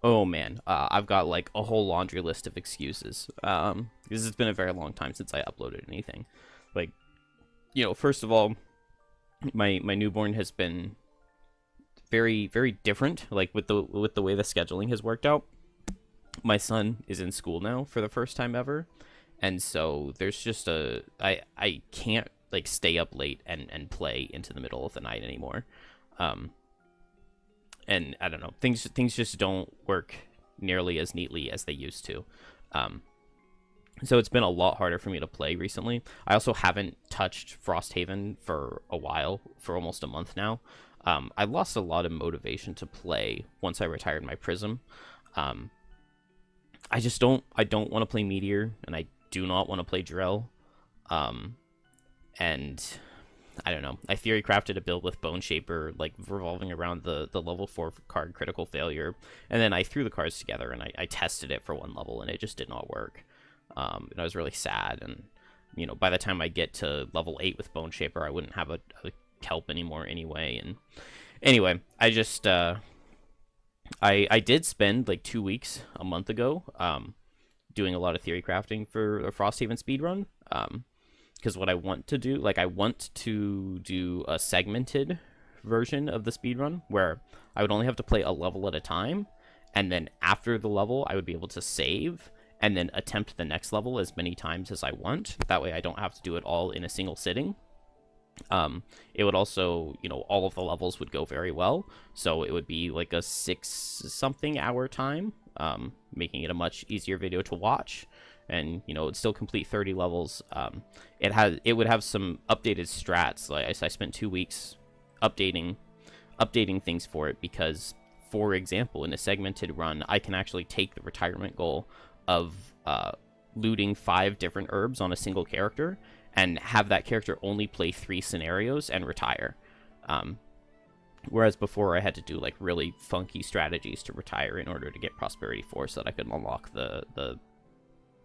Oh man, I've got like a whole laundry list of excuses. Because it's been a very long time since I uploaded anything. Like, first of all, my newborn has been very very different. Like with the way the scheduling has worked out. My son is in school now for the first time ever, and so there's just I can't like stay up late and play into the middle of the night anymore. Um, and I don't know, things just don't work nearly as neatly as they used to. Um, so it's been a lot harder for me to play recently. I also haven't touched Frosthaven for a while, for almost a month now. I lost a lot of motivation to play once I retired my Prism. Um, I don't want to play Meteor, and I do not want to play Drell. Um, and I don't know. I theory crafted a build with Bone Shaper, like revolving around the level 4 card critical failure, and then I threw the cards together and I tested it for one level, and it just did not work. And I was really sad. And by the time I get to level 8 with Bone Shaper, I wouldn't have a Kelp anymore anyway. And anyway, I just I did spend like 2 weeks a month ago doing a lot of theory crafting for a Frosthaven speedrun. Because what I want to do, like I want to do a segmented version of the speedrun where I would only have to play a level at a time, and then after the level I would be able to save and then attempt the next level as many times as I want. That way I don't have to do it all in a single sitting. It would also, all of the levels would go very well, so it would be like a 6-something hour time, making it a much easier video to watch. And it'd still complete 30 levels. It would have some updated strats. Like I spent 2 weeks updating things for it, because, for example, in a segmented run, I can actually take the retirement goal of looting 5 different herbs on a single character and have that character only play 3 scenarios and retire. Whereas before I had to do like really funky strategies to retire in order to get Prosperity 4 so that I could unlock the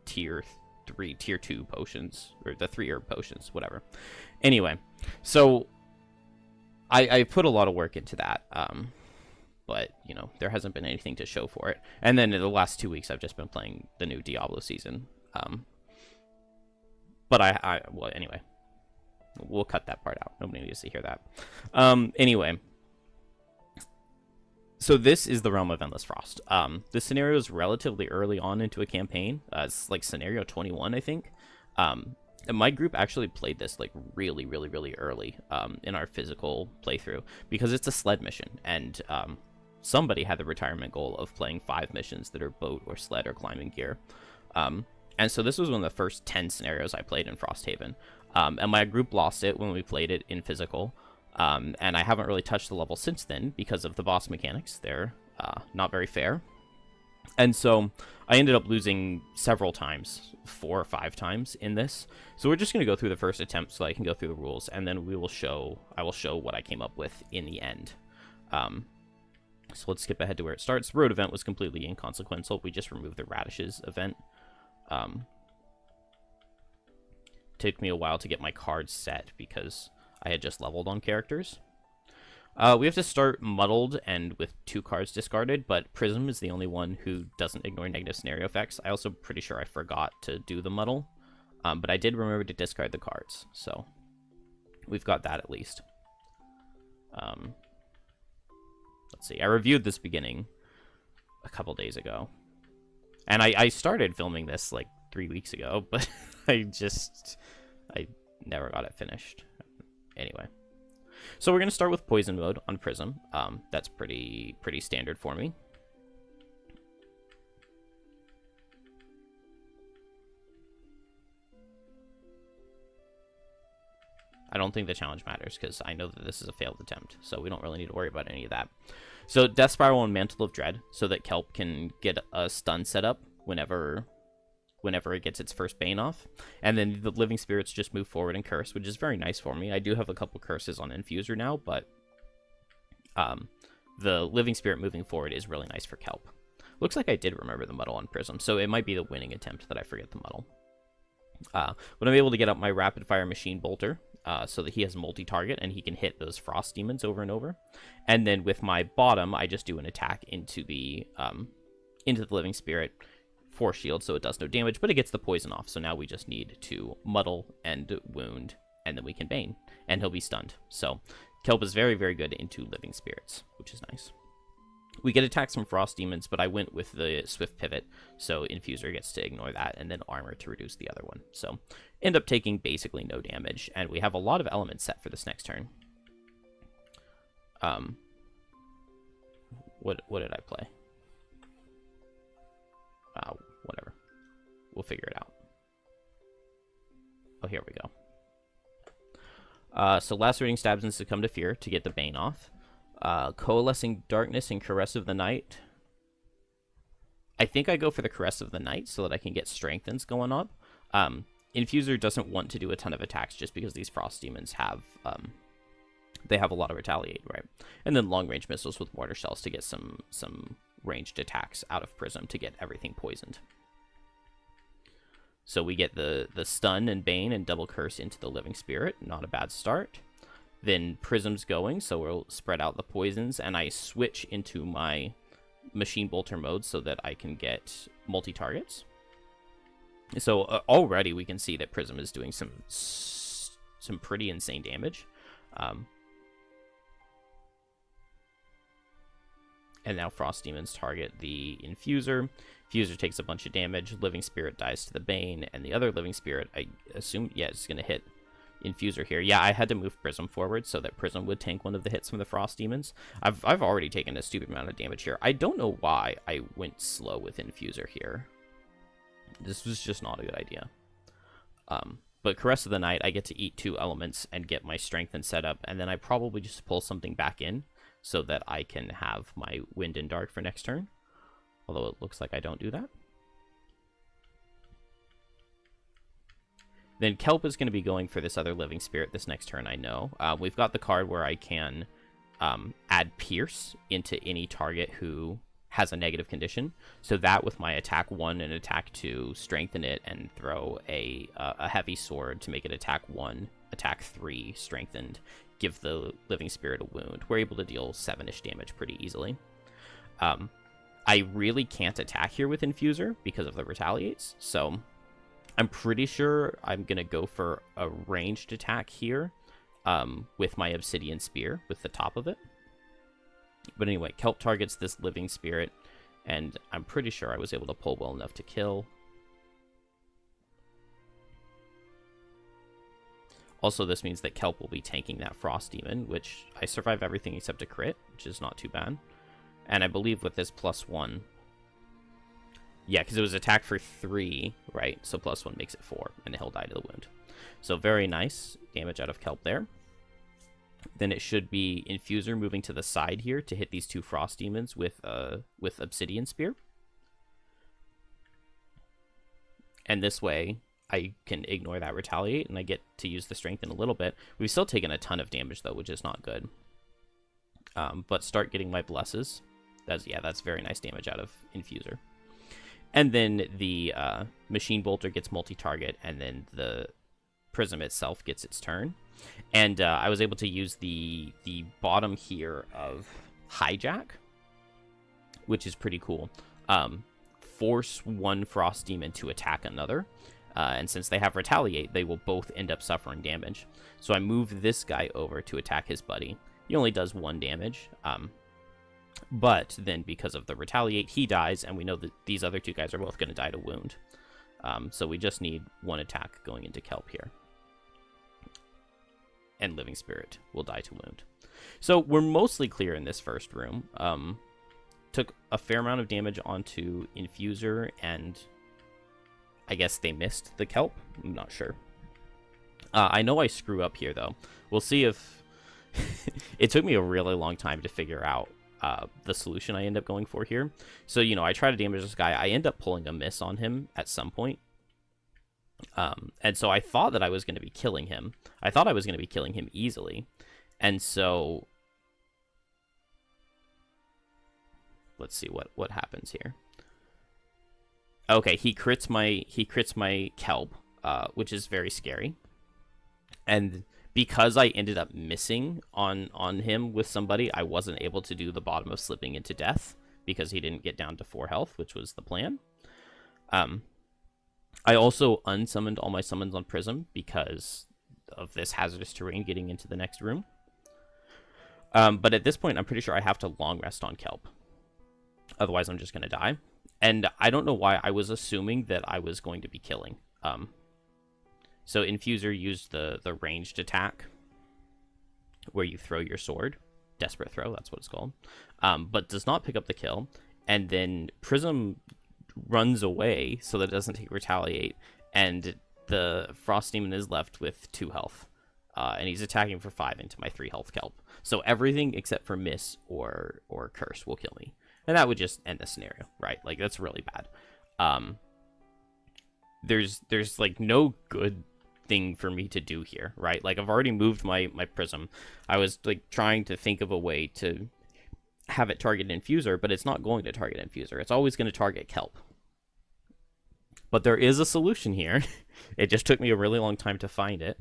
tier 2 potions, or the 3 herb potions, whatever. Anyway, so I put a lot of work into that, but there hasn't been anything to show for it. And then in the last 2 weeks I've just been playing the new Diablo season. But well, anyway, we'll cut that part out. Nobody needs to hear that. Anyway, so this is the Realm of Endless Frost. This scenario is relatively early on into a campaign. It's like scenario 21, I think. And my group actually played this like really, really, really early in our physical playthrough, because it's a sled mission, and somebody had the retirement goal of playing 5 missions that are boat or sled or climbing gear. And so this was one of the first 10 scenarios I played in Frosthaven. And my group lost it when we played it in physical. And I haven't really touched the level since then because of the boss mechanics. They're not very fair. And so I ended up losing several times, 4 or 5 times in this. So we're just going to go through the first attempt so I can go through the rules, and then I will show what I came up with in the end. So let's skip ahead to where it starts. The road event was completely inconsequential. We just removed the radishes event. Took me a while to get my cards set because I had just leveled on characters. We have to start muddled and with 2 cards discarded, but Prism is the only one who doesn't ignore negative scenario effects. I also pretty sure I forgot to do the muddle, but I did remember to discard the cards, so we've got that at least. Let's see, I reviewed this beginning a couple days ago, and I started filming this like 3 weeks ago, but I never got it finished. Anyway, so we're going to start with poison mode on Prism. That's pretty standard for me. I don't think the challenge matters because I know that this is a failed attempt, so we don't really need to worry about any of that. So Death Spiral and Mantle of Dread, so that Kelp can get a stun set up whenever it gets its first Bane off. And then the Living Spirits just move forward and curse, which is very nice for me. I do have a couple curses on Infuser now, but the Living Spirit moving forward is really nice for Kelp. Looks like I did remember the muddle on Prism, so it might be the winning attempt that I forget the muddle. But I'm able to get up my Rapid Fire Machine Bolter, so that he has multi-target and he can hit those Frost Demons over and over. And then with my bottom, I just do an attack into the into the Living Spirit, Force Shield, so it does no damage, but it gets the poison off. So now we just need to Muddle and Wound, and then we can Bane, and he'll be stunned. So Kelp is very, very good into Living Spirits, which is nice. We get attacks from Frost Demons, but I went with the Swift Pivot, so Infuser gets to ignore that, and then Armor to reduce the other one. So end up taking basically no damage, and we have a lot of elements set for this next turn. What did I play? Whatever. We'll figure it out. Oh, here we go. So Lacerating Stabs and Succumb to Fear to get the Bane off. Coalescing Darkness and Caress of the Night. I think I go for the Caress of the Night so that I can get Strengthens going up. Infuser doesn't want to do a ton of attacks just because these Frost Demons have they have a lot of Retaliate, right? And then long range missiles with Mortar Shells to get some ranged attacks out of Prism to get everything poisoned. So we get the Stun and Bane and Double Curse into the Living Spirit. Not a bad start. Then Prism's going, so we'll spread out the poisons, and I switch into my Machine Bolter mode so that I can get multi-targets. So already we can see that Prism is doing some pretty insane damage. And now Frost Demons target the Infuser. Infuser takes a bunch of damage. Living Spirit dies to the Bane, and the other Living Spirit, I assume, yeah, it's going to hit Infuser here. Yeah, I had to move Prism forward so that Prism would tank one of the hits from the Frost Demons. I've already taken a stupid amount of damage here. I don't know why I went slow with Infuser here. This was just not a good idea. But Caress of the Night, I get to eat 2 elements and get my Strengthen set up, and then I probably just pull something back in so that I can have my Wind and Dark for next turn. Although it looks like I don't do that. Then Kelp is going to be going for this other Living Spirit this next turn, I know. We've got the card where I can add Pierce into any target who has a negative condition. So that with my attack 1 and attack 2, strengthen it and throw a heavy sword to make it attack 1, attack 3, strengthened, give the Living Spirit a wound. We're able to deal 7-ish damage pretty easily. I really can't attack here with Infuser because of the Retaliates, so I'm pretty sure I'm going to go for a ranged attack here with my Obsidian Spear with the top of it. But anyway, Kelp targets this Living Spirit, and I'm pretty sure I was able to pull well enough to kill. Also, this means that Kelp will be tanking that Frost Demon, which I survive everything except a crit, which is not too bad. And I believe with this +1... Yeah, because it was attack for 3, right? So +1 makes it 4, and he'll die to the wound. So very nice damage out of Kelp there. Then it should be Infuser moving to the side here to hit these 2 Frost Demons with Obsidian Spear. And this way, I can ignore that Retaliate, and I get to use the Strength in a little bit. We've still taken a ton of damage, though, which is not good. But start getting my Blesses. That's very nice damage out of Infuser. And then the Machine Bolter gets multi-target, and then the Prism itself gets its turn. And I was able to use the bottom here of Hijack, which is pretty cool. Force one Frost Demon to attack another. And since they have Retaliate, they will both end up suffering damage. So I move this guy over to attack his buddy. He only does 1 damage. But then because of the Retaliate, he dies, and we know that these other 2 guys are both going to die to wound. So we just need 1 attack going into Kelp here. And Living Spirit will die to wound. So we're mostly clear in this first room. Took a fair amount of damage onto Infuser, and I guess they missed the Kelp. I'm not sure. I know I screw up here, though. We'll see if... It took me a really long time to figure out the solution I end up going for here. So, I try to damage this guy. I end up pulling a miss on him at some point. And so I thought that I was going to be killing him. I thought I was going to be killing him easily. And so... Let's see what happens here. Okay, he crits my Kelp, which is very scary. And because I ended up missing on him with somebody, I wasn't able to do the bottom of slipping into death because he didn't get down to 4 health, which was the plan. I also unsummoned all my summons on Prism because of this hazardous terrain getting into the next room. But at this point, I'm pretty sure I have to long rest on Kelp. Otherwise, I'm just going to die. And I don't know why I was assuming that I was going to be killing. So Infuser used the ranged attack where you throw your sword. Desperate throw, that's what it's called. But does not pick up the kill. And then Prism runs away so that it doesn't take Retaliate. And the Frost Demon is left with 2 health. And he's attacking for 5 into my 3 health Kelp. So everything except for Miss or Curse will kill me. And that would just end the scenario, right? Like, that's really bad. There's like no good thing for me to do here, right? Like, I've already moved my Prism. I was like trying to think of a way to have it target Infuser, but it's not going to target Infuser. It's always going to target Kelp. But there is a solution here. It just took me a really long time to find it.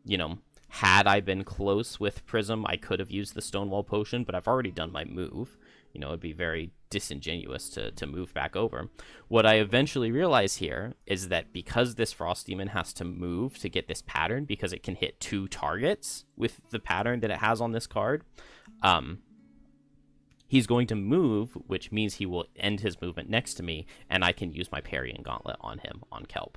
You know, had I been close with Prism, I could have used the Stonewall Potion, but I've already done my move. You know, it'd be very disingenuous to move back over. What I eventually realize here is that because this Frost Demon has to move to get this pattern, because it can hit 2 targets with the pattern that it has on this card, he's going to move, which means he will end his movement next to me, and I can use my Parrying Gauntlet on him, on Kelp.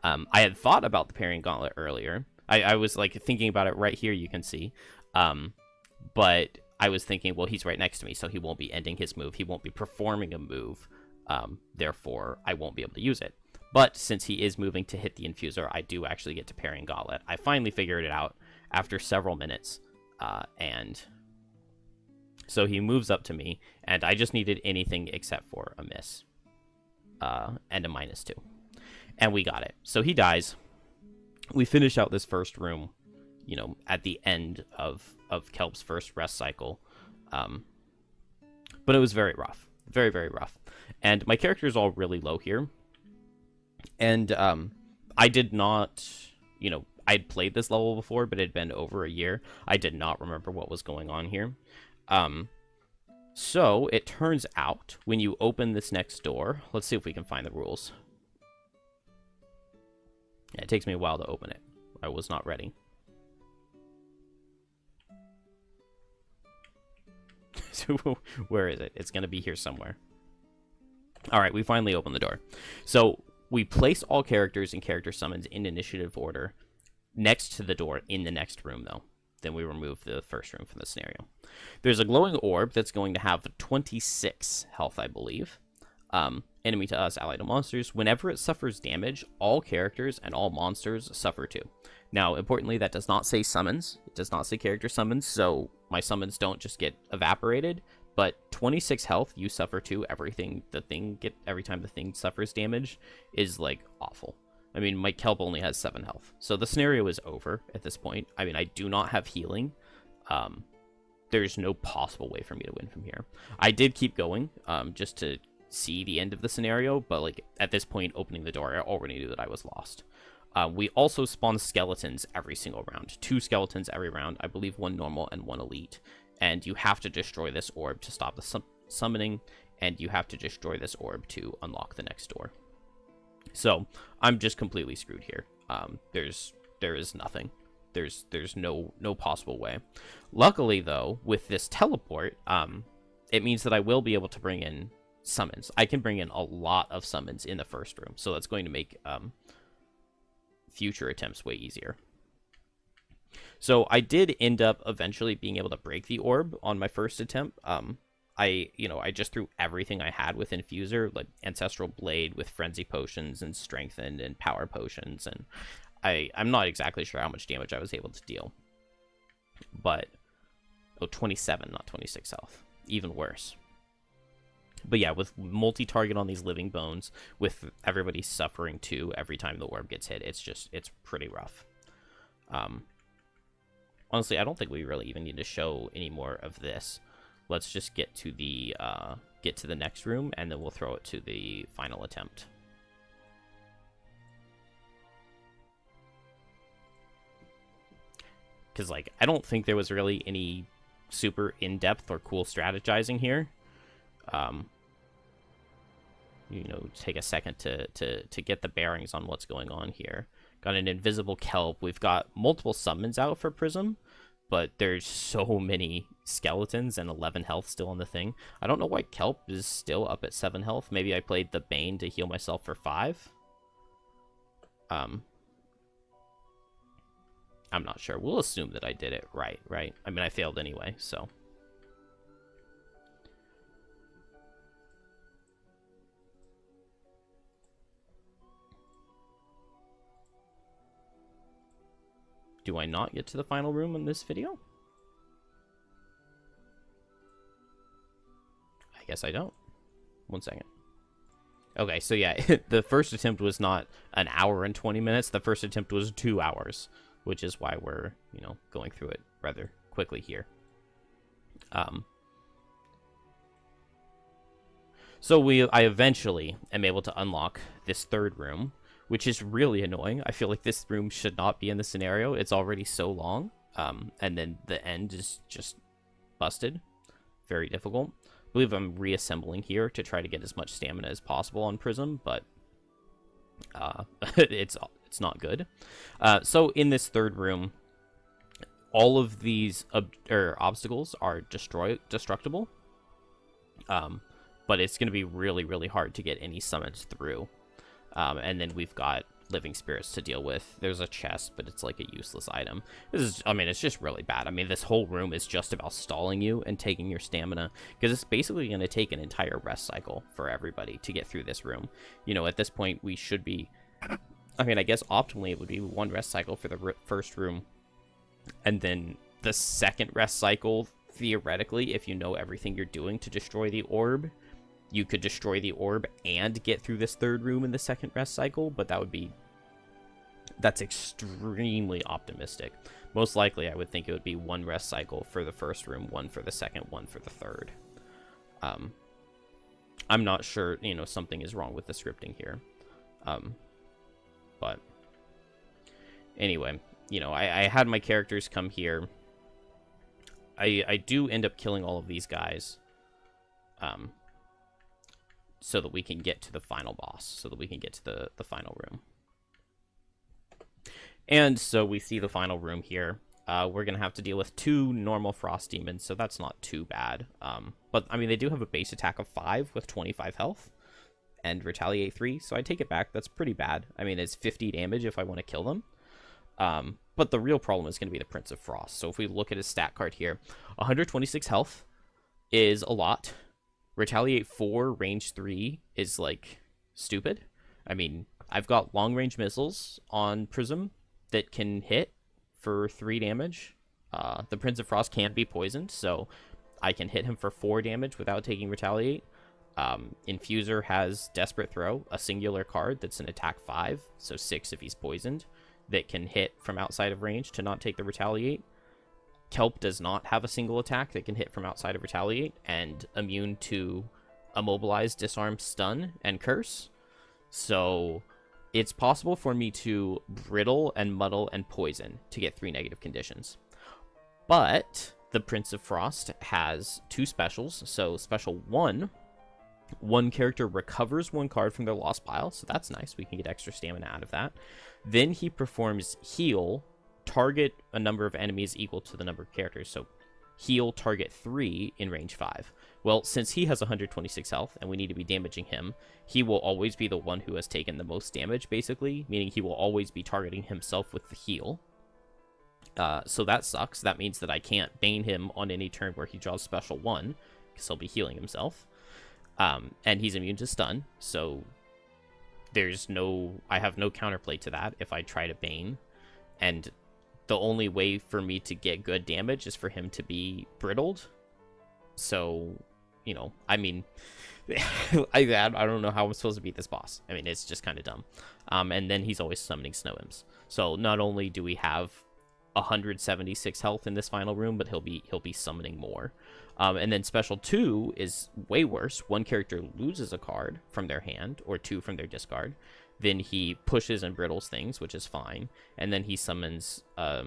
I had thought about the Parrying Gauntlet earlier. I was like thinking about it right here, you can see. But I was thinking, well, he's right next to me, so he won't be ending his move. He won't be performing a move. Therefore, I won't be able to use it. But since he is moving to hit the Infuser, I do actually get to Parrying Gauntlet. I finally figured it out after several minutes. And so he moves up to me, and I just needed anything except for a miss. And a -2. And we got it. So he dies. We finish out this first room, you know, at the end of Kelp's first rest cycle. But it was very rough. Very, very rough. And my character is all really low here. And I did not, you know, I'd played this level before, but it had been over a year. I did not remember what was going on here. So it turns out when you open this next door, let's see if we can find the rules. Yeah, it takes me a while to open it. I was not ready. So where is it? It's going to be here somewhere. All right, we finally opened the door. So we place all characters and character summons in initiative order next to the door in the next room, though. Then we remove the first room from the scenario. There's a glowing orb that's going to have 26 health, I believe. Enemy to us, ally to monsters. Whenever it suffers damage, all characters and all monsters suffer too. Now, importantly, that does not say summons. It does not say character summons, so my summons don't just get evaporated. But 26 health, you suffer too. Every time the thing suffers damage is, like, awful. I mean, my Kelp only has 7 health. So the scenario is over at this point. I mean, I do not have healing. There's no possible way for me to win from here. I did keep going just to see the end of the scenario, but like at this point, opening the door, I already knew that I was lost. We also spawn skeletons every single round. 2 skeletons every round. I believe 1 normal and 1 elite. And you have to destroy this orb to stop the summoning, and you have to destroy this orb to unlock the next door. So I'm just completely screwed here. There is nothing. There's no possible way. Luckily, though, with this teleport, it means that I will be able to bring in summons. I can bring in a lot of summons in the first room, so that's going to make future attempts way easier. So I did end up eventually being able to break the orb on my first attempt. I just threw everything I had with Infuser, like Ancestral Blade with Frenzy Potions and Strengthened and Power Potions, and I'm not exactly sure how much damage I was able to deal. But, 27, not 26 health. Even worse. But yeah, with multi-target on these living bones, with everybody suffering too every time the orb gets hit, it's pretty rough. Honestly, I don't think we really even need to show any more of this. Let's just get to the next room, and then we'll throw it to the final attempt. Because, like, I don't think there was really any super in-depth or cool strategizing here. You know, take a second to get the bearings on what's going on here. Got an invisible kelp. We've got multiple summons out for Prism, but there's so many skeletons and 11 health still on the thing. I don't know why kelp is still up at 7 health. Maybe I played the Bane to heal myself for 5. I'm not sure. We'll assume that I did it right? I mean, I failed anyway, so. Do I not get to the final room in this video? I guess I don't. 1 second. Okay, so yeah, the first attempt was not an hour and 20 minutes. The first attempt was 2 hours, which is why we're, you know, going through it rather quickly here. So I eventually am able to unlock this third room, which is really annoying. I feel like this room should not be in the scenario. It's already so long. And then the end is just busted. Very difficult. I believe I'm reassembling here to try to get as much stamina as possible on Prism, but it's not good. So in this third room, all of these obstacles are destructible. But it's going to be really, really hard to get any summons through. And then we've got living spirits to deal with. There's a chest, but it's like a useless item. I mean, it's just really bad. I mean, this whole room is just about stalling you and taking your stamina, because it's basically going to take an entire rest cycle for everybody to get through this room. You know, at this point, we should be... I mean, I guess optimally it would be 1 rest cycle for the first room, and then the second rest cycle, theoretically, if you know everything you're doing to destroy the orb, you could destroy the orb and get through this third room in the second rest cycle, but that's extremely optimistic. Most likely, I would think it would be 1 rest cycle for the first room, 1 for the second, 1 for the third. I'm not sure, you know, something is wrong with the scripting here. But anyway, you know, I had my characters come here. I do end up killing all of these guys. So that we can get to the final boss, so that we can get to the final room. And so we see the final room here. We're going to have to deal with 2 normal frost demons, so that's not too bad. But, I mean, they do have a base attack of 5 with 25 health, and Retaliate 3, so I take it back. That's pretty bad. I mean, it's 50 damage if I want to kill them. But the real problem is going to be the Prince of Frost. So if we look at his stat card here, 126 health is a lot. Retaliate 4, range 3 is, like, stupid. I mean, I've got long-range missiles on Prism that can hit for 3 damage. The Prince of Frost can't be poisoned, so I can hit him for 4 damage without taking Retaliate. Infuser has Desperate Throw, a singular card that's an attack 5, so 6 if he's poisoned, that can hit from outside of range to not take the Retaliate. Kelp does not have a single attack that can hit from outside of Retaliate, and immune to Immobilize, Disarm, Stun, and Curse. So it's possible for me to Brittle and Muddle and Poison to get 3 negative conditions. But the Prince of Frost has 2 specials. So special 1, 1 character recovers 1 card from their lost pile, so that's nice. We can get extra stamina out of that. Then he performs Heal, target a number of enemies equal to the number of characters, so heal target 3 in range 5. Well, since he has 126 health and we need to be damaging him, he will always be the one who has taken the most damage, basically, meaning he will always be targeting himself with the heal. So that sucks. That means that I can't Bane him on any turn where he draws special 1, because he'll be healing himself. And he's immune to stun, so I have no counterplay to that if I try to Bane. And the only way for me to get good damage is for him to be brittled. So, you know, I mean, I don't know how I'm supposed to beat this boss. I mean, it's just kind of dumb. And then he's always summoning snow imps. So not only do we have 176 health in this final room, but he'll be summoning more. And then special 2 is way worse. 1 character loses a card from their hand, or 2 from their discard. Then he pushes and brittles things, which is fine. And then he summons a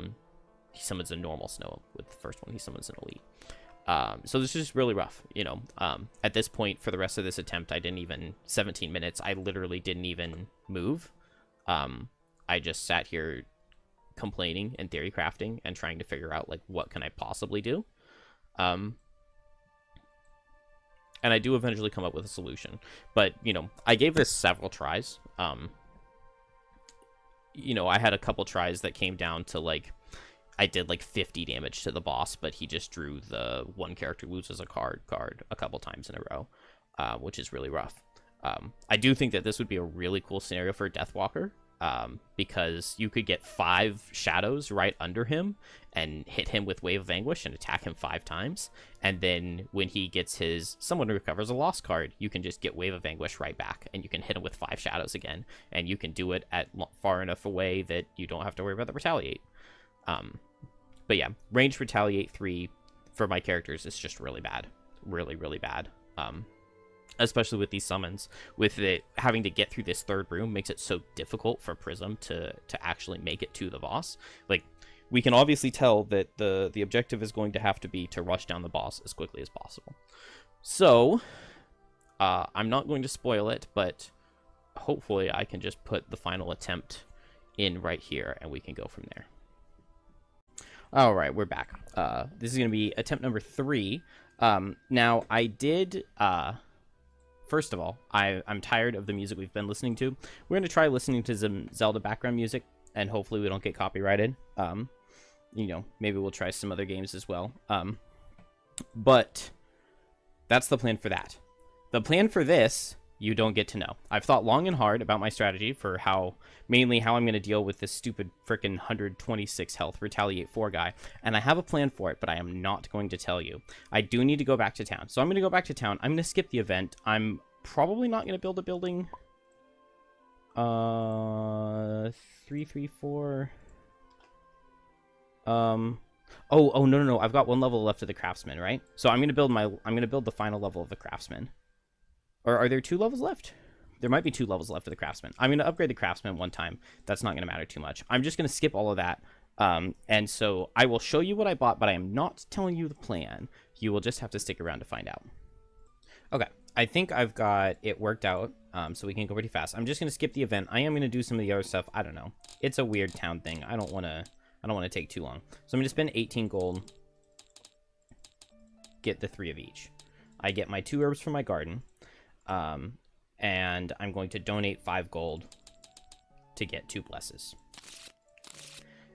normal snow. With the first one, he summons an elite. So this is really rough, you know. At this point, for the rest of this attempt, 17 minutes, I literally didn't even move. I just sat here complaining and theory crafting and trying to figure out, like, what can I possibly do? And I do eventually come up with a solution. But, you know, I gave this several tries. You know, I had a couple tries that came down to, like, I did like 50 damage to the boss, but he just drew the one character loses a card a couple times in a row, which is really rough. I do think that this would be a really cool scenario for Deathwalker, because you could get 5 shadows right under him and hit him with Wave of Anguish and attack him 5 times. And then when he gets his Someone Recovers a Lost card, you can just get Wave of Anguish right back, and you can hit him with 5 shadows again. And you can do it at far enough away that you don't have to worry about the Retaliate. But yeah, ranged Retaliate 3 for my characters is just really bad. Really, really bad. Especially with these summons. With it having to get through this 3rd room makes it so difficult for Prism to actually make it to the boss. Like, we can obviously tell that the objective is going to have to be to rush down the boss as quickly as possible. So, I'm not going to spoil it, but hopefully I can just put the final attempt in right here, and we can go from there. Alright, we're back. This is going to be attempt number 3. Now, I did... First of all, I'm tired of the music we've been listening to. We're going to try listening to some Zelda background music, and hopefully we don't get copyrighted. You know, maybe we'll try some other games as well. But that's the plan for that. The plan for this, you don't get to know. I've thought long and hard about my strategy for mainly how I'm going to deal with this stupid frickin' 126 health Retaliate 4 guy, and I have a plan for it, but I am not going to tell you. I do need to go back to town, so I'm going to go back to town. I'm going to skip the event. I'm probably not going to build a building. 334. Oh, no. I've got 1 level left of the Craftsman, right? So I'm going to build the final level of the Craftsman. Or are there 2 levels left? There might be 2 levels left of the Craftsman. I'm going to upgrade the Craftsman 1 time. That's not going to matter too much. I'm just going to skip all of that. And so I will show you what I bought, but I am not telling you the plan. You will just have to stick around to find out. Okay, I think I've got it worked out, so we can go pretty fast. I'm just going to skip the event. I am going to do some of the other stuff. I don't know. It's a weird town thing. I don't want to take too long. So I'm going to spend 18 gold. Get the 3 of each. I get my 2 herbs from my garden. And I'm going to donate 5 gold to get 2 blesses.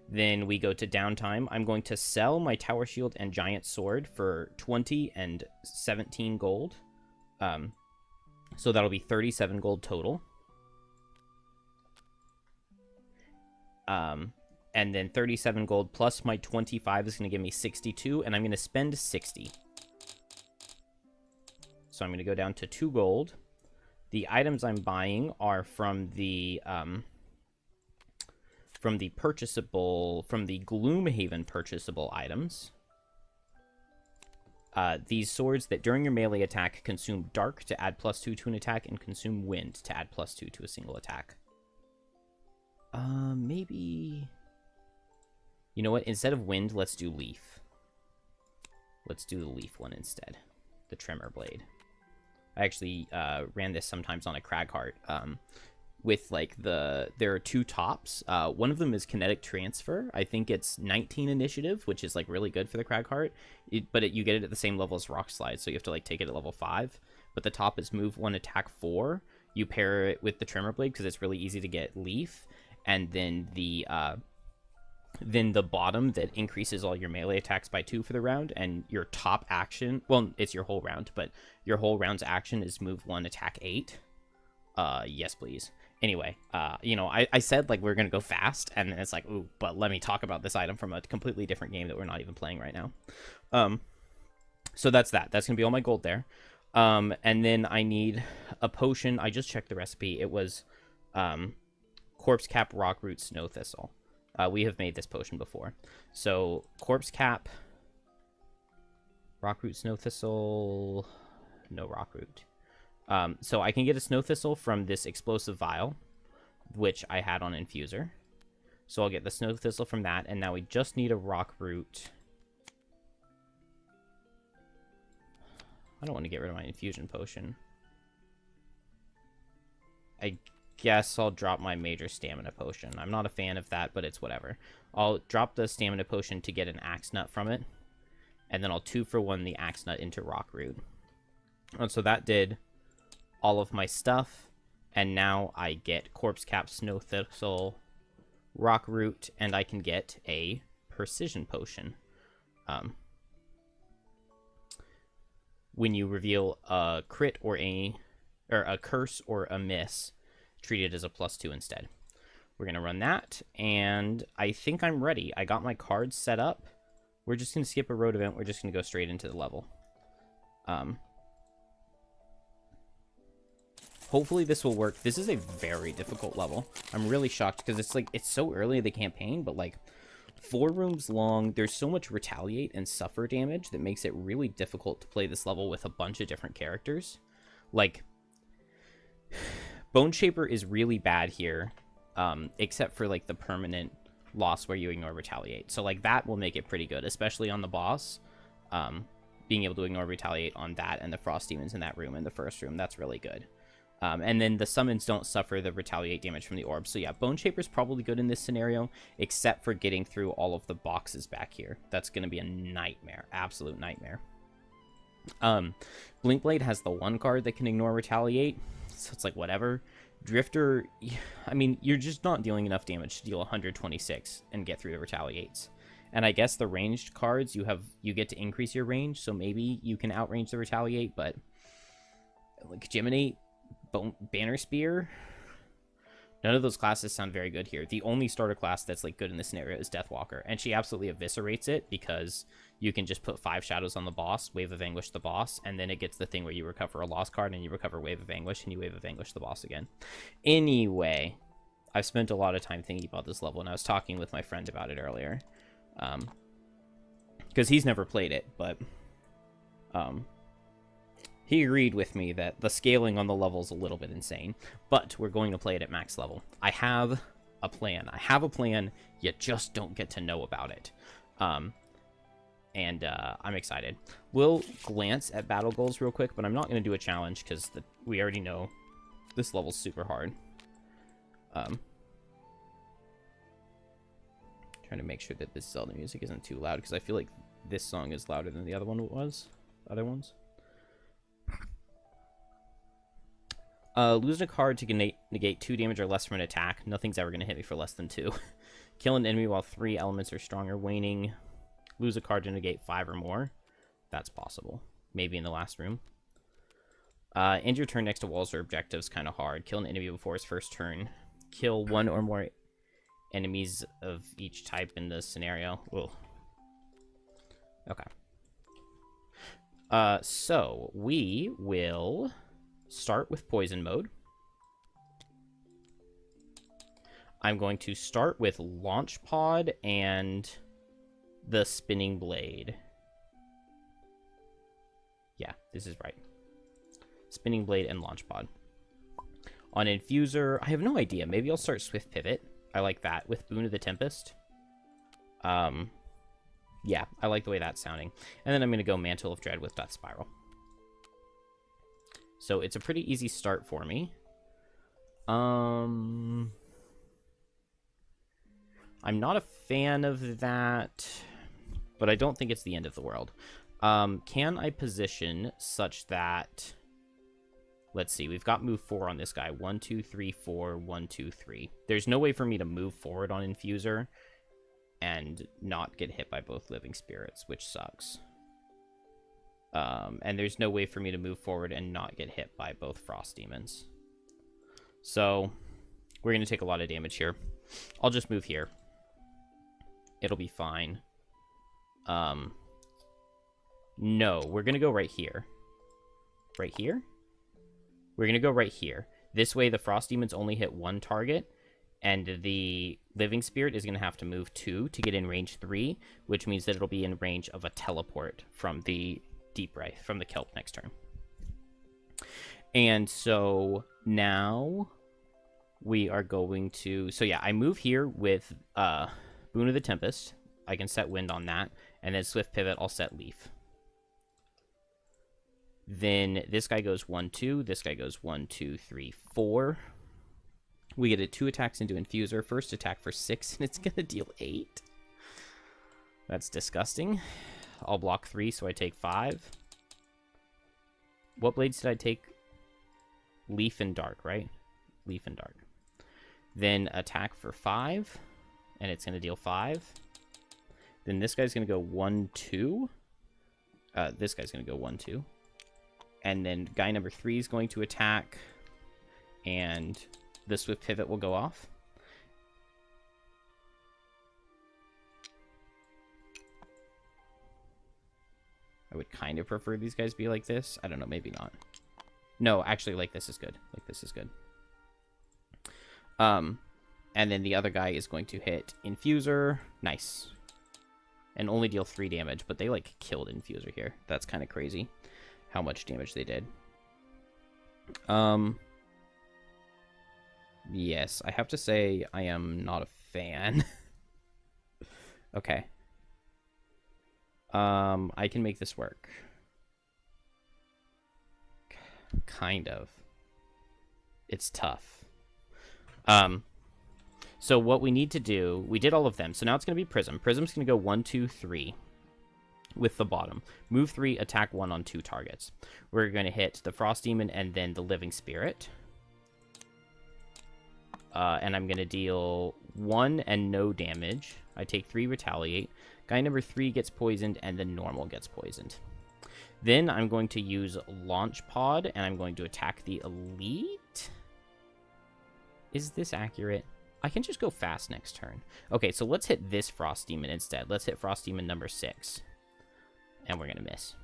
Then we go to downtime. I'm going to sell my tower shield and giant sword for 20 and 17 gold. So that'll be 37 gold total. And then 37 gold plus my 25 is going to give me 62, and I'm going to spend 60. So I'm going to go down to 2 gold. The items I'm buying are from the Gloomhaven purchasable items. These swords that during your melee attack consume dark to add +2 to an attack and consume wind to add +2 to a single attack. Maybe... You know what? Instead of wind, let's do leaf. Let's do the leaf one instead. The Tremor Blade. I actually ran this sometimes on a Cragheart. With, like, there are 2 tops. One of them is Kinetic Transfer. I think it's 19 initiative, which is, like, really good for the Cragheart. But you get it at the same level as Rock Slide, so you have to, like, take it at level 5. But the top is Move 1, Attack 4. You pair it with the Tremor Blade, because it's really easy to get Leaf. And then the bottom that increases all your melee attacks by 2 for the round, and your top action, well, it's your whole round, but your whole round's action is Move 1, Attack 8. Yes, please. Anyway, you know, I said, like, we're gonna go fast, and it's like, ooh, but let me talk about this item from a completely different game that we're not even playing right now. So that's that. That's gonna be all my gold there. And then I need a potion. I just checked the recipe. It was, Corpse Cap, Rockroot, Snow Thistle. We have made this potion before. So, Corpse Cap, Rockroot, Snow Thistle, no Rockroot. So I can get a Snow Thistle from this Explosive Vial, which I had on Infuser. So I'll get the Snow Thistle from that, and now we just need a Rockroot I don't want to get rid of my infusion potion. I guess I'll drop my major stamina potion. I'm not a fan of that, but it's whatever. I'll drop the stamina potion to get an axe nut from it, and then I'll 2-for-1 the axe nut into rock root. And so that did all of my stuff, and now I get corpse cap, snow thistle, rock root, and I can get a precision potion. When you reveal a crit or a curse or a miss, treat it as a +2 instead. We're gonna run that, and I think I'm ready. I got my cards set up. We're just gonna skip a road event. We're just gonna go straight into the level. Hopefully this will work. This is a very difficult level. I'm really shocked because it's so early in the campaign, but like 4 rooms long. There's so much retaliate and suffer damage that makes it really difficult to play this level with a bunch of different characters. Like, Bone Shaper is really bad here, except for like the permanent loss where you ignore retaliate. So like that will make it pretty good, especially on the boss. Being able to ignore retaliate on that and the frost demons in that room in the first room, that's really good. And then the summons don't suffer the retaliate damage from the orb. So yeah, Bone Shaper's probably good in this scenario, except for getting through all of the boxes back here. That's going to be a nightmare. Absolute nightmare. Blinkblade has the 1 card that can ignore retaliate, so it's like whatever. Drifter, I mean, you're just not dealing enough damage to deal 126 and get through the retaliates. And I guess the ranged cards, you get to increase your range, so maybe you can outrange the retaliate, but like Geminate, Banner Spear, none of those classes sound very good here. The only starter class that's like good in this scenario is Deathwalker, and she absolutely eviscerates it because you can just put 5 shadows on the boss, Wave of Anguish the boss, and then it gets the thing where you recover a lost card and you recover Wave of Anguish and you Wave of Anguish the boss again. Anyway, I've spent a lot of time thinking about this level, and I was talking with my friend about it earlier, because he's never played it, but he agreed with me that the scaling on the level is a little bit insane, but we're going to play it at max level. I have a plan. You just don't get to know about it. I'm excited. We'll glance at battle goals real quick, but I'm not going to do a challenge because we already know this level's super hard. Trying to make sure that this Zelda music isn't too loud, because I feel like this song is louder than the other other ones. Losing a card to negate 2 damage or less from an attack. Nothing's ever going to hit me for less than 2. Kill an enemy while 3 elements are stronger. Waning. Lose a card to negate 5 or more. That's possible. Maybe in the last room. End your turn next to walls or objectives. Kind of hard. Kill an enemy before his first turn. Kill 1 or more enemies of each type in this scenario. Ugh. Okay. So we will start with poison mode. I'm going to start with launch pod and the spinning blade. Yeah, this is right. Spinning blade and launch pod. On infuser, I have no idea. Maybe I'll start swift pivot. I like that with Boon of the Tempest. Yeah, I like the way that's sounding. And then I'm going to go Mantle of Dread with Death Spiral. So it's a pretty easy start for me. I'm not a fan of that, but I don't think it's the end of the world. Can I position such that... Let's see, we've got move 4 on this guy. 1, 2, 3, 4, 1, 2, 3. There's no way for me to move forward on Infuser and not get hit by both living spirits, which sucks. And there's no way for me to move forward and not get hit by both frost demons. So we're going to take a lot of damage here. I'll just move here. It'll be fine. No, we're going to go right here. Right here? We're going to go right here. This way the frost demons only hit 1 target, and the living spirit is going to have to move 2 to get in range 3, which means that it'll be in range of a teleport from the Deep Ray, from the Kelp next turn. And so now we are going to... So yeah, I move here with Boon of the Tempest. I can set Wind on that. And then Swift Pivot, I'll set Leaf. Then this guy goes 1, 2. This guy goes 1, 2, 3, 4. We get a 2 attacks into Infuser. First attack for 6, and it's going to deal 8. That's disgusting. I'll block 3, so I take 5. What blades did I take? Leaf and Dark, right? Leaf and Dark. Then attack for 5, and it's going to deal 5. Then this guy's going to go 1, 2. This guy's going to go 1, 2. And then guy number 3 is going to attack, and the Swift Pivot will go off. I would kind of prefer these guys be like this. I don't know, maybe not. No, actually, like this is good. Like this is good. And then the other guy is going to hit Infuser. Nice. And only deal 3 damage, but they, like, killed Infuser here. That's kind of crazy how much damage they did. Yes, I have to say I am not a fan. Okay. I can make this work. Kind of. It's tough. So what we need to do, we did all of them. So now it's going to be Prism. Prism's going to go 1, 2, 3 with the bottom. Move 3, attack 1 on 2 targets. We're going to hit the Frost Demon and then the Living Spirit. And I'm going to deal 1 and no damage. I take 3 Retaliate. Guy number 3 gets poisoned, and then normal gets poisoned. Then I'm going to use Launch Pod, and I'm going to attack the Elite. Is this accurate? I can just go fast next turn. Okay, so let's hit this Frost Demon instead. Let's hit Frost Demon number 6. And we're going to miss.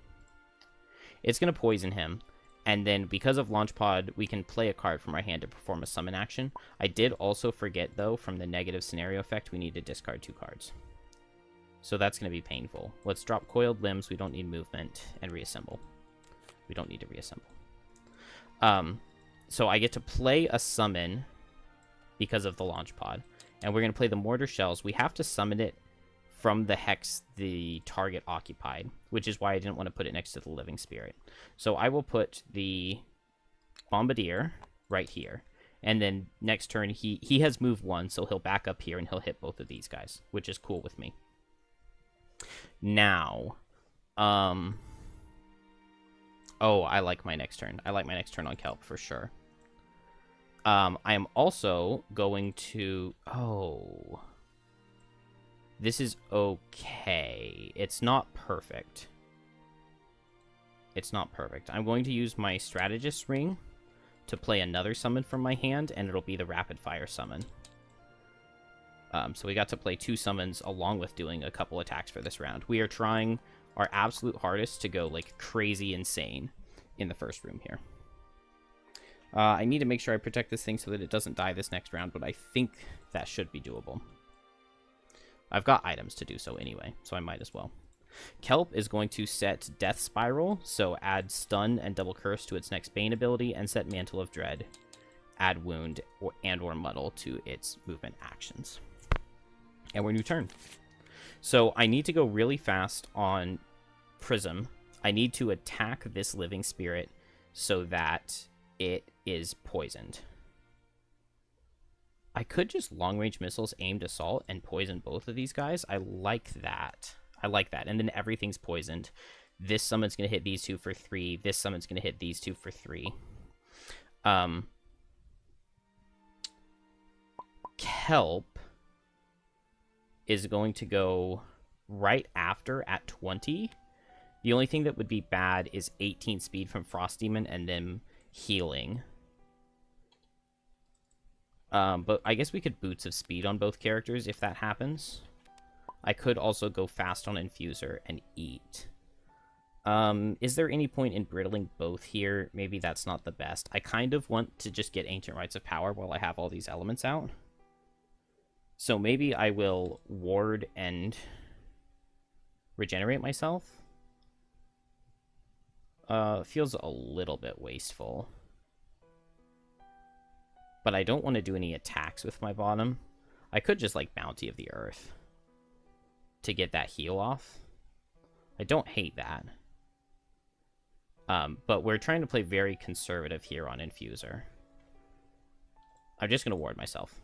It's going to poison him. And then because of Launch Pod, we can play a card from our hand to perform a summon action. I did also forget, though, from the negative scenario effect, we need to discard 2 cards. So that's going to be painful. Let's drop Coiled Limbs. We don't need movement. And reassemble. We don't need to reassemble. So I get to play a summon because of the Launch Pod. And we're going to play the Mortar Shells. We have to summon it from the hex the target occupied, which is why I didn't want to put it next to the Living Spirit. So I will put the Bombardier right here. And then next turn, he has move 1, so he'll back up here and he'll hit both of these guys, which is cool with me. Now, oh, I like my next turn. I like my next turn on Kelp for sure. I am also going to... Oh. This is okay. It's not perfect. It's not perfect. I'm going to use my Strategist Ring to play another summon from my hand, and it'll be the Rapid Fire summon. So we got to play 2 summons along with doing a couple attacks for this round. We are trying our absolute hardest to go, like, crazy insane in the first room here. I need to make sure I protect this thing so that it doesn't die this next round, but I think that should be doable. I've got items to do so anyway, so I might as well. Kelp is going to set Death Spiral, so add Stun and Double Curse to its next Bane ability, and set Mantle of Dread, add Wound or Muddle to its movement actions. And we're new turn. So I need to go really fast on Prism. I need to attack this Living Spirit so that it is poisoned. I could just long-range missiles aimed assault and poison both of these guys. I like that. I like that. And then everything's poisoned. This summon's going to hit these 2 for 3. This summon's going to hit these 2 for 3. Kelp is going to go right after at 20. The only thing that would be bad is 18 speed from Frost Demon and then healing. But I guess we could Boots of Speed on both characters if that happens. I could also go fast on Infuser and eat. Is there any point in brittling both here? Maybe that's not the best. I kind of want to just get Ancient Rites of Power while I have all these elements out. So maybe I will ward and regenerate myself. Feels a little bit wasteful. But I don't want to do any attacks with my bottom. I could just, like, Bounty of the Earth to get that heal off. I don't hate that. But we're trying to play very conservative here on Infuser. I'm just going to ward myself.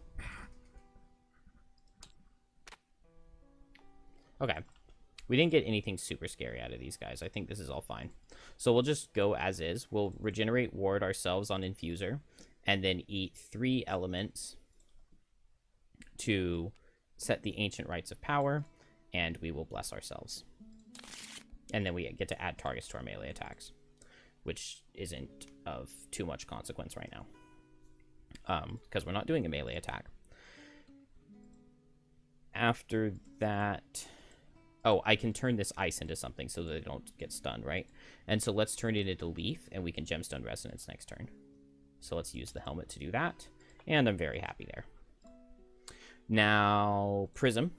Okay. We didn't get anything super scary out of these guys. I think this is all fine. So we'll just go as is. We'll regenerate ward ourselves on Infuser, and then eat 3 elements to set the Ancient Rites of Power, and we will bless ourselves. And then we get to add targets to our melee attacks, which isn't of too much consequence right now, because we're not doing a melee attack. After that... Oh, I can turn this ice into something so that they don't get stunned, right? And so let's turn it into leaf, and we can gemstone resonance next turn. So let's use the helmet to do that, and I'm very happy there. Now, Prism.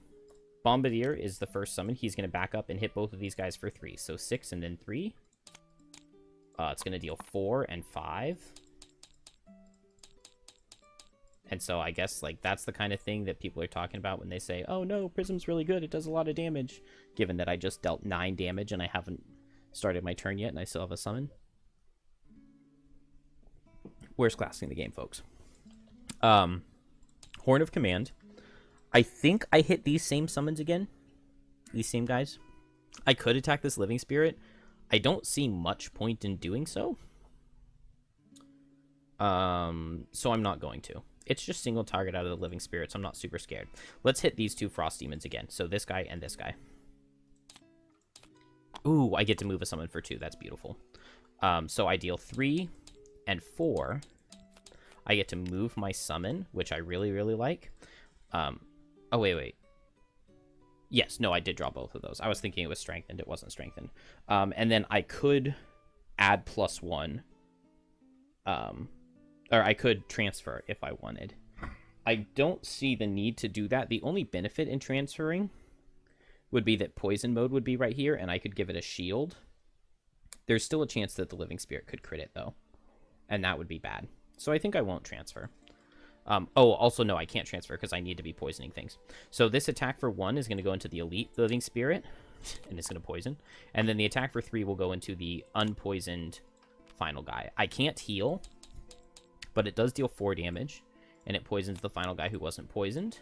Bombardier is the first summon. He's going to back up and hit both of these guys for 3. So 6 and then 3. It's going to deal 4 and 5. And so I guess, like, that's the kind of thing that people are talking about when they say, oh, no, Prism's really good. It does a lot of damage. Given that I just dealt 9 damage and I haven't started my turn yet and I still have a summon. Worst class in the game, folks. Horn of Command. I think I hit these same summons again. These same guys. I could attack this Living Spirit. I don't see much point in doing so. So I'm not going to. It's just single target out of the Living Spirit, so I'm not super scared. Let's hit these 2 Frost Demons again. So this guy and this guy. Ooh, I get to move a summon for 2. That's beautiful. So I deal 3 and 4. I get to move my summon, which I really, really like. Oh, wait. Yes, no, I did draw both of those. I was thinking it was strengthened. It wasn't strengthened. And then I could add +1. Or I could transfer if I wanted. I don't see the need to do that. The only benefit in transferring would be that poison mode would be right here, and I could give it a shield. There's still a chance that the Living Spirit could crit it, though. And that would be bad. So I think I won't transfer. Oh, also, no, I can't transfer because I need to be poisoning things. So this attack for 1 is going to go into the Elite Living Spirit, and it's going to poison. And then the attack for 3 will go into the unpoisoned final guy. I can't heal, but it does deal 4 damage, and it poisons the final guy who wasn't poisoned.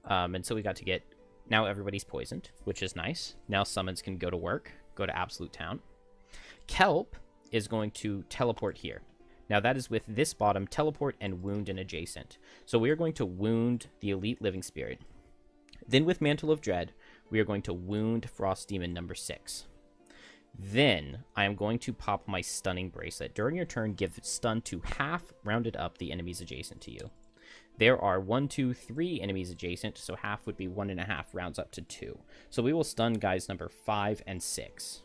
And so we got to get... Now everybody's poisoned, which is nice. Now summons can go to work, go to Absolute Town. Kelp is going to teleport here. Now that is with this bottom, teleport and wound an adjacent. So we are going to wound the Elite Living Spirit. Then with Mantle of Dread, we are going to wound Frost Demon number 6. Then I am going to pop my Stunning Bracelet. During your turn, give stun to half rounded up the enemies adjacent to you. There are 1, 2, 3 enemies adjacent, so half would be 1.5 rounds up to 2. So we will stun guys number 5 and 6.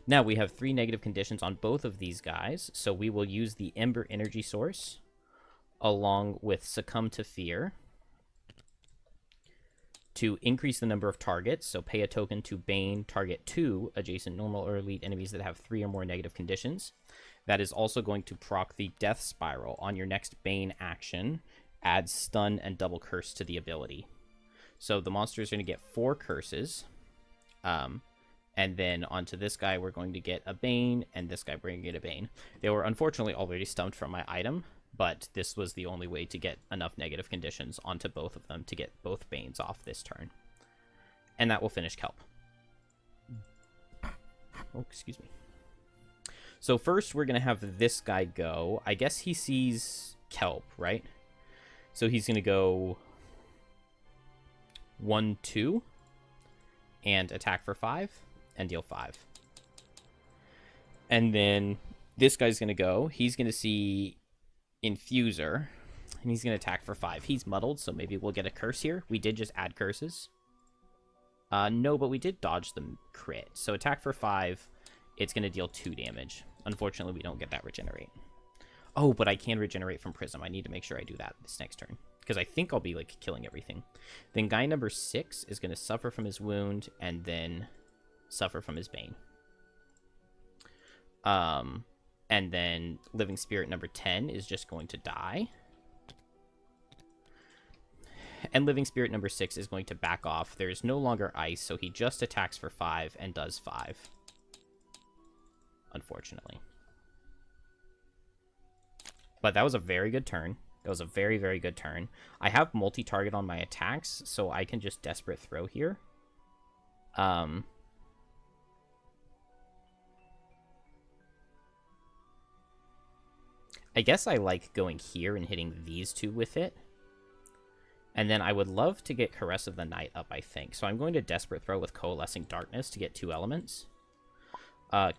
Now we have 3 negative conditions on both of these guys, so we will use the Ember Energy Source along with Succumb to Fear to increase the number of targets. So pay a token to Bane target 2 adjacent normal or elite enemies that have 3 or more negative conditions. That is also going to proc the Death Spiral. On your next Bane action, add stun and double curse to the ability. So the monster is going to get 4 curses. And then onto this guy, we're going to get a Bane, and this guy we're going to get a Bane. They were unfortunately already stumped from my item, but this was the only way to get enough negative conditions onto both of them to get both Banes off this turn. And that will finish Kelp. Oh, excuse me. So first we're going to have this guy go. I guess he sees Kelp, right? So he's going to go 1, 2, and attack for 5, and deal 5. And then this guy's going to go. He's going to see Infuser, and he's going to attack for 5. He's muddled, so maybe we'll get a curse here. We did just add curses. No, but we did dodge the crit. So attack for 5, it's going to deal 2 damage. Unfortunately, we don't get that regenerate. Oh, but I can regenerate from Prism. I need to make sure I do that this next turn, because I think I'll be, like, killing everything. Then guy number 6 is going to suffer from his wound, and then suffer from his Bane. And then Living Spirit number 10 is just going to die. And Living Spirit number 6 is going to back off. There's no longer ice, so he just attacks for 5 and does 5. Unfortunately. But that was a very good turn. That was a very, very good turn. I have multi-target on my attacks, so I can just Desperate Throw here. I guess I like going here and hitting these two with it. And then I would love to get Caress of the Night up, I think. So I'm going to Desperate Throw with Coalescing Darkness to get 2 elements.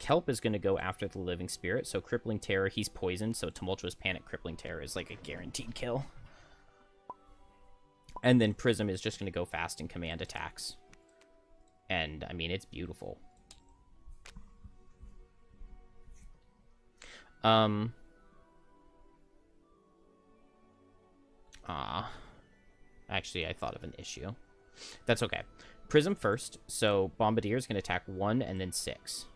Kelp is going to go after the Living Spirit. So Crippling Terror, he's poisoned. So Tumultuous Panic, Crippling Terror is like a guaranteed kill. And then Prism is just going to go fast and command attacks. And, I mean, it's beautiful. Actually, I thought of an issue. That's okay. Prism first. So Bombardier is going to attack 1 and then 6.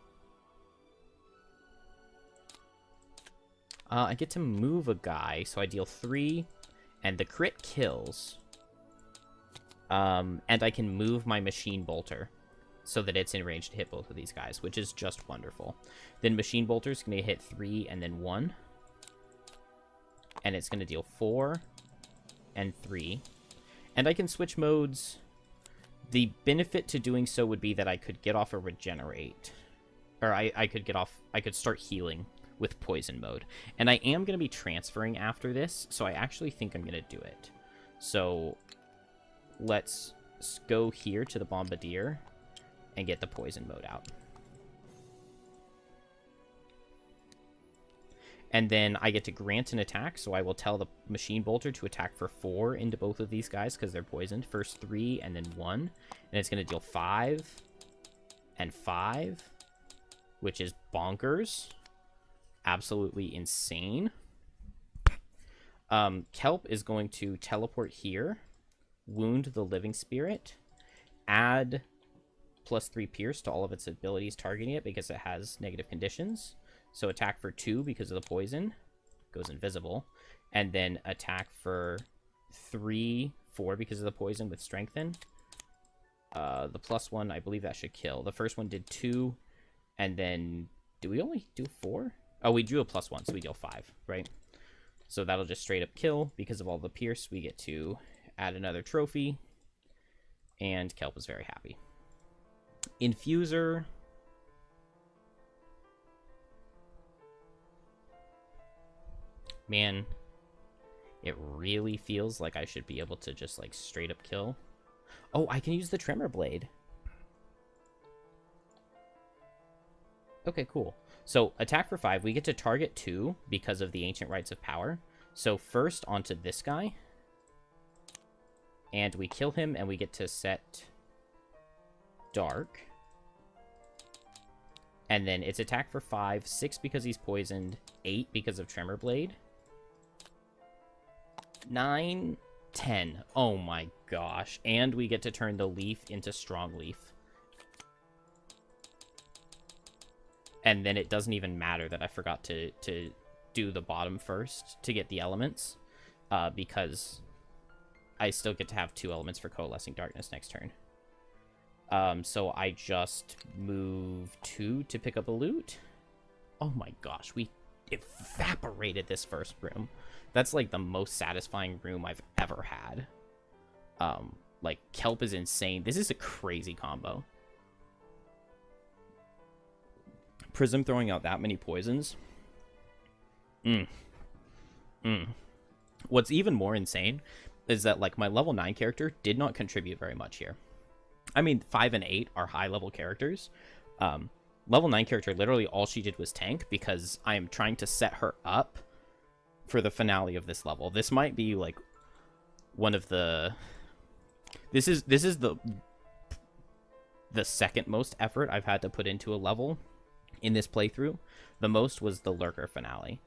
I get to move a guy, so I deal 3, and the crit kills. And I can move my Machine Bolter so that it's in range to hit both of these guys, which is just wonderful. Then Machine Bolter is going to hit 3 and then 1. And it's going to deal 4 and 3. And I can switch modes. The benefit to doing so would be that I could get off a Regenerate. Or I could start healing with Poison mode. And I am going to be transferring after this, so I actually think I'm going to do it. So let's go here to the Bombardier and get the Poison mode out. And then I get to grant an attack, so I will tell the Machine Bolter to attack for 4 into both of these guys because they're poisoned. First 3 and then 1. And it's going to deal 5 and 5, which is bonkers. Absolutely insane. Kelp is going to teleport here, wound the Living Spirit, add +3 Pierce to all of its abilities targeting it because it has negative conditions. So attack for 2 because of the poison, goes invisible, and then attack for 3, 4 because of the poison with strengthen. The +1, I believe that should kill. The first one did 2, and then do we only do 4? Oh, we drew a +1, so we deal 5, right? So that'll just straight up kill because of all the pierce. We get to add another trophy, and Kelp is very happy. Infuser. Man, it really feels like I should be able to just, like, straight up kill. Oh, I can use the Tremor Blade. Okay, cool. So, attack for 5. We get to target 2 because of the Ancient Rites of Power. So, first onto this guy. And we kill him, and we get to set Dark. And then it's attack for 5, 6 because he's poisoned, 8 because of Tremor Blade. 9, 10. Oh my gosh. And we get to turn the Leaf into Strong Leaf. And then it doesn't even matter that I forgot to do the bottom first to get the elements. Because I still get to have 2 elements for Coalescing Darkness next turn. So I just move 2 to pick up a loot. Oh my gosh, we evaporated this first room. That's like the most satisfying room I've ever had. Like, Kelp is insane. This is a crazy combo. Prism throwing out that many poisons. What's even more insane is that, like, my level 9 character did not contribute very much here. I mean, 5 and 8 are high-level characters. Level 9 character, literally all she did was tank because I am trying to set her up for the finale of this level. This might be, like, one of the... This is the second most effort I've had to put into a level in this playthrough. The most was the Lurker finale.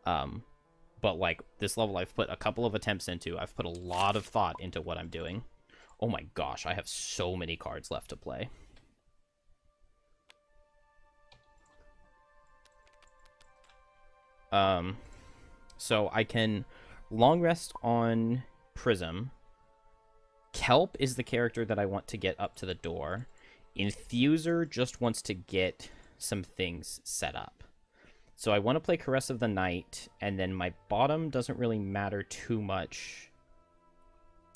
But, like, this level I've put a couple of attempts into. I've put a lot of thought into what I'm doing. Oh my gosh, I have so many cards left to play. So I can long rest on Prism Kelp is the character that I want to get up to the door. Infuser just wants to get some things set up. So I want to play Caress of the Night, and then my bottom doesn't really matter too much.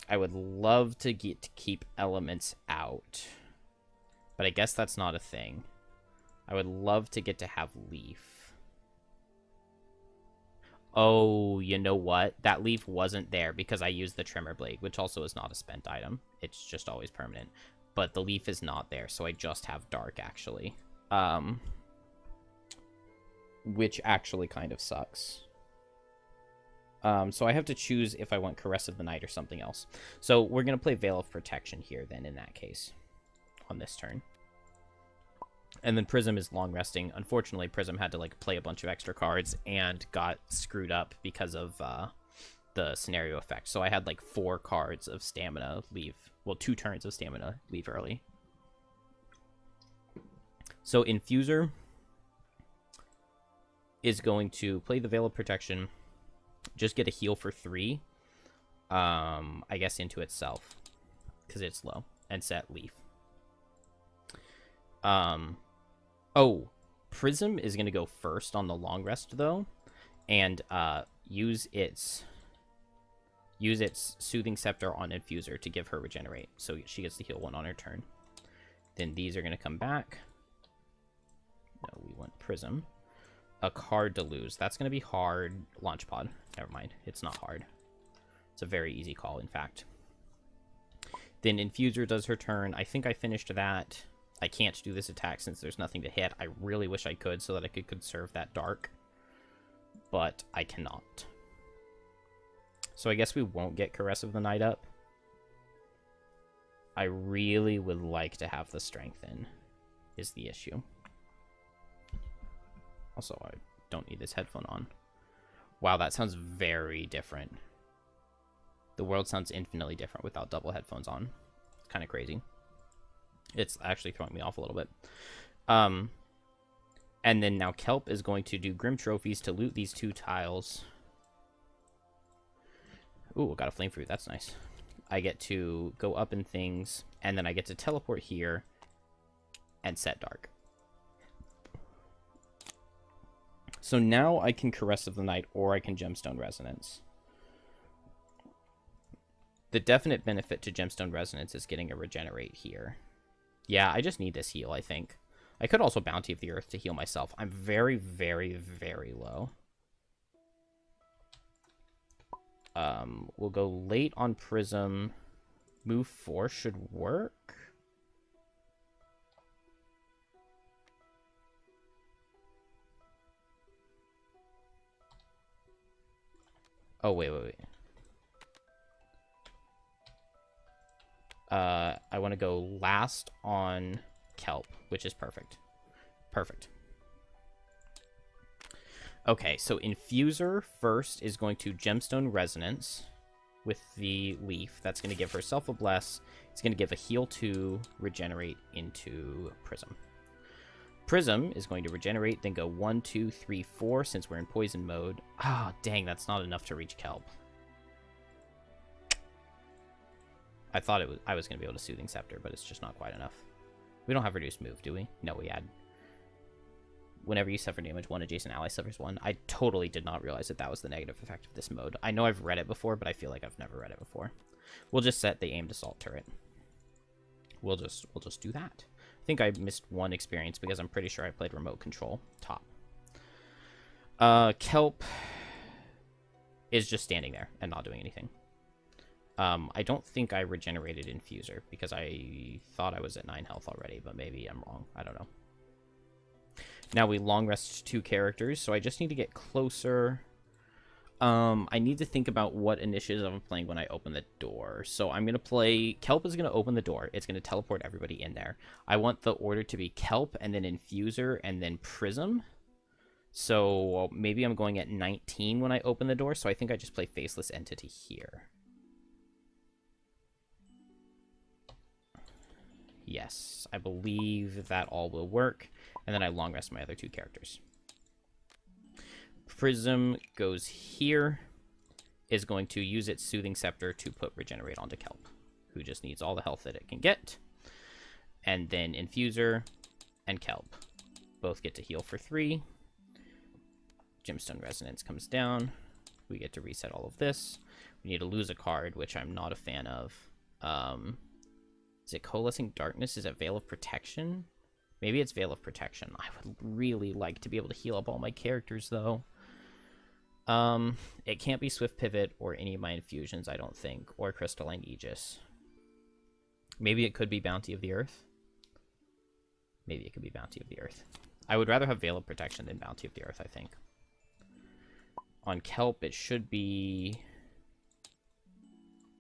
I would love to get to keep elements out, but I guess that's not a thing. I would love to get to have Leaf. Oh, you know what? That Leaf wasn't there because I used the Tremor Blade, which also is not a spent item. It's just always permanent. But the Leaf is not there, so I just have Dark, actually. Which actually kind of sucks. So I have to choose if I want Caress of the Night or something else. So we're going to play Veil of Protection here, then, in that case, on this turn. And then Prism is long resting. Unfortunately, Prism had to like play a bunch of extra cards and got screwed up because of the scenario effect. So I had like 4 cards of stamina leave. Well, 2 turns of stamina leave early. So Infuser is going to play the Veil of Protection, just get a heal for 3, I guess into itself, because it's low, and set Leaf. Oh, Prism is going to go first on the long rest, though, and use its Soothing Scepter on Infuser to give her Regenerate, so she gets to heal 1 on her turn. Then these are going to come back. No, we want Prism. A card to lose. That's going to be hard. Launch Pod. Never mind. It's not hard. It's a very easy call, in fact. Then Infuser does her turn. I think I finished that. I can't do this attack since there's nothing to hit. I really wish I could so that I could conserve that Dark. But I cannot. So I guess we won't get Caress of the Night up. I really would like to have the Strengthen, is the issue. Also, I don't need this headphone on. Wow, that sounds very different. The world sounds infinitely different without double headphones on. It's kind of crazy. It's actually throwing me off a little bit. And then now Kelp is going to do Grim Trophies to loot these 2 tiles. Ooh, got a Flame Fruit. That's nice. I get to go up in things, and then I get to teleport here and set Dark. So now I can Caress of the Night, or I can Gemstone Resonance. The definite benefit to Gemstone Resonance is getting a Regenerate here. Yeah, I just need this heal, I think. I could also Bounty of the Earth to heal myself. I'm very, very, very low. We'll go late on Prism. Move 4 should work. Oh, wait. I want to go last on Kelp, which is perfect. Perfect. Okay, so Infuser first is going to Gemstone Resonance with the Leaf. That's going to give herself a Bless. It's going to give a Heal 2, Regenerate into Prism. Prism is going to Regenerate, then go 1, 2, 3, 4, since we're in Poison mode. Ah, dang, that's not enough to reach Kelp. I thought I was going to be able to Soothing Scepter, but it's just not quite enough. We don't have Reduced Move, do we? No, we add. Whenever you suffer damage, 1 adjacent ally suffers 1. I totally did not realize that was the negative effect of this mode. I know I've read it before, but I feel like I've never read it before. We'll just set the Aimed Assault Turret. We'll just do that. I think I missed 1 experience because I'm pretty sure I played Remote Control top. Kelp is just standing there and not doing anything. I don't think I regenerated Infuser because I thought I was at 9 health already, but maybe I'm wrong. I don't know. Now we long rest 2 characters, so I just need to get closer. I need to think about what initiatives I'm playing when I open the door. So I'm going to play... Kelp is going to open the door. It's going to teleport everybody in there. I want the order to be Kelp, and then Infuser, and then Prism. So maybe I'm going at 19 when I open the door, so I think I just play Faceless Entity here. Yes, I believe that all will work. And then I long rest my other 2 characters. Prism goes here, is going to use its Soothing Scepter to put Regenerate onto Kelp. who just needs all the health that it can get. And then Infuser and Kelp both get to heal for 3. Gemstone Resonance comes down. We get to reset all of this. We need to lose a card, which I'm not a fan of. Is it Coalescing Darkness? Is it Veil of Protection? Maybe it's Veil of Protection. I would really like to be able to heal up all my characters, though. It can't be Swift Pivot or any of my infusions, I don't think, or Crystalline Aegis. Maybe it could be Bounty of the Earth. Maybe it could be Bounty of the Earth. I would rather have Veil of Protection than Bounty of the Earth, I think. On Kelp, it should be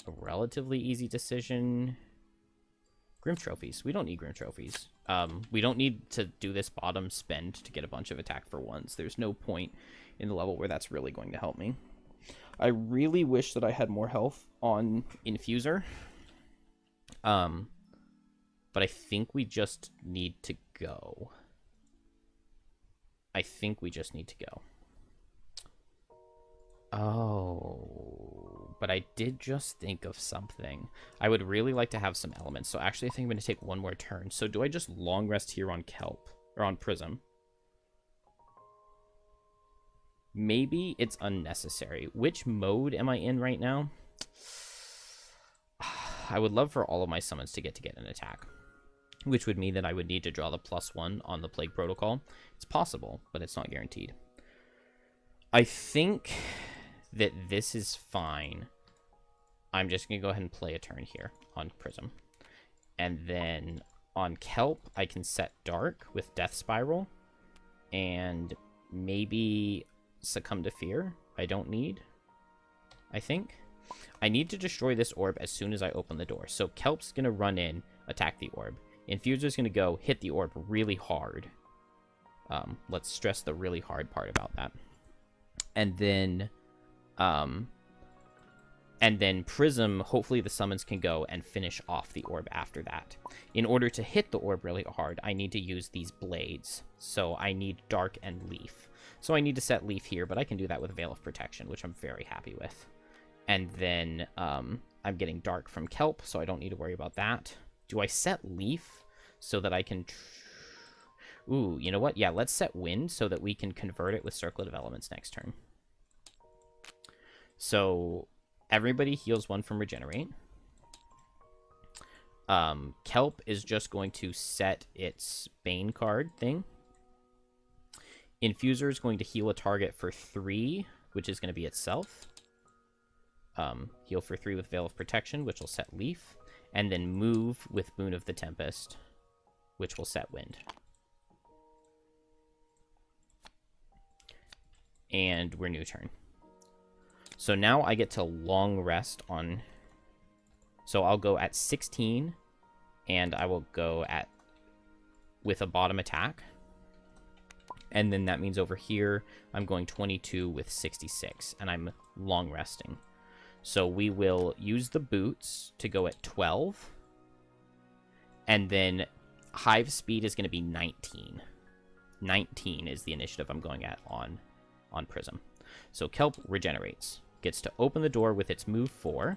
a relatively easy decision. Grim Trophies. We don't need Grim Trophies. We don't need to do this bottom spend to get a bunch of attack for ones. There's no point in the level where that's really going to help me. I really wish that I had more health on Infuser. But I think we just need to go. I think we just need to go. Oh, but I did just think of something. I would really like to have some elements. So actually, I think I'm going to take one more turn. So do I just long rest here on Kelp or on Prism? Maybe it's unnecessary. Which mode am I in right now? I would love for all of my summons to get an attack, which would mean that I would need to draw the +1 on the Plague Protocol. It's possible, but it's not guaranteed. I think that this is fine. I'm just going to go ahead and play a turn here on Prism. And then on Kelp, I can set Dark with Death Spiral. And maybe Succumb to Fear. I don't need, I think. I need to destroy this orb as soon as I open the door. So Kelp's going to run in, attack the orb. Infuser's going to go hit the orb really hard. Let's stress the really hard part about that. And then Prism, hopefully the summons can go and finish off the orb after that. In order to hit the orb really hard, I need to use these blades. So I need Dark and Leaf. So I need to set Leaf here, but I can do that with Veil of Protection, which I'm very happy with. And then I'm getting Dark from Kelp, so I don't need to worry about that. Do I set Leaf so that I can... Ooh, you know what? Yeah, let's set Wind so that we can convert it with Circlet of Elements next turn. So everybody heals 1 from Regenerate. Kelp is just going to set its Bane card thing. Infuser is going to heal a target for 3, which is going to be itself. Heal for 3 with Veil of Protection, which will set Leaf. And then move with Boon of the Tempest, which will set Wind. And we're new turn. So now I get to long rest on... So I'll go at 16, and I will go at with a bottom attack. And then that means over here, I'm going 22 with 66, and I'm long resting. So we will use the boots to go at 12. And then Hive speed is going to be 19. 19 is the initiative I'm going at on Prism. So Kelp regenerates. Gets to open the door with its move 4.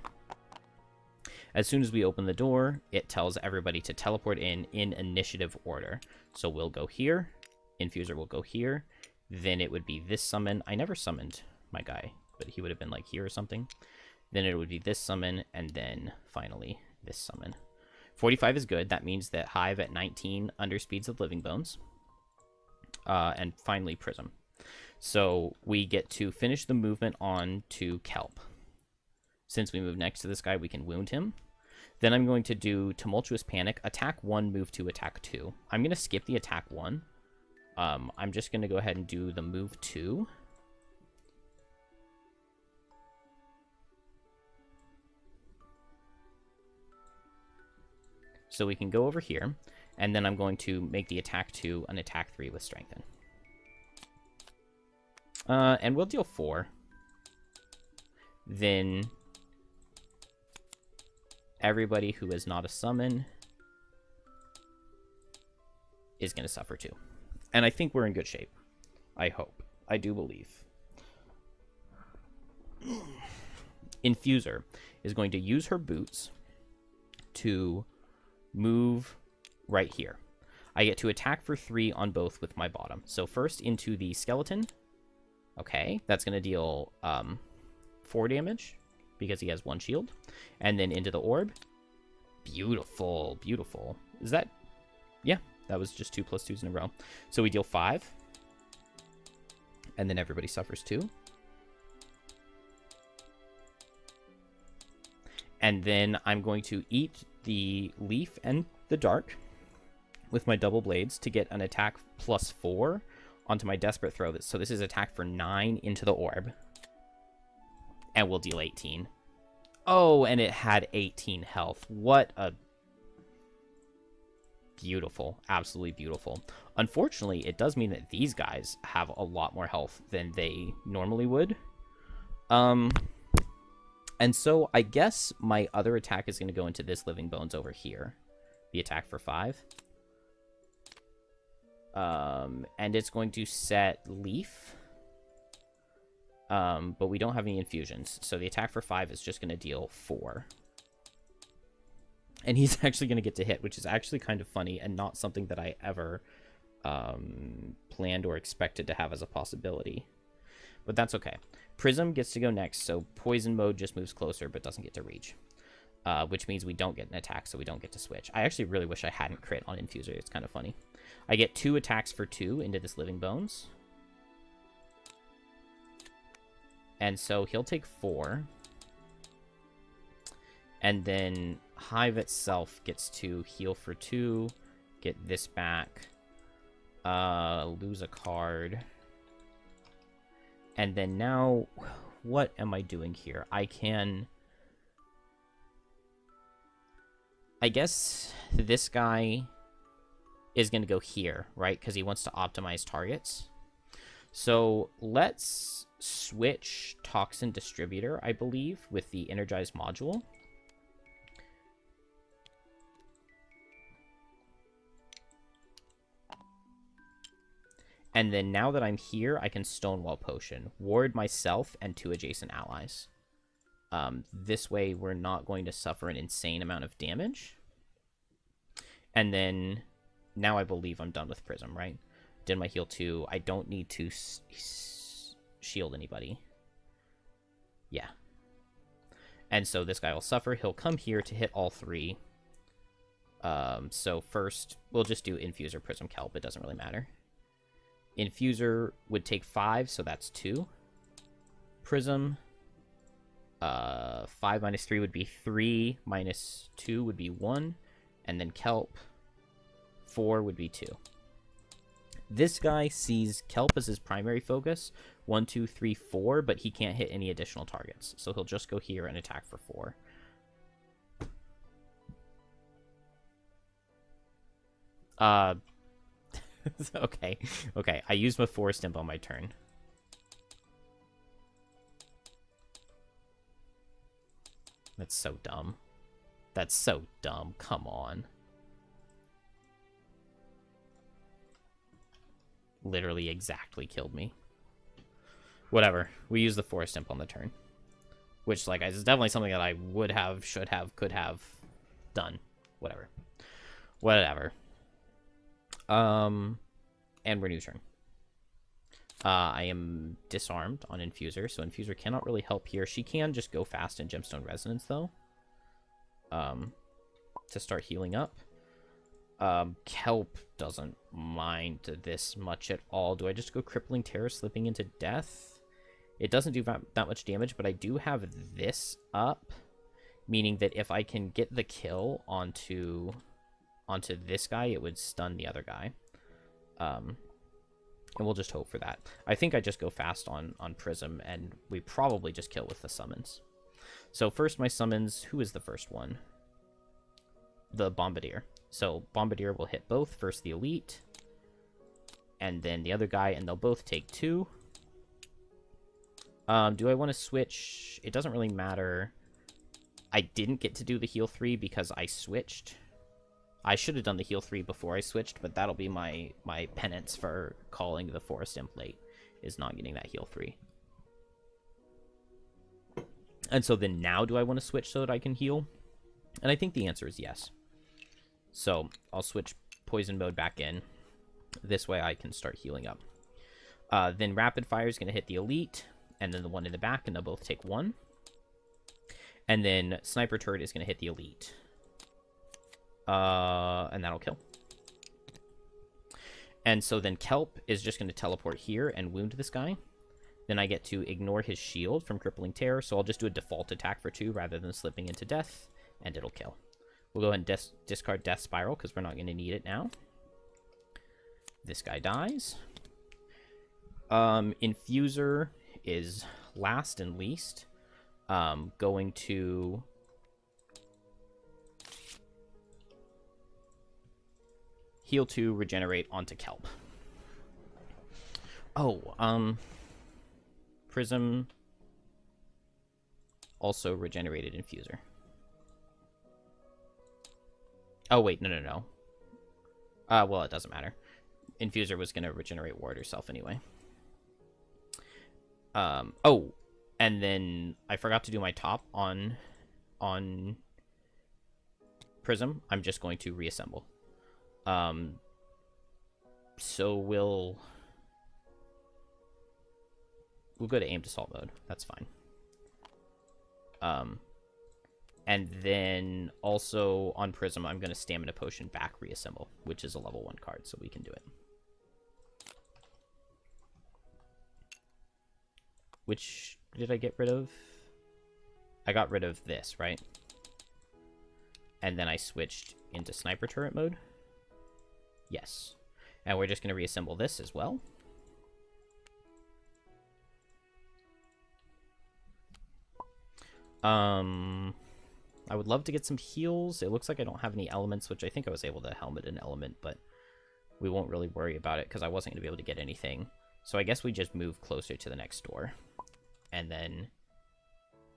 As soon as we open the door, it tells everybody to teleport in initiative order. So we'll go here. Infuser will go here. Then it would be this summon. I never summoned my guy, but he would have been like here or something. Then it would be this summon, and then finally this summon. 45 is good. That means that Hive at 19 underspeeds of Living Bones. And finally Prism. So we get to finish the movement on to Kelp. Since we move next to this guy, we can wound him. Then I'm going to do Tumultuous Panic, attack 1, move 2, attack 2. I'm going to skip the attack 1. I'm just going to go ahead and do the move 2. So we can go over here, and then I'm going to make the attack 2 an attack 3 with Strengthen. And we'll deal 4. Then everybody who is not a summon is going to suffer too. And I think we're in good shape. I hope. I do believe. Infuser is going to use her boots to move right here. I get to attack for 3 on both with my bottom. So first into the skeleton. Okay, that's going to deal 4 damage because he has 1 shield. And then into the orb. Beautiful, beautiful. Is that... Yeah, that was just 2 + 2s in a row. So we deal 5. And then everybody suffers 2. And then I'm going to eat the leaf and the dark with my double blades to get an attack +4 onto my desperate throw. So this is attack for 9 into the orb. And we'll deal 18. Oh, and it had 18 health. What a... Beautiful. Absolutely beautiful. Unfortunately, it does mean that these guys have a lot more health than they normally would. And so I guess my other attack is going to go into this Living Bones over here. The attack for 5. And it's going to set Leaf. But we don't have any infusions. So the attack for 5 is just going to deal 4. And he's actually going to get to hit, which is actually kind of funny and not something that I ever planned or expected to have as a possibility. But that's okay. Prism gets to go next, so Poison Mode just moves closer but doesn't get to reach. Which means we don't get an attack, so we don't get to switch. I actually really wish I hadn't crit on Infuser. It's kind of funny. I get 2 attacks for 2 into this Living Bones. And so he'll take 4. And then Hive itself gets to heal for 2, get this back, lose a card. And then now, what am I doing here? I guess this guy is going to go here, right? Because he wants to optimize targets. So let's switch Toxin Distributor, I believe, with the Energized module. And then now that I'm here, I can Stonewall Potion, ward myself and 2 adjacent allies. This way, we're not going to suffer an insane amount of damage. And then, now I believe I'm done with Prism, right? Did my heal 2. I don't need to shield anybody. Yeah. And so this guy will suffer. He'll come here to hit all 3. So first, we'll just do Infuser, Prism, Kelp. It doesn't really matter. Infuser would take 5, so that's 2. Prism, 5 minus 3 would be 3, minus 2 would be 1, and then Kelp, 4 would be 2. This guy sees Kelp as his primary focus, 1, 2, 3, 4, but he can't hit any additional targets, so he'll just go here and attack for 4. Okay, I used my Forest Imp on my turn. That's so dumb. That's so dumb. Come on. Literally exactly killed me. Whatever. We use the Forest Imp on the turn. Which, like, is definitely something that I would have, should have, could have done. Whatever. Whatever. And renew turn. I am disarmed on Infuser, so Infuser cannot really help here. She can just go fast in Gemstone Resonance, though. To start healing up. Kelp doesn't mind this much at all. Do I just go Crippling Terror, slipping into death? It doesn't do that much damage, but I do have this up, meaning that if I can get the kill onto this guy, it would stun the other guy. And we'll just hope for that. I think I just go fast on Prism, and we probably just kill with the summons. So first my summons, who is the first one? The Bombardier. So Bombardier will hit both, first the Elite, and then the other guy, and they'll both take 2. Do I want to switch? It doesn't really matter. I didn't get to do the heal 3 because I switched. I should have done the heal 3 before I switched, but that'll be my penance for calling the Forest Imp late, is not getting that heal 3. And so then now do I want to switch so that I can heal? And I think the answer is yes. So I'll switch poison mode back in. This way I can start healing up. Then Rapid Fire is going to hit the Elite, and then the one in the back, and they'll both take 1. And then Sniper Turret is going to hit the Elite. And that'll kill. And so then Kelp is just going to teleport here and wound this guy. Then I get to ignore his shield from Crippling Terror, so I'll just do a default attack for 2 rather than slipping into death, and it'll kill. We'll go ahead and discard Death Spiral because we're not going to need it now. This guy dies. Infuser is last and least. Going to heal 2, regenerate onto Kelp. Oh, Prism also regenerated Infuser. Oh, wait, no. Well, it doesn't matter. Infuser was going to regenerate Ward herself anyway. Oh, and then I forgot to do my top on Prism. I'm just going to reassemble. So we'll go to aimed assault mode. That's fine. And then also on Prism, I'm going to Stamina Potion back reassemble, which is a level 1 card, so we can do it. Which did I get rid of? I got rid of this, right? And then I switched into Sniper Turret mode. Yes. And we're just going to reassemble this as well. I would love to get some heals. It looks like I don't have any elements, which I think I was able to helmet an element, but we won't really worry about it because I wasn't going to be able to get anything. So I guess we just move closer to the next door. And then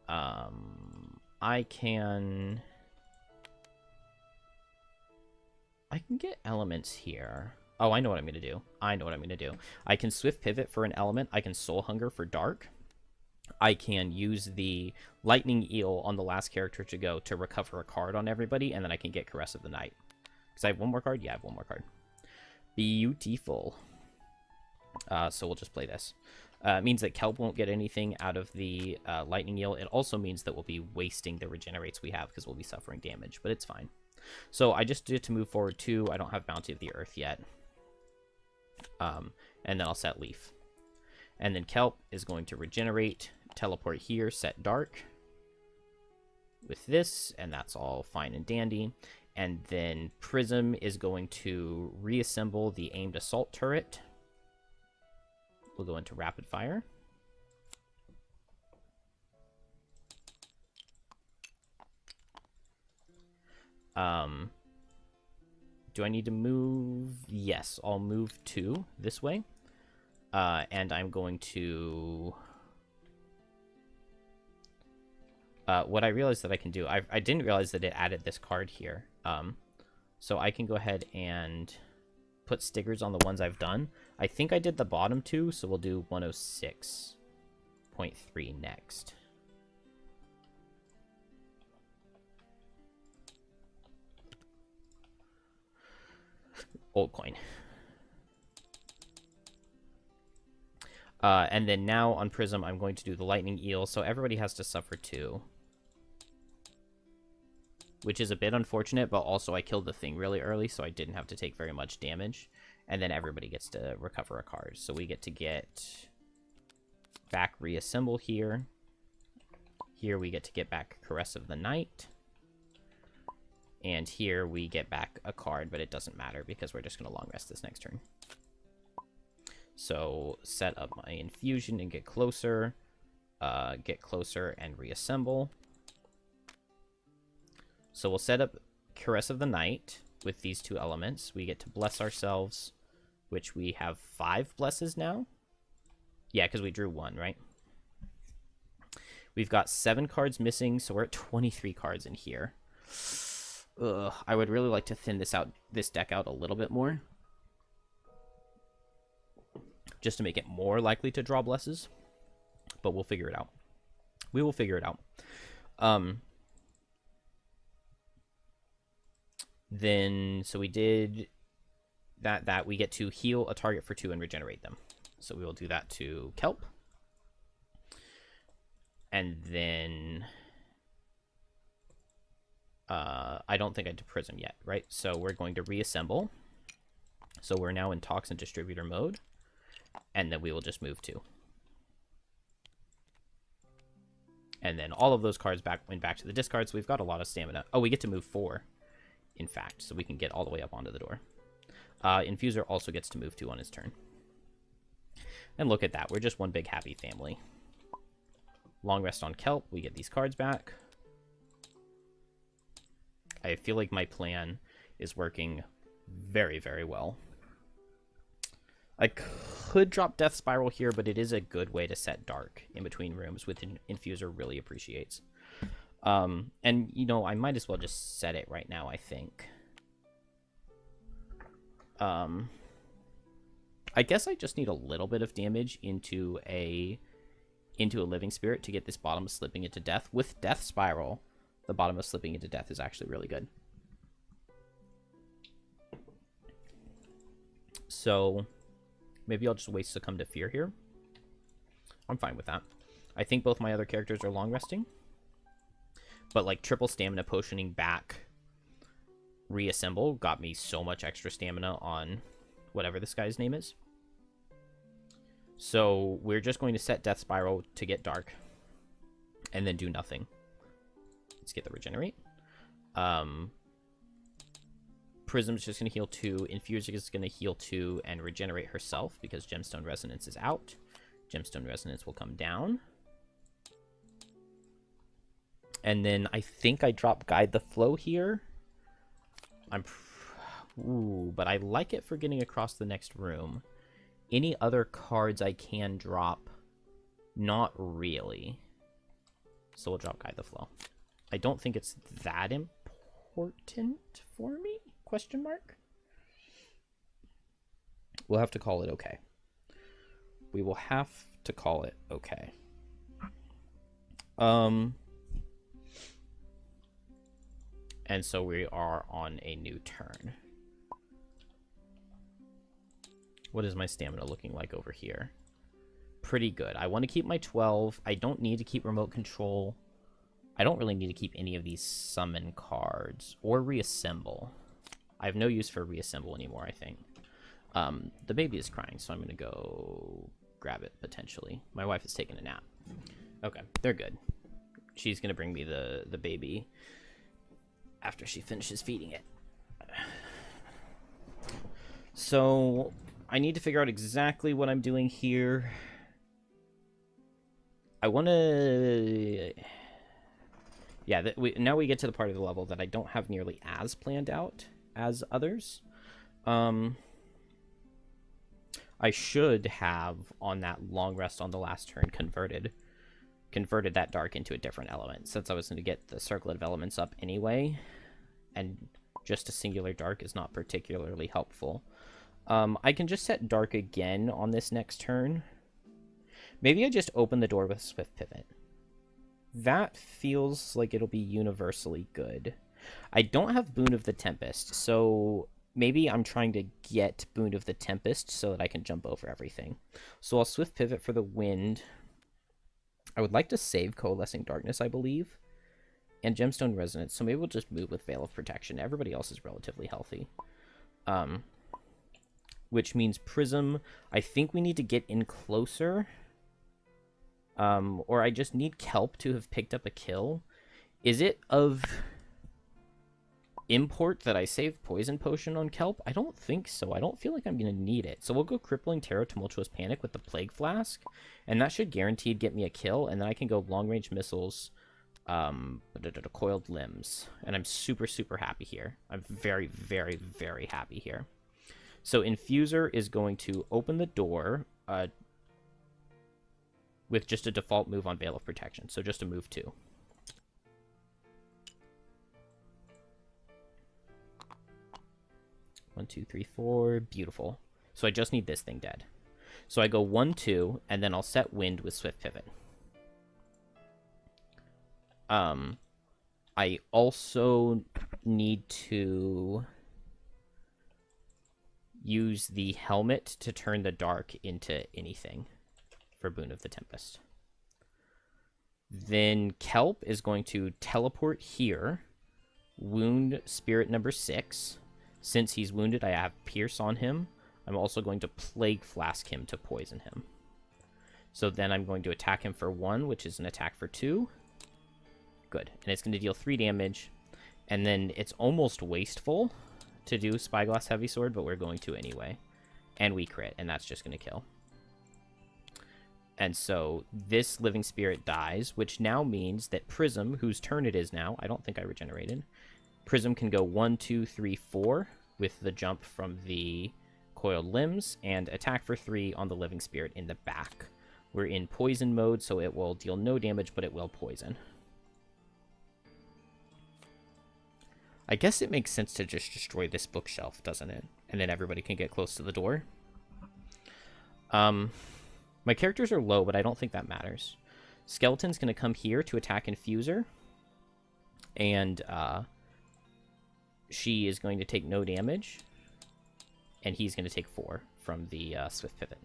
I can get elements here. Oh, I know what I'm going to do. I can Swift Pivot for an element. I can Soul Hunger for Dark. I can use the Lightning Eel on the last character to go to recover a card on everybody, and then I can get Caress of the Night. Because I have one more card? Yeah, I have one more card. Beautiful. So we'll just play this. It means that Kelp won't get anything out of the Lightning Eel. It also means that we'll be wasting the regenerates we have because we'll be suffering damage, but it's fine. So I just did to move forward 2. I don't have Bounty of the Earth yet. And then I'll set Leaf. And then Kelp is going to regenerate, teleport here, set Dark with this, and that's all fine and dandy. And then Prism is going to reassemble the aimed assault turret. We'll go into Rapid Fire. Do I need to move? Yes, I'll move 2 this way. And I'm going to... what I realized that I can do... I didn't realize that it added this card here. So I can go ahead and put stickers on the ones I've done. I think I did the bottom 2, so we'll do 106.3 next. Old coin. And then now on Prism, I'm going to do the Lightning Eel, so everybody has to suffer 2. Which is a bit unfortunate, but also I killed the thing really early, so I didn't have to take very much damage. And then everybody gets to recover a card. So we get to get back Reassemble here. Here we get to get back Caress of the Night. And here we get back a card, but it doesn't matter because we're just going to long rest this next turn. So set up my infusion and get closer and reassemble. So we'll set up Caress of the Night with these 2 elements. We get to bless ourselves, which we have 5 blesses now. Yeah, because we drew 1, right? We've got 7 cards missing, so we're at 23 cards in here. Ugh, I would really like to thin this deck out a little bit more. Just to make it more likely to draw blesses. But we'll figure it out. We will figure it out. Then, so we did that we get to heal a target for 2 and regenerate them. So we will do that to Kelp. And then I don't think I did Prism yet, right? So we're going to reassemble. So we're now in Toxin Distributor mode. And then we will just move 2. And then all of those cards went back to the discard, so we've got a lot of stamina. Oh, we get to move 4, in fact, so we can get all the way up onto the door. Infuser also gets to move 2 on his turn. And look at that, we're just one big happy family. Long rest on Kelp, we get these cards back. I feel like my plan is working very, very well. I could drop Death Spiral here, but it is a good way to set Dark in between rooms, which Infuser really appreciates. And, you know, I might as well just set it right now, I think. I guess I just need a little bit of damage into a Living Spirit to get this bottom of Slipping into Death. With Death Spiral, the bottom of Slipping into Death is actually really good. So maybe I'll just waste Succumb to Fear here. I'm fine with that. I think both my other characters are long resting. But like triple stamina potioning back reassemble got me so much extra stamina on whatever this guy's name is. So we're just going to set Death Spiral to get Dark. And then do nothing. Let's get the Regenerate. Prism's just going to heal 2. Infuser is going to heal 2 and regenerate herself because Gemstone Resonance is out. Gemstone Resonance will come down. And then I think I drop Guide the Flow here. But I like it for getting across the next room. Any other cards I can drop? Not really. So we'll drop Guide the Flow. I don't think it's that important for me? Question mark? We'll have to call it okay. We will have to call it okay. And so we are on a new turn. What is my stamina looking like over here? Pretty good. I want to keep my 12. I don't need to keep remote control. I don't really need to keep any of these summon cards or reassemble. I have no use for reassemble anymore, I think. The baby is crying, so I'm going to go grab it, potentially. My wife is taking a nap. Okay, they're good. She's going to bring me the baby after she finishes feeding it. So I need to figure out exactly what I'm doing here. I want to... Yeah, now we get to the part of the level that I don't have nearly as planned out as others. I should have, on that long rest on the last turn, converted that Dark into a different element, since I was going to get the Circlet of Elements up anyway, and just a singular Dark is not particularly helpful. I can just set Dark again on this next turn. Maybe I just open the door with Swift Pivot. That feels like it'll be universally good. I don't have Boon of the Tempest, so maybe I'm trying to get Boon of the Tempest so that I can jump over everything. So I'll Swift Pivot for the Wind. I would like to save Coalescing Darkness, I believe, and Gemstone Resonance, so maybe we'll just move with Veil of Protection. Everybody else is relatively healthy. Which means Prism, I think we need to get in closer. Or I just need Kelp to have picked up a kill. Is it of import that I save Poison Potion on Kelp? I don't think so. I don't feel like I'm going to need it. So we'll go Crippling Terror, Tumultuous Panic with the Plague Flask, and that should guaranteed get me a kill, and then I can go Long Range Missiles, Coiled Limbs, and I'm super, super happy here. I'm very, very, very happy here. So Infuser is going to open the door, with just a default move on Veil of Protection. So just a move 2. One, two, three, four. Beautiful. So I just need this thing dead. So I go 1, 2, and then I'll set Wind with Swift Pivot. I also need to use the helmet to turn the dark into anything for Boon of the Tempest. Then Kelp is going to teleport here, wound spirit number 6. Since he's wounded, I have Pierce on him. I'm also going to Plague Flask him to poison him. So then I'm going to attack him for 1, which is an attack for 2. Good. And it's going to deal 3 damage. And then it's almost wasteful to do Spyglass Heavy Sword, but we're going to anyway. And we crit, and that's just going to kill. And so this Living Spirit dies, which now means that Prism, whose turn it is now, I don't think I regenerated, Prism can go 1, 2, 3, 4 with the jump from the Coiled Limbs, and attack for 3 on the Living Spirit in the back. We're in poison mode, so it will deal no damage, but it will poison. I guess it makes sense to just destroy this bookshelf, doesn't it? And then everybody can get close to the door. My characters are low, but I don't think that matters. Skeleton's going to come here to attack Infuser. And she is going to take no damage. And he's going to take 4 from the Swift Pivot.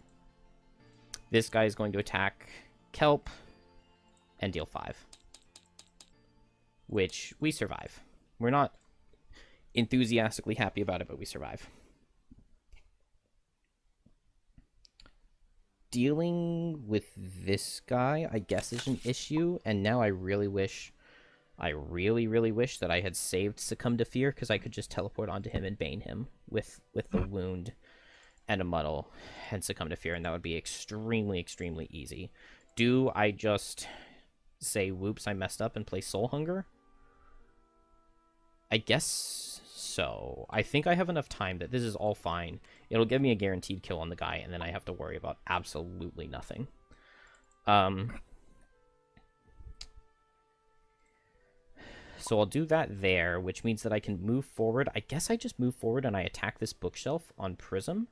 This guy is going to attack Kelp and deal 5. Which we survive. We're not enthusiastically happy about it, but we survive. Dealing with this guy, I guess, is an issue, and now I really wish that I had saved Succumb to Fear, because I could just teleport onto him and bane him with the wound and a muddle and Succumb to Fear, and that would be extremely, extremely easy. Do I just say, whoops, I messed up and play Soul Hunger? I guess so. I think I have enough time that this is all fine. It'll give me a guaranteed kill on the guy, and then I have to worry about absolutely nothing. So I'll do that there, which means that I can move forward. I guess I just move forward and I attack this bookshelf on Prism.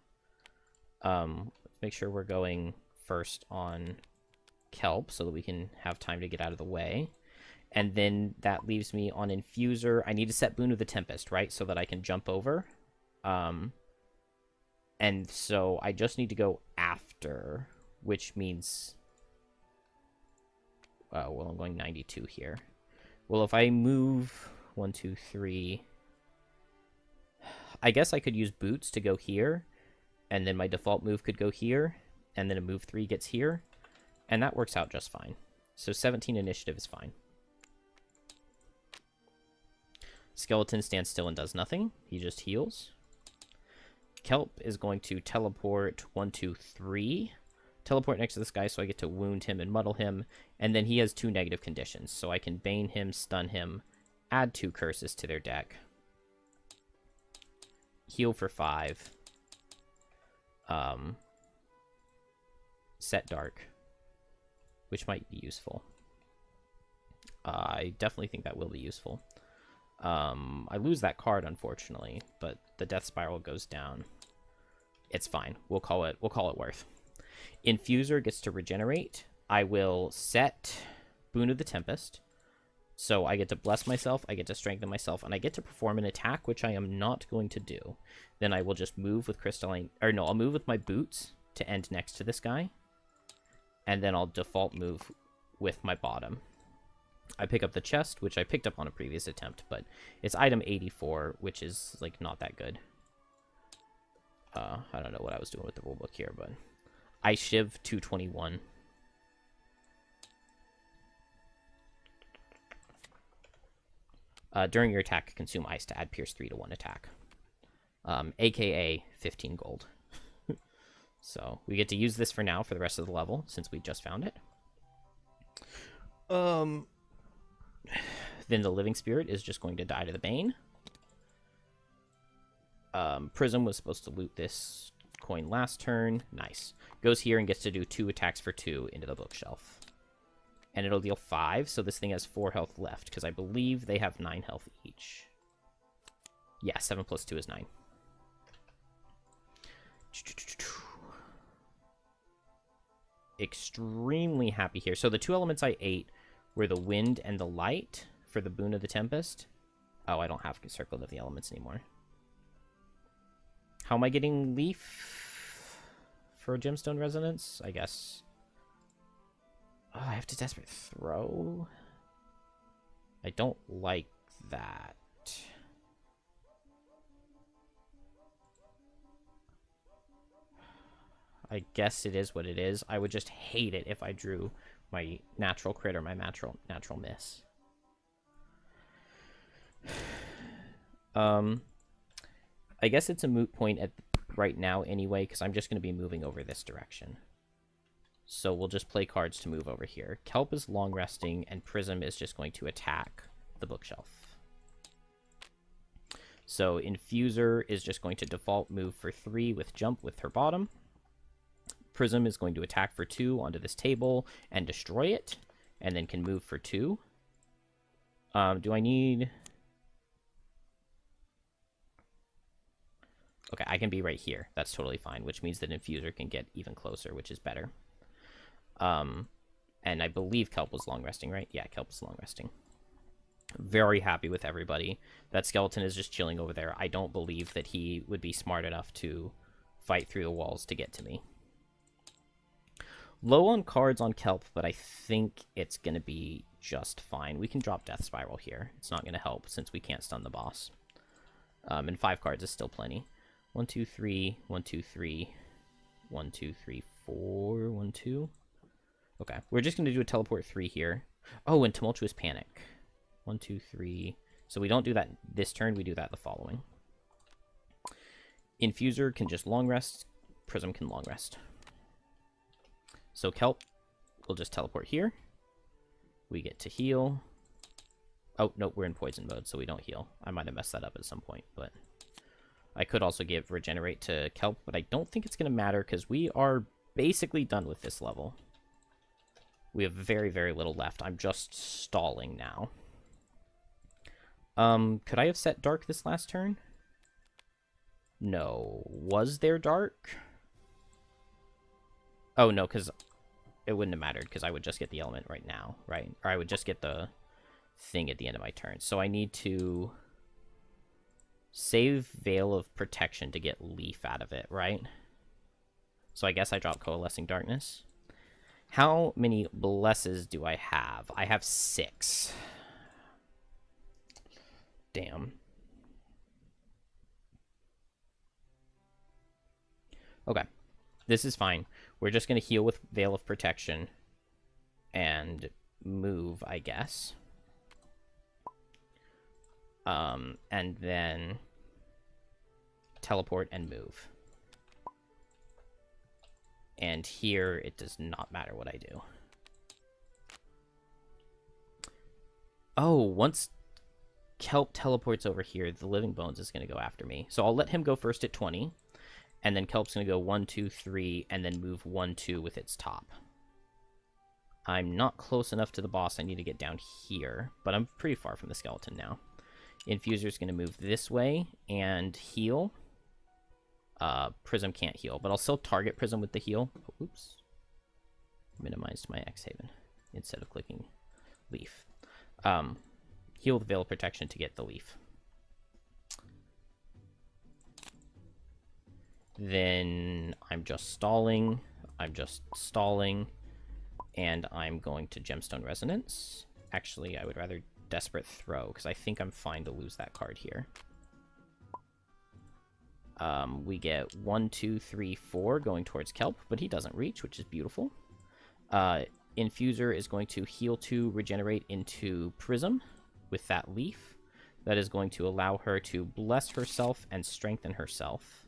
Let's make sure we're going first on Kelp so that we can have time to get out of the way. And then that leaves me on Infuser. I need to set Boon of the Tempest, right? So that I can jump over. And so I just need to go after, which means... well, I'm going 92 here. Well, if I move 1, 2, 3... I guess I could use Boots to go here. And then my default move could go here. And then a move 3 gets here. And that works out just fine. So 17 initiative is fine. Skeleton stands still and does nothing. He just heals. Kelp is going to teleport 1, 2, 3. Teleport next to this guy so I get to wound him and muddle him. And then he has 2 negative conditions. So I can bane him, stun him, add 2 curses to their deck. Heal for 5. Set dark. Which might be useful. I definitely think that will be useful. I lose that card, unfortunately, but the death spiral goes down. It's fine. We'll call it worth. Infuser gets to regenerate. I will set Boon of the Tempest. So I get to bless myself, I get to strengthen myself, and I get to perform an attack, which I am not going to do. Then I will just move with Crystalline... Or no, I'll move with my boots to end next to this guy. And then I'll default move with my bottom. I pick up the chest, which I picked up on a previous attempt, but it's item 84, which is, like, not that good. I don't know what I was doing with the rulebook here, but... I shiv 221. During your attack, consume ice to add Pierce 3 to 1 attack. AKA 15 gold. So, we get to use this for now for the rest of the level, since we just found it. Then the Living Spirit is just going to die to the Bane. Prism was supposed to loot this coin last turn. Nice. Goes here and gets to do 2 attacks for 2 into the bookshelf. And it'll deal 5, so this thing has 4 health left, because I believe they have 9 health each. Yeah, 7 plus 2 is 9. Extremely happy here. So the 2 elements I ate were the wind and the light. for the Boon of the Tempest. Oh, I don't have Circle of the Elements anymore. How am I getting Leaf for Gemstone Resonance? I guess. Oh, I have to Desperate Throw? I don't like that. I guess it is what it is. I would just hate it if I drew my natural crit or my natural miss. I guess it's a moot point at right now anyway, because I'm just going to be moving over this direction. So we'll just play cards to move over here. Kelp is long resting, and Prism is just going to attack the bookshelf. So Infuser is just going to default move for 3 with jump with her bottom. Prism is going to attack for 2 onto this table and destroy it, and then can move for 2. Do I need... Okay, I can be right here. That's totally fine, which means that Infuser can get even closer, which is better. And I believe Kelp was long resting, right? Yeah, Kelp was long resting. Very happy with everybody. That skeleton is just chilling over there. I don't believe that he would be smart enough to fight through the walls to get to me. Low on cards on Kelp, but I think it's going to be just fine. We can drop Death Spiral here. It's not going to help since we can't stun the boss. And 5 cards is still plenty. 1, 2, 3, 1, 2, 3, 1, 2, 3, 4, 1, 2. Okay, we're just going to do a teleport 3 here. Oh, and Tumultuous Panic. 1, 2, 3. So we don't do that this turn, we do that the following. Infuser can just long rest. Prism can long rest. So Kelp will just teleport here. We get to heal. Oh, no, we're in poison mode, so we don't heal. I might have messed that up at some point, but... I could also give Regenerate to Kelp, but I don't think it's going to matter because we are basically done with this level. We have very, very little left. I'm just stalling now. Could I have set Dark this last turn? No. Was there Dark? Oh, no, because it wouldn't have mattered because I would just get the element right now, right? Or I would just get the thing at the end of my turn. So I need to... save Veil of Protection to get Leaf out of it, right? So I guess I drop Coalescing Darkness. How many blesses do I have? I have 6. Damn. Okay. This is fine. We're just going to heal with Veil of Protection and move, I guess. And then teleport and move. And here, it does not matter what I do. Oh, once Kelp teleports over here, the Living Bones is going to go after me. So I'll let him go first at 20. And then Kelp's going to go 1, 2, 3, and then move 1, 2 with its top. I'm not close enough to the boss. I need to get down here. But I'm pretty far from the skeleton now. Infuser's going to move this way and heal. Prism can't heal, but I'll still target Prism with the heal. Oh, oops. Minimized my Xhaven instead of clicking Leaf. Heal with Veil of Protection to get the Leaf. Then I'm just stalling. And I'm going to Gemstone Resonance. Actually, I would rather Desperate Throw, because I think I'm fine to lose that card here. We get 1, 2, 3, 4 going towards Kelp, but he doesn't reach, which is beautiful. Infuser is going to heal 2, regenerate into Prism with that Leaf. That is going to allow her to bless herself and strengthen herself.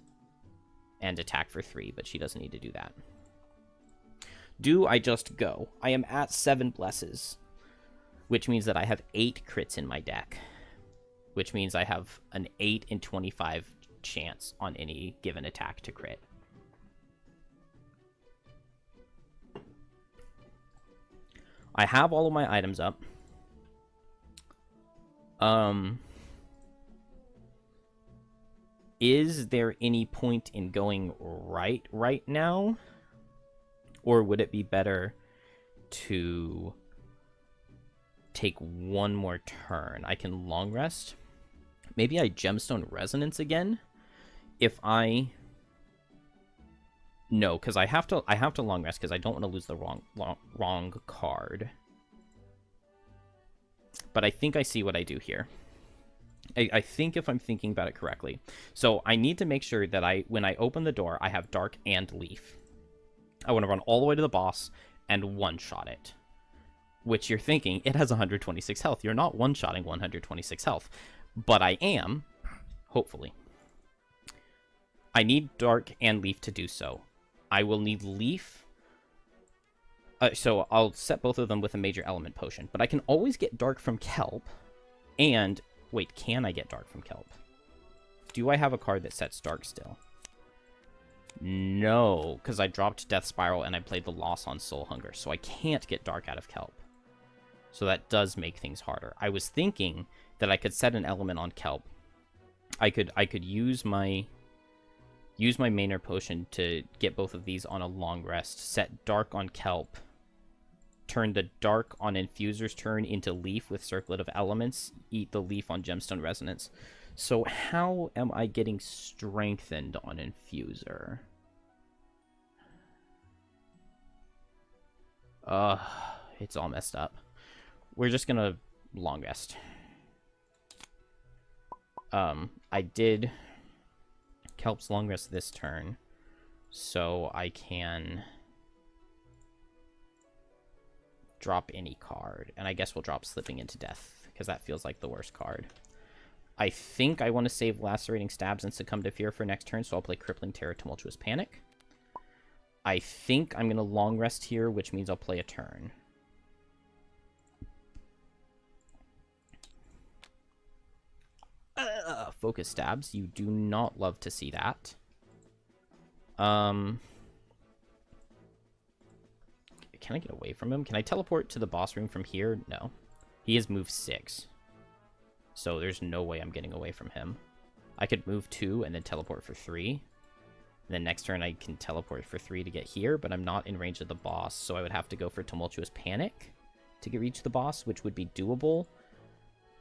And attack for 3, but she doesn't need to do that. Do I just go? I am at 7 blesses, which means that I have 8 crits in my deck, which means I have an 8 in 25 chance on any given attack to crit. I have all of my items up. Is there any point in going right now? Or would it be better to take one more turn. I can long rest. Maybe I gemstone resonance again. If I no, because I have to long rest because I don't want to lose the wrong card. But I think I see what I do here. I think if I'm thinking about it correctly. So I need to make sure that when I open the door, I have Dark and Leaf. I want to run all the way to the boss and one-shot it. Which you're thinking, it has 126 health. You're not one-shotting 126 health. But I am, hopefully. I need Dark and Leaf to do so. I will need Leaf. So I'll set both of them with a major element potion. But I can always get Dark from Kelp. And, wait, can I get Dark from Kelp? Do I have a card that sets Dark still? No, because I dropped Death Spiral and I played the Loss on Soul Hunger. So I can't get Dark out of Kelp. So that does make things harder. I was thinking that I could set an element on Kelp. I could use my Maynard potion to get both of these on a long rest. Set Dark on Kelp. Turn the Dark on Infuser's turn into Leaf with Circlet of Elements. Eat the Leaf on Gemstone Resonance. So how am I getting strengthened on Infuser? It's all messed up. We're just gonna long rest. I did Kelp's long rest this turn, so I can drop any card, and I guess we'll drop Slipping into Death, because that feels like the worst card. I think I want to save Lacerating Stabs and Succumb to Fear for next turn, so I'll play Crippling Terror, Tumultuous Panic. I think I'm going to long rest here, which means I'll play a turn. Focus Stabs. You do not love to see that. Can I get away from him? Can I teleport to the boss room from here? No. He has moved 6. So there's no way I'm getting away from him. I could move 2 and then teleport for 3. And then next turn I can teleport for 3 to get here, but I'm not in range of the boss, so I would have to go for Tumultuous Panic to reach the boss, which would be doable.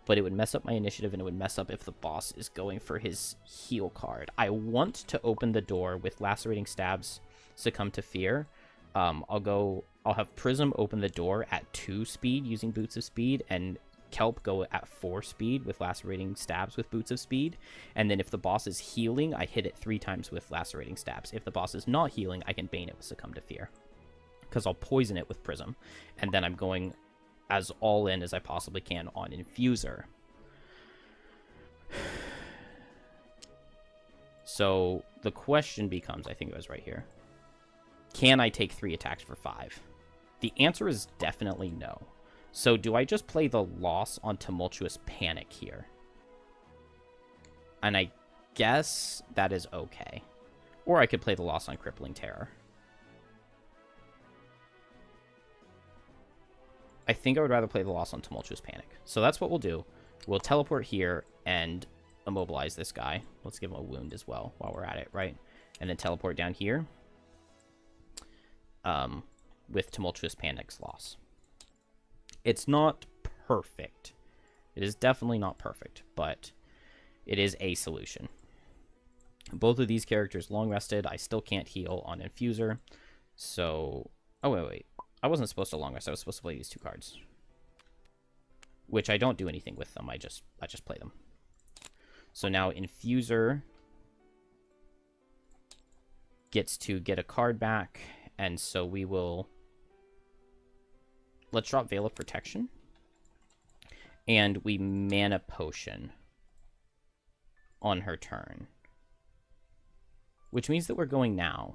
But it would mess up my initiative, and it would mess up if the boss is going for his heal card. I want to open the door with Lacerating Stabs, Succumb to Fear. I'll have Prism open the door at 2 speed using Boots of Speed, and Kelp go at 4 speed with Lacerating Stabs with Boots of Speed. And then if the boss is healing, I hit it 3 times with Lacerating Stabs. If the boss is not healing, I can Bane it with Succumb to Fear, because I'll poison it with Prism. And then I'm going as all in as I possibly can on Infuser. So the question becomes, I think it was right here, can I take 3 attacks for 5? The answer is definitely no. So do I just play the Loss on Tumultuous Panic here? And I guess that is okay. Or I could play the Loss on Crippling Terror. I think I would rather play the Loss on Tumultuous Panic. So that's what we'll do. We'll teleport here and immobilize this guy. Let's give him a wound as well while we're at it, right? And then teleport down here with Tumultuous Panic's Loss. It's not perfect. It is definitely not perfect, but it is a solution. Both of these characters long rested. I still can't heal on Infuser. So, oh wait. I wasn't supposed to long rest. I was supposed to play these 2 cards, which I don't do anything with them. I just play them. So now Infuser gets to get a card back, and so we will... Let's drop Veil of Protection, and we Mana Potion on her turn, which means that we're going now.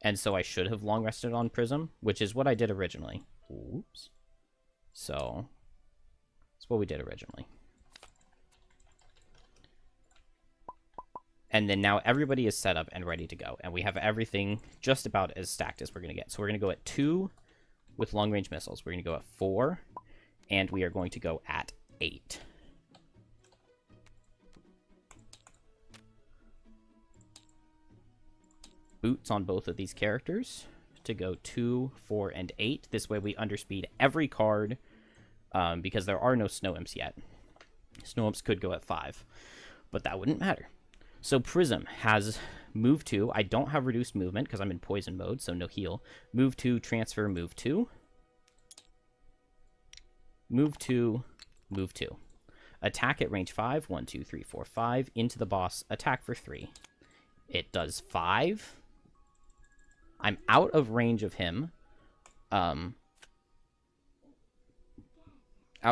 And so I should have long rested on Prism, which is what I did originally. Oops. So that's what we did originally. And then now everybody is set up and ready to go. And we have everything just about as stacked as we're going to get. So we're going to go at 2 with long-range missiles. We're going to go at 4. And we are going to go at 8. Boots on both of these characters to go 2, 4, and 8. This way we underspeed every card because there are no snow imps yet. Snow imps could go at 5, but that wouldn't matter. So Prism has move 2. I don't have reduced movement because I'm in poison mode, so no heal. Move 2, transfer, move 2. Move 2, move 2. Attack at range 5. 1, 2, 3, 4, 5. Into the boss. Attack for 3. It does 5. I'm out of range of him. Out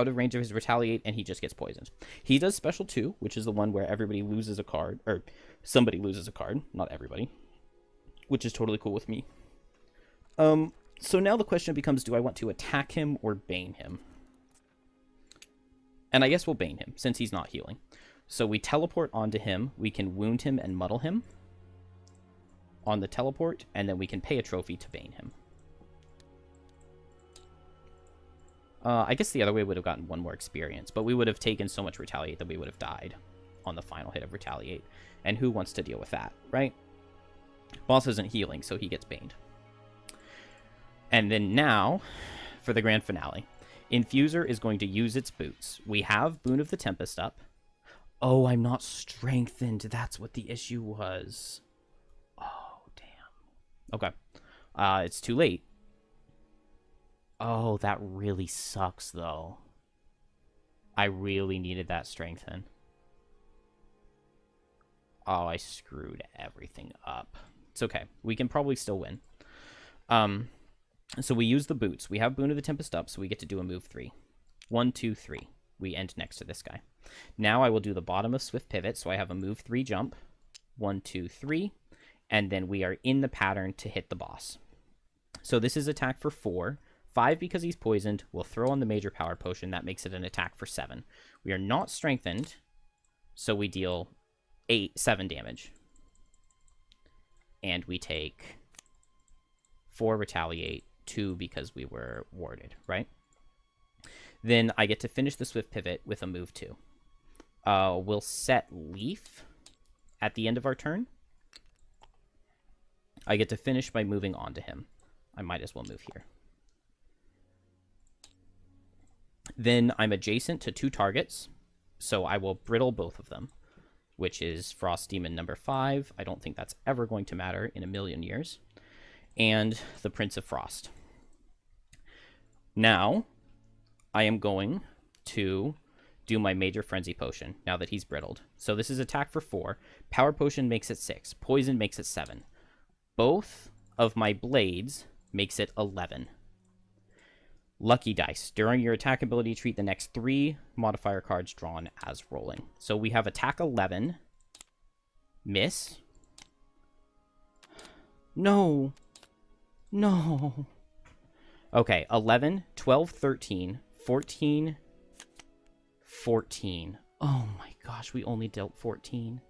of range of his Retaliate, and he just gets poisoned. He does Special 2, which is the one where everybody loses a card, or somebody loses a card, not everybody, which is totally cool with me. So now the question becomes, do I want to attack him or bane him? And I guess we'll bane him, since he's not healing. So we teleport onto him, we can wound him and muddle him on the teleport, and then we can pay a trophy to bane him. I guess the other way would have gotten 1 more experience, but we would have taken so much Retaliate that we would have died on the final hit of Retaliate. And who wants to deal with that, right? Boss isn't healing, so he gets baned. And then now, for the grand finale, Infuser is going to use its boots. We have Boon of the Tempest up. Oh, I'm not strengthened. That's what the issue was. Oh, damn. Okay. It's too late. Oh, that really sucks, though. I really needed that strengthen. Oh, I screwed everything up. It's okay. We can probably still win. So we use the boots. We have Boon of the Tempest up, so we get to do a move 3. 1, 2, 3. We end next to this guy. Now I will do the bottom of Swift Pivot, so I have a move 3 jump. 1, 2, 3. And then we are in the pattern to hit the boss. So this is attack for 4. 5 because he's poisoned. We'll throw on the Major Power Potion. That makes it an attack for 7. We are not strengthened, so we deal 7 damage. And we take 4 Retaliate, 2 because we were warded, right? Then I get to finish the Swift Pivot with a move 2. We'll set Leaf at the end of our turn. I get to finish by moving on to him. I might as well move here. Then I'm adjacent to 2 targets, so I will brittle both of them, which is Frost Demon number 5. I don't think that's ever going to matter in a million years. And the Prince of Frost. Now, I am going to do my Major Frenzy Potion, now that he's brittled. So this is attack for 4. Power Potion makes it 6. Poison makes it 7. Both of my blades makes it 11. Lucky Dice. During your attack ability, treat the next 3 modifier cards drawn as rolling. So we have attack 11. Miss. No. No. Okay, 11, 12, 13, 14, 14. Oh my gosh, we only dealt 14.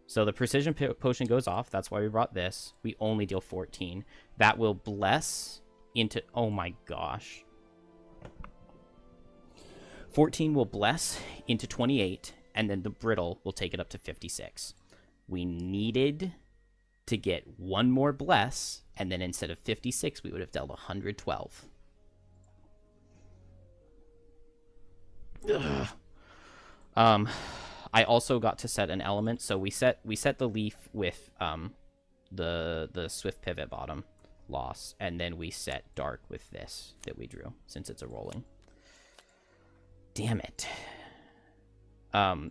So the Precision Potion goes off. That's why we brought this. We only deal 14. That will bless into... Oh my gosh. 14 will bless into 28, and then the Brittle will take it up to 56. We needed to get 1 more bless, and then instead of 56, we would have dealt 112. Ugh. I also got to set an element, so we set the Leaf with the Swift Pivot bottom loss, and then we set Dark with this that we drew, since it's a rolling. Damn it.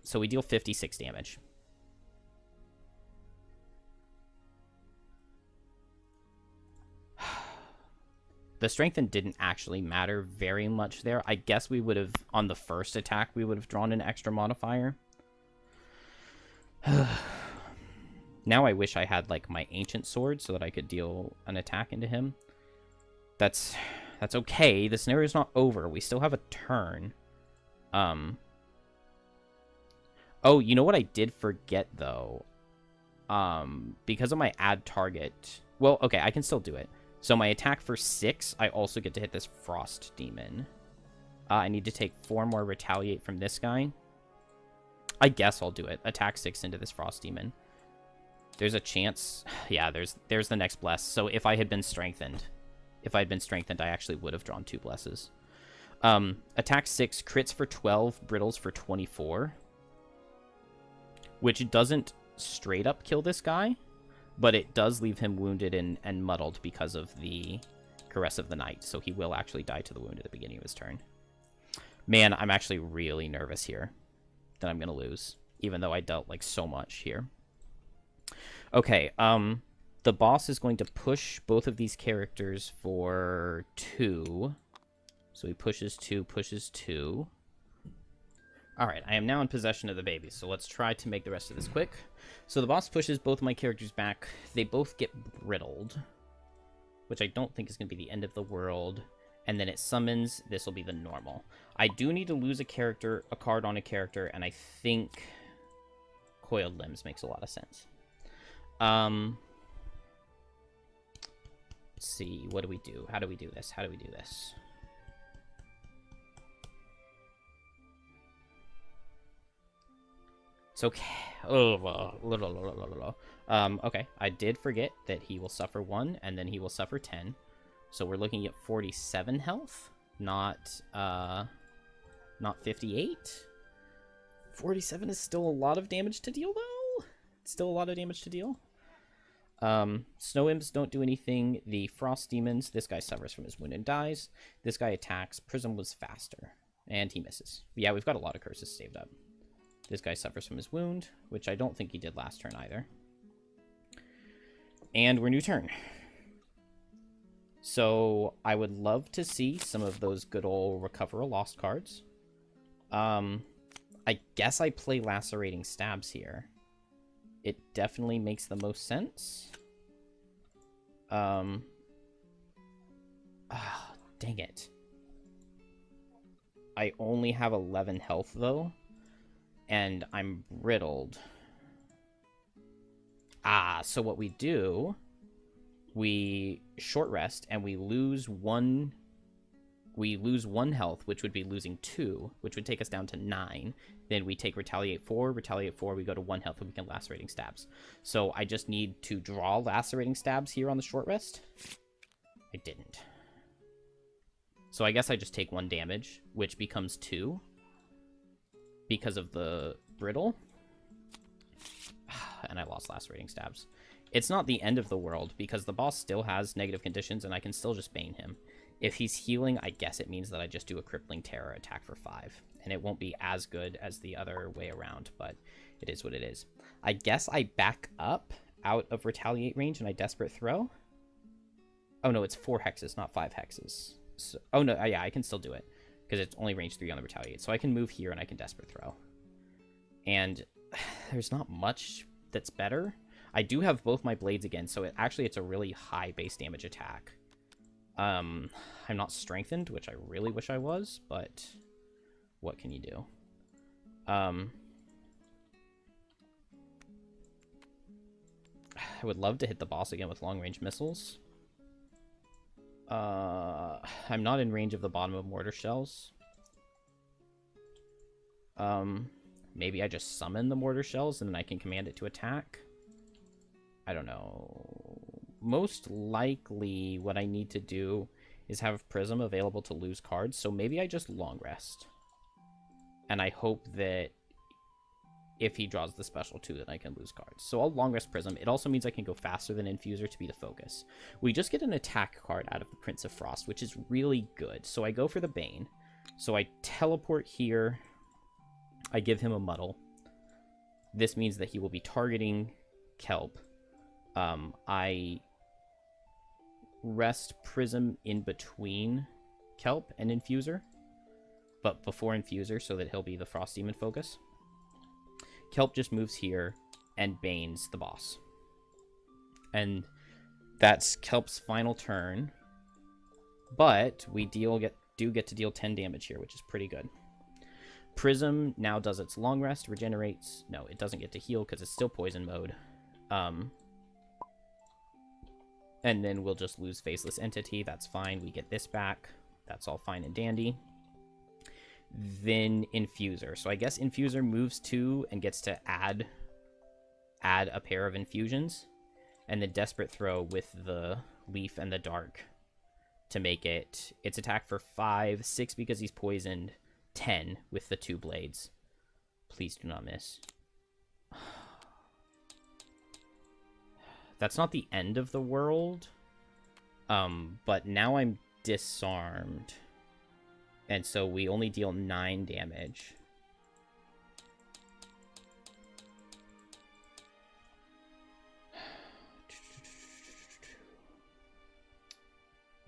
So we deal 56 damage. The strengthen didn't actually matter very much there. I guess we would have, on the first attack, we would have drawn an extra modifier. Now I wish I had, like, my Ancient Sword so that I could deal an attack into him. That's okay. The scenario's not over. We still have a turn. Oh, you know what I did forget, though? Because of my add target... Well, okay, I can still do it. So my attack for 6, I also get to hit this Frost Demon. I need to take 4 more Retaliate from this guy. I guess I'll do it. Attack 6 into this Frost Demon. There's a chance... Yeah, there's the next Bless. So if I had been strengthened... I actually would have drawn 2 Blesses. Attack 6, crits for 12, brittles for 24. Which doesn't straight up kill this guy, but it does leave him wounded and muddled because of the Caress of the Night. So he will actually die to the wound at the beginning of his turn. Man, I'm actually really nervous here that I'm going to lose, even though I dealt like so much here. Okay, the boss is going to push both of these characters for 2. So he pushes 2, pushes 2. Alright, I am now in possession of the baby, so let's try to make the rest of this quick. So the boss pushes both my characters back. They both get brittled, which I don't think is going to be the end of the world. And then it summons. This will be the normal. I do need to lose a card on a character, and I think Coiled Limbs makes a lot of sense. Let's see, what do we do? How do we do this? How do we do this? It's okay. Okay, I did forget that he will suffer 1, and then he will suffer 10. So we're looking at 47 health, not 58. 47 is still a lot of damage to deal, though. It's still a lot of damage to deal. Snow Imps don't do anything. The Frost Demons, this guy suffers from his wound and dies. This guy attacks. Prism was faster, and he misses. Yeah, we've got a lot of curses saved up. This guy suffers from his wound, which I don't think he did last turn either. And we're new turn. So I would love to see some of those good old Recover a Lost cards. I guess I play Lacerating Stabs here. It definitely makes the most sense. Dang it. I only have 11 health, though. And I'm brittled. So what we do, we short rest, and we lose 1 health, which would be losing 2, which would take us down to 9. Then we take Retaliate 4, we go to 1 health, and we can Lacerating Stabs. So I just need to draw Lacerating Stabs here on the short rest. I didn't. So I guess I just take 1 damage, which becomes 2. Because of the brittle. And I lost Lacerating Stabs. It's not the end of the world, because the boss still has negative conditions, and I can still just Bane him. If he's healing, I guess it means that I just do a Crippling Terror attack for 5. And it won't be as good as the other way around, but it is what it is. I guess I back up out of Retaliate range and I Desperate Throw. Oh no, it's 4 hexes, not 5 hexes. So, oh no, yeah, I can still do it. Because it's only range 3 on the Retaliate. So I can move here and I can Desperate Throw. And there's not much that's better. I do have both my blades again, so it's a really high base damage attack. I'm not strengthened, which I really wish I was, but what can you do? I would love to hit the boss again with long-range missiles. I'm not in range of the bottom of mortar shells. Maybe I just summon the mortar shells and then I can command it to attack. I don't know. Most likely what I need to do is have Prism available to lose cards, so maybe I just long rest. And I hope that if he draws the special 2, then I can lose cards. So I'll long rest Prism. It also means I can go faster than Infuser to be the focus. We just get an attack card out of the Prince of Frost, which is really good. So I go for the Bane. So I teleport here. I give him a Muddle. This means that he will be targeting Kelp. I rest Prism in between Kelp and Infuser, but before Infuser so that he'll be the Frost Demon focus. Kelp just moves here and Banes the boss. And that's Kelp's final turn. But we do get to deal 10 damage here, which is pretty good. Prism now does its long rest, regenerates. No, it doesn't get to heal because it's still poison mode. And then we'll just lose Faceless Entity. That's fine. We get this back. That's all fine and dandy. Then Infuser. So I guess Infuser moves 2 and gets to add a pair of infusions. And then Desperate Throw with the Leaf and the Dark to make it its attack for 5, 6 because he's poisoned, 10 with the 2 blades. Please do not miss. That's not the end of the world. But now I'm disarmed. And so we only deal 9 damage.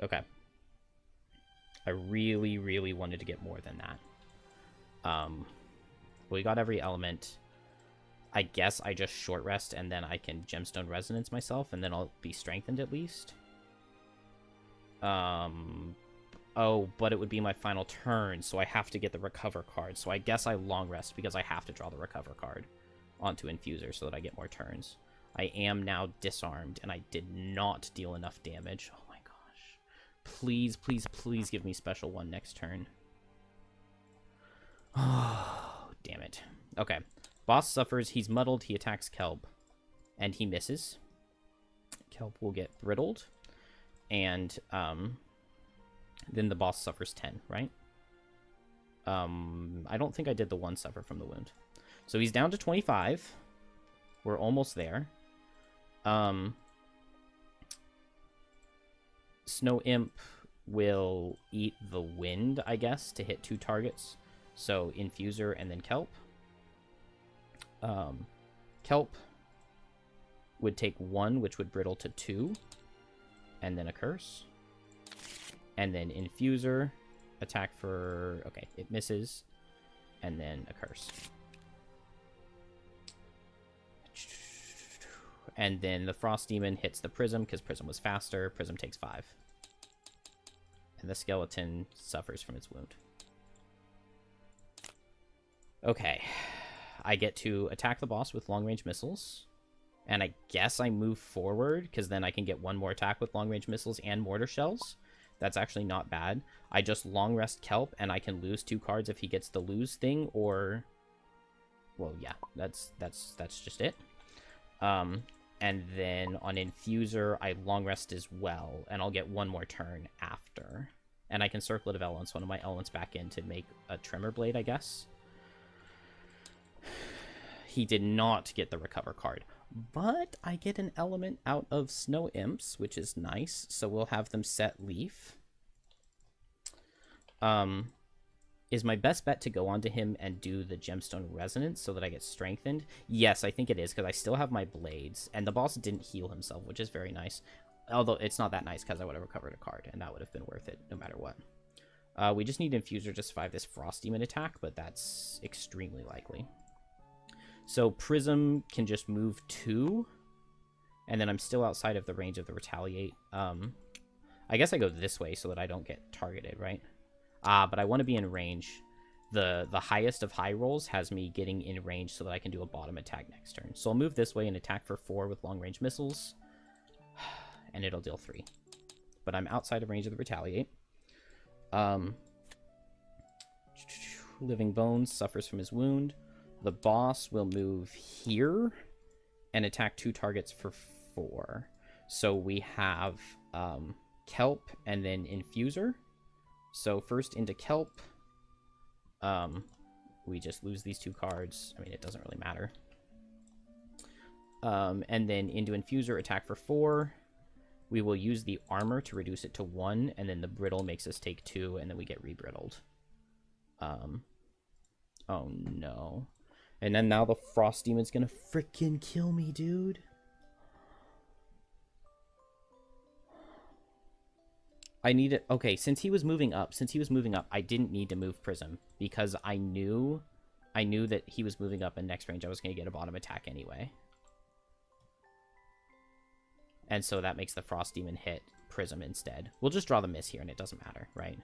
Okay. I really, really wanted to get more than that. We got every element. I guess I just short rest and then I can gemstone resonance myself and then I'll be strengthened at least. Oh, but it would be my final turn, so I have to get the recover card. So I guess I long rest because I have to draw the recover card onto Infuser so that I get more turns. I am now disarmed and I did not deal enough damage. Oh my gosh. Please, please, please give me special 1 next turn. Oh, damn it. Okay. Boss suffers. He's muddled. He attacks Kelp. And he misses. Kelp will get brittled. And then the boss suffers 10, right? I don't think I did the 1 suffer from the wound. So he's down to 25. We're almost there. Snow Imp will eat the wind, I guess, to hit 2 targets. So Infuser and then Kelp. Kelp would take 1, which would brittle to 2. And then a curse. And then Infuser, attack for... Okay, it misses. And then a curse. And then the Frost Demon hits the Prism, because Prism was faster. Prism takes 5. And the Skeleton suffers from its wound. Okay. I get to attack the boss with long-range missiles. And I guess I move forward, because then I can get 1 more attack with long-range missiles and mortar shells. That's actually not bad. I just long rest Kelp, and I can lose 2 cards if he gets the lose thing, or... Well, yeah, that's just it. And then on Infuser, I long rest as well, and I'll get 1 more turn after. And I can Circlet of Elements, one of my elements back in to make a Tremor Blade, I guess. He did not get the recover card. But I get an element out of Snow Imps, which is nice. So we'll have them set Leaf. Is my best bet to go onto him and do the Gemstone Resonance so that I get strengthened? Yes, I think it is, because I still have my blades. And the boss didn't heal himself, which is very nice. Although it's not that nice, because I would have recovered a card, and that would have been worth it, no matter what. We just need Infuser to survive this Frost Demon attack, but that's extremely likely. So Prism can just move 2, and then I'm still outside of the range of the Retaliate. I guess I go this way so that I don't get targeted, right? But I want to be in range. The highest of high rolls has me getting in range so that I can do a bottom attack next turn. So I'll move this way and attack for 4 with long-range missiles, and it'll deal 3. But I'm outside of range of the Retaliate. Living Bones suffers from his wound. The boss will move here and attack 2 targets for 4. So we have Kelp and then Infuser. So first into Kelp. We just lose these 2 cards. I mean, it doesn't really matter. And then into Infuser, attack for 4. We will use the armor to reduce it to 1, and then the brittle makes us take 2, and then we get rebrittled. Oh no. And then now the Frost Demon's gonna freaking kill me, dude. I need it. Okay, since he was moving up, I didn't need to move Prism because I knew that he was moving up, and next range I was gonna get a bottom attack anyway. And so that makes the Frost Demon hit Prism instead. We'll just draw the miss here, and it doesn't matter, right?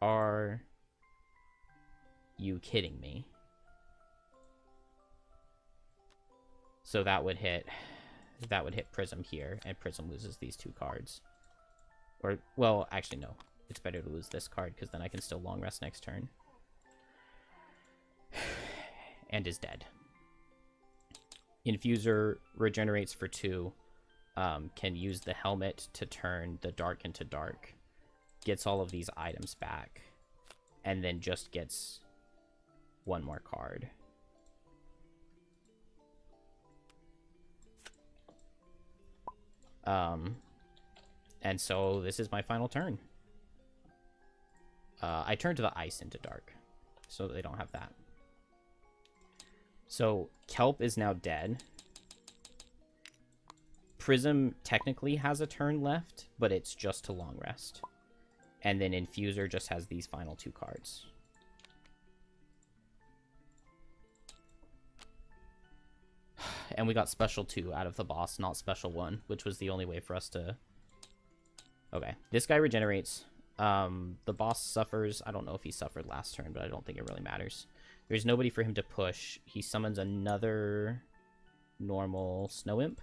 Are you kidding me? So that would hit Prism here, and Prism loses these 2 cards. Or, well, actually, no. It's better to lose this card, because then I can still long rest next turn. and is dead. Infuser regenerates for 2. Can use the helmet to turn the dark into dark. Gets all of these items back. And then just gets 1 more card. And so this is my final turn. I turned the ice into dark, so they don't have that. So Kelp is now dead. Prism technically has a turn left, but it's just to long rest. And then Infuser just has these final 2 cards. And we got special 2 out of the boss, not special 1, which was the only way for us to... Okay, this guy regenerates. The boss suffers. I don't know if he suffered last turn, but I don't think it really matters. There's nobody for him to push. He summons another normal Snow Imp.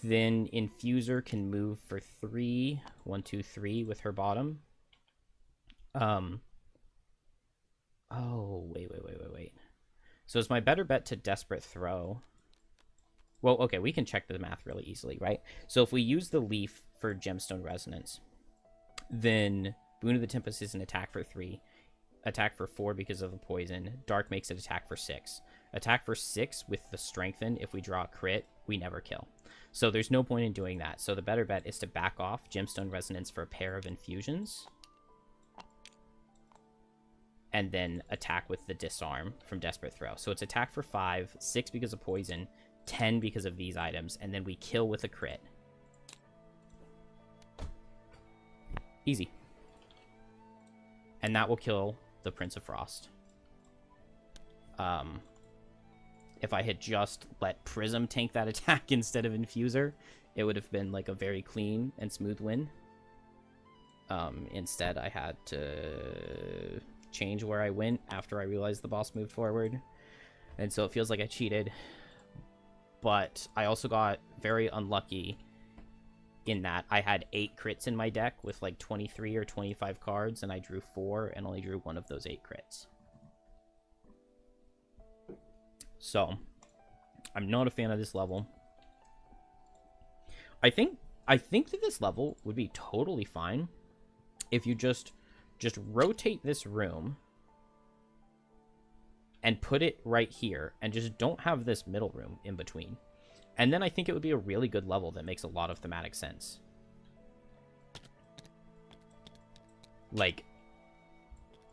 Then Infuser can move for 3. 1, 2, 3 with her bottom. Oh, wait. So it's my better bet to Desperate Throw. Well, okay, we can check the math really easily, right? So if we use the Leaf for Gemstone Resonance, then Boon of the Tempest is an attack for 3. Attack for 4 because of the poison. Dark makes it attack for 6. Attack for 6 with the Strengthen. If we draw a crit, we never kill. So there's no point in doing that. So the better bet is to back off Gemstone Resonance for a pair of infusions. And then attack with the Disarm from Desperate Throw. So it's attack for 5, 6 because of poison, 10 because of these items, and then we kill with a crit. Easy. And that will kill the Prince of Frost. If I had just let Prism tank that attack instead of Infuser, it would have been like a very clean and smooth win. Instead, I had to change where I went after I realized the boss moved forward. And so it feels like I cheated. But I also got very unlucky in that I had 8 crits in my deck with like 23 or 25 cards, and I drew 4 and only drew 1 of those 8 crits. So, I'm not a fan of this level. I think that this level would be totally fine if you just rotate this room and put it right here and just don't have this middle room in between. And then I think it would be a really good level that makes a lot of thematic sense. Like,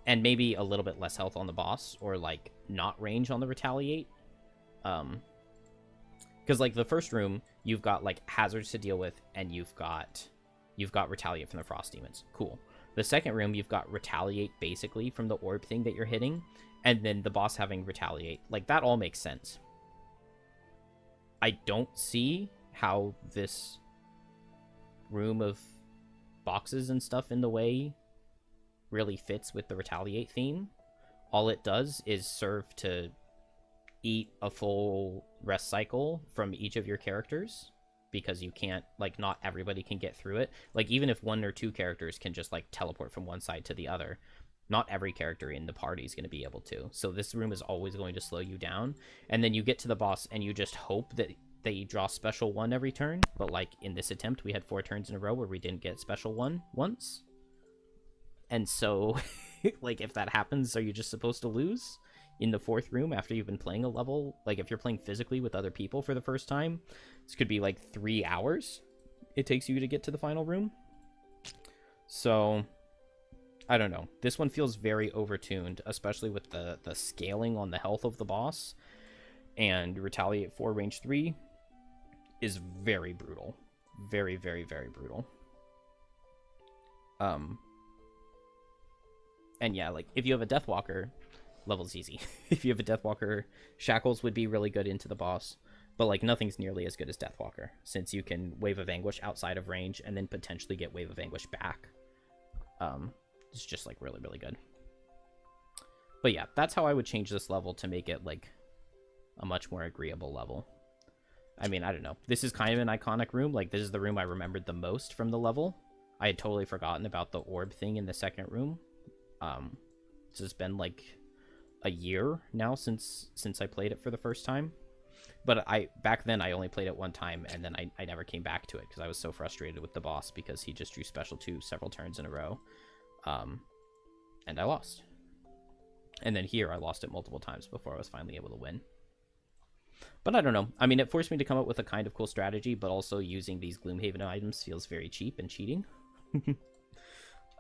and maybe a little bit less health on the boss, or like not range on the Retaliate. Because like the first room, you've got like hazards to deal with, and you've got Retaliate from the Frost Demons. Cool. The second room, you've got Retaliate basically from the orb thing that you're hitting, and then the boss having Retaliate. Like, that all makes sense. I don't see how this room of boxes and stuff in the way really fits with the Retaliate theme. All it does is serve to eat a full rest cycle from each of your characters, because you can't, like, not everybody can get through it. Like, even if 1 or 2 characters can just, like, teleport from one side to the other, not every character in the party is going to be able to. So this room is always going to slow you down. And then you get to the boss and you just hope that they draw special 1 every turn. But, like, in this attempt, we had 4 turns in a row where we didn't get special 1 once. And so, like, if that happens, are you just supposed to lose in the 4th room after you've been playing a level? Like, if you're playing physically with other people for the first time, this could be, like, 3 hours it takes you to get to the final room. So, I don't know. This one feels very overtuned, especially with the scaling on the health of the boss. And Retaliate 4 range 3 is very brutal. Very, very, very brutal. And yeah, like, if you have a Deathwalker, level's easy. If you have a Deathwalker, Shackles would be really good into the boss. But, like, nothing's nearly as good as Deathwalker, since you can Wave of Anguish outside of range and then potentially get Wave of Anguish back. It's just, like, really, really good. But yeah, that's how I would change this level to make it, like, a much more agreeable level. I mean, I don't know. This is kind of an iconic room. Like, this is the room I remembered the most from the level. I had totally forgotten about the orb thing in the second room. This has been, like, a year now since I played it for the first time. But back then I only played it one time, and then I never came back to it because I was so frustrated with the boss because he just drew special 2 several turns in a row. And I lost. And then here I lost it multiple times before I was finally able to win. But I don't know. I mean, it forced me to come up with a kind of cool strategy, but also using these Gloomhaven items feels very cheap and cheating.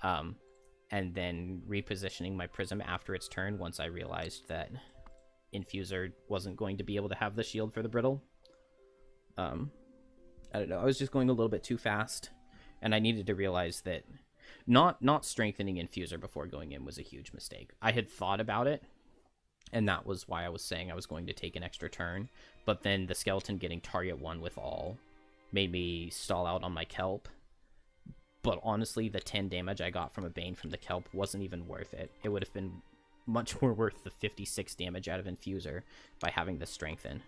And then repositioning my Prism after its turn once I realized that Infuser wasn't going to be able to have the shield for the Brittle. I don't know. I was just going a little bit too fast, and I needed to realize that not strengthening Infuser before going in was a huge mistake. I had thought about it, and that was why I was saying I was going to take an extra turn, but then the skeleton getting target 1 with all made me stall out on my Kelp. But honestly, the 10 damage I got from a Bane from the Kelp wasn't even worth it. It would have been much more worth the 56 damage out of Infuser by having the strengthen,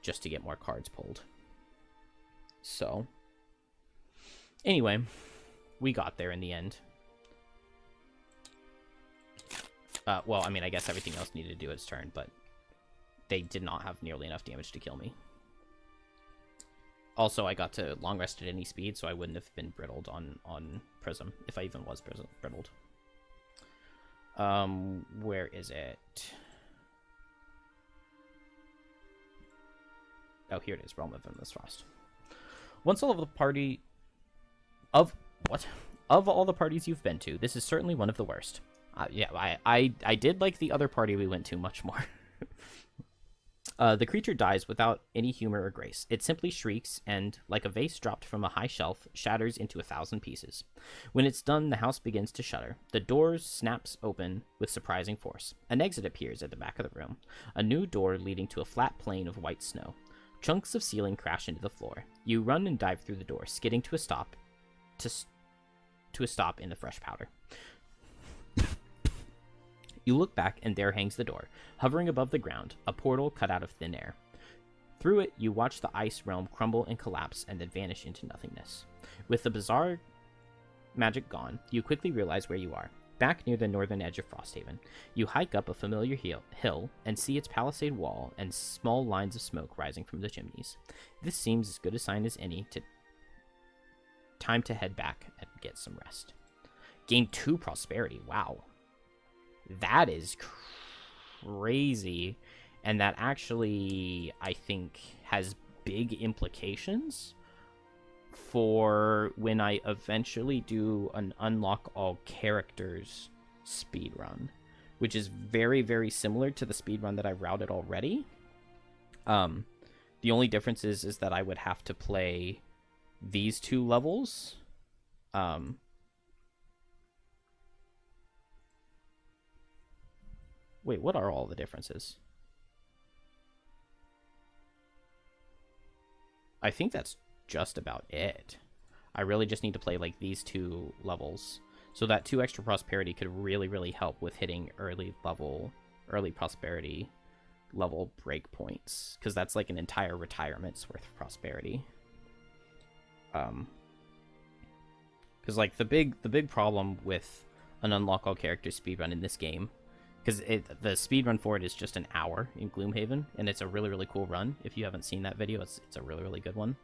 just to get more cards pulled. So, anyway, we got there in the end. Well, I mean, I guess everything else needed to do its turn, but they did not have nearly enough damage to kill me. Also, I got to long rest at any speed, so I wouldn't have been brittled on Prism, if I even was brittled. Where is it? Oh, here it is, Realm of Endless Frost. Once all of the party... Of all the parties you've been to, this is certainly one of the worst. Yeah, I did like the other party we went to much more. The creature dies without any humor or grace. It simply shrieks and, like a vase dropped from a high shelf, shatters into 1,000 pieces. When it's done, the house begins to shudder. The door snaps open with surprising force. An exit appears at the back of the room. A new door leading to a flat plain of white snow. Chunks of ceiling crash into the floor. You run and dive through the door, skidding to a stop in the fresh powder. You look back, and there hangs the door, hovering above the ground, a portal cut out of thin air. Through it, you watch the ice realm crumble and collapse, and then vanish into nothingness. With the bizarre magic gone, you quickly realize where you are, back near the northern edge of Frosthaven. You hike up a familiar hill, and see its palisade wall and small lines of smoke rising from the chimneys. This seems as good a sign as any to time to head back and get some rest. Gain 2 prosperity, wow. That is crazy, and that actually, I think, has big implications for when I eventually do an unlock all characters speedrun, which is very, very similar to the speedrun that I've routed already. The only difference is that I would have to play these 2 levels. Wait, what are all the differences? I think that's just about it. I really just need to play like these 2 levels. So that 2 extra prosperity could really, really help with hitting early prosperity level breakpoints. Because that's like an entire retirement's worth of prosperity. Because like the big problem with an unlock all characters speedrun in this game, because the speedrun for it is just an hour in Gloomhaven, and it's a really, really cool run. If you haven't seen that video, it's a really, really good one.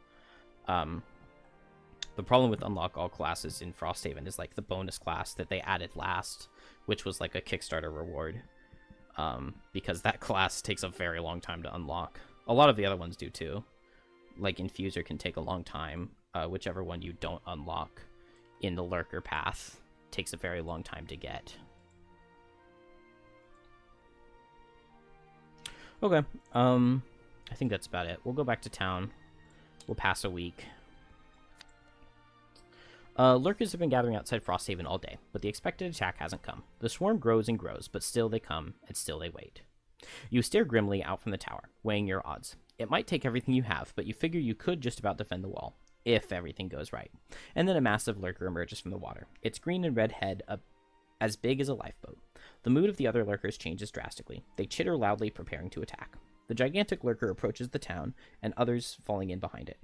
The problem with unlock all classes in Frosthaven is like the bonus class that they added last, which was like a Kickstarter reward, because that class takes a very long time to unlock. A lot of the other ones do too. Like Infuser can take a long time. Whichever one you don't unlock in the Lurker path takes a very long time to get. Okay, I think that's about it. We'll go back to town. We'll pass a week. Lurkers have been gathering outside Frosthaven all day, but the expected attack hasn't come. The swarm grows and grows, but still they come, and still they wait. You stare grimly out from the tower, weighing your odds. It might take everything you have, but you figure you could just about defend the wall, if everything goes right. And then a massive lurker emerges from the water, its green and red head as big as a lifeboat. The mood of the other lurkers changes drastically. They chitter loudly, preparing to attack. The gigantic lurker approaches the town, and the others falling in behind it.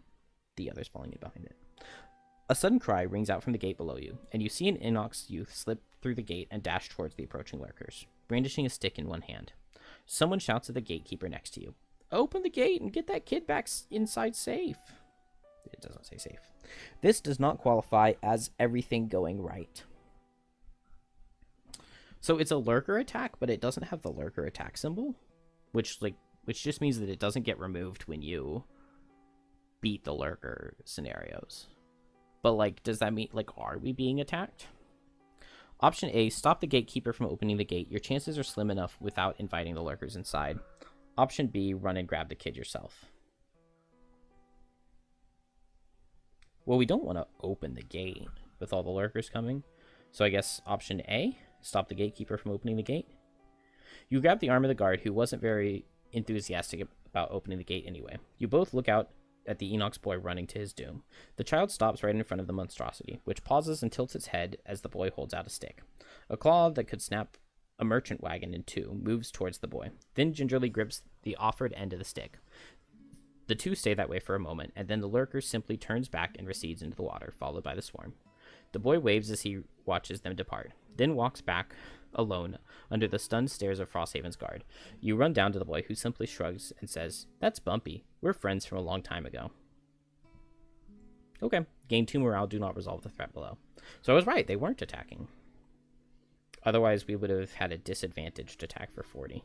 A sudden cry rings out from the gate below you, and you see an Inox youth slip through the gate and dash towards the approaching lurkers, brandishing a stick in one hand. Someone shouts at the gatekeeper next to you. Open the gate and get that kid back inside safe. It doesn't say safe. This does not qualify as everything going right. So it's a lurker attack, but it doesn't have the lurker attack symbol, which just means that it doesn't get removed when you beat the lurker scenarios. But, like, does that mean, like, are we being attacked? Option A, stop the gatekeeper from opening the gate. Your chances are slim enough without inviting the lurkers inside. Option B, run and grab the kid yourself. Well, we don't want to open the gate with all the lurkers coming. So I guess option A, stop the gatekeeper from opening the gate. You grab the arm of the guard, who wasn't very enthusiastic about opening the gate anyway. You both look out at the Enoch's boy running to his doom. The child stops right in front of the monstrosity, which pauses and tilts its head as the boy holds out a stick. A claw that could snap a merchant wagon in two moves towards the boy, then gingerly grips the offered end of the stick. The two stay that way for a moment, and then the lurker simply turns back and recedes into the water, followed by the swarm. The boy waves as he watches them depart, then walks back alone under the stunned stares of Frosthaven's guard. You run down to the boy, who simply shrugs and says, "That's Bumpy. We're friends from a long time ago." Okay. Gain 2 morale, do not resolve the threat below. So I was right, they weren't attacking. Otherwise, we would have had a disadvantaged attack for 40.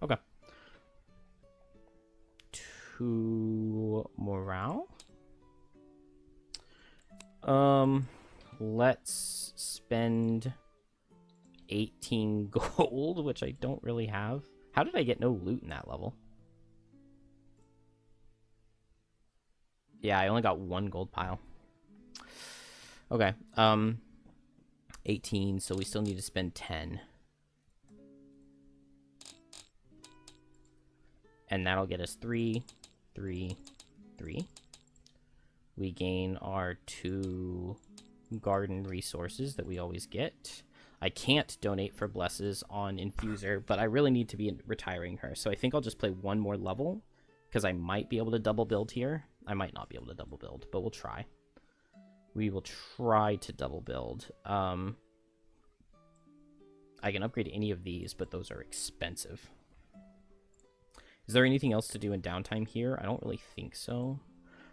Okay. 2 morale. Let's spend 18 gold, which I don't really have. How did I get no loot in that level? Yeah, I only got 1 gold pile. Okay. 18, so we still need to spend 10. And that'll get us 3, 3, 3. We gain our 2 garden resources that we always get. I can't donate for blesses on Infuser, but I really need to be retiring her. So I think I'll just play 1 more level, because I might be able to double build here. I might not be able to double build, but we'll try. We will try to double build. I can upgrade any of these, but those are expensive. Is there anything else to do in downtime here? I don't really think so.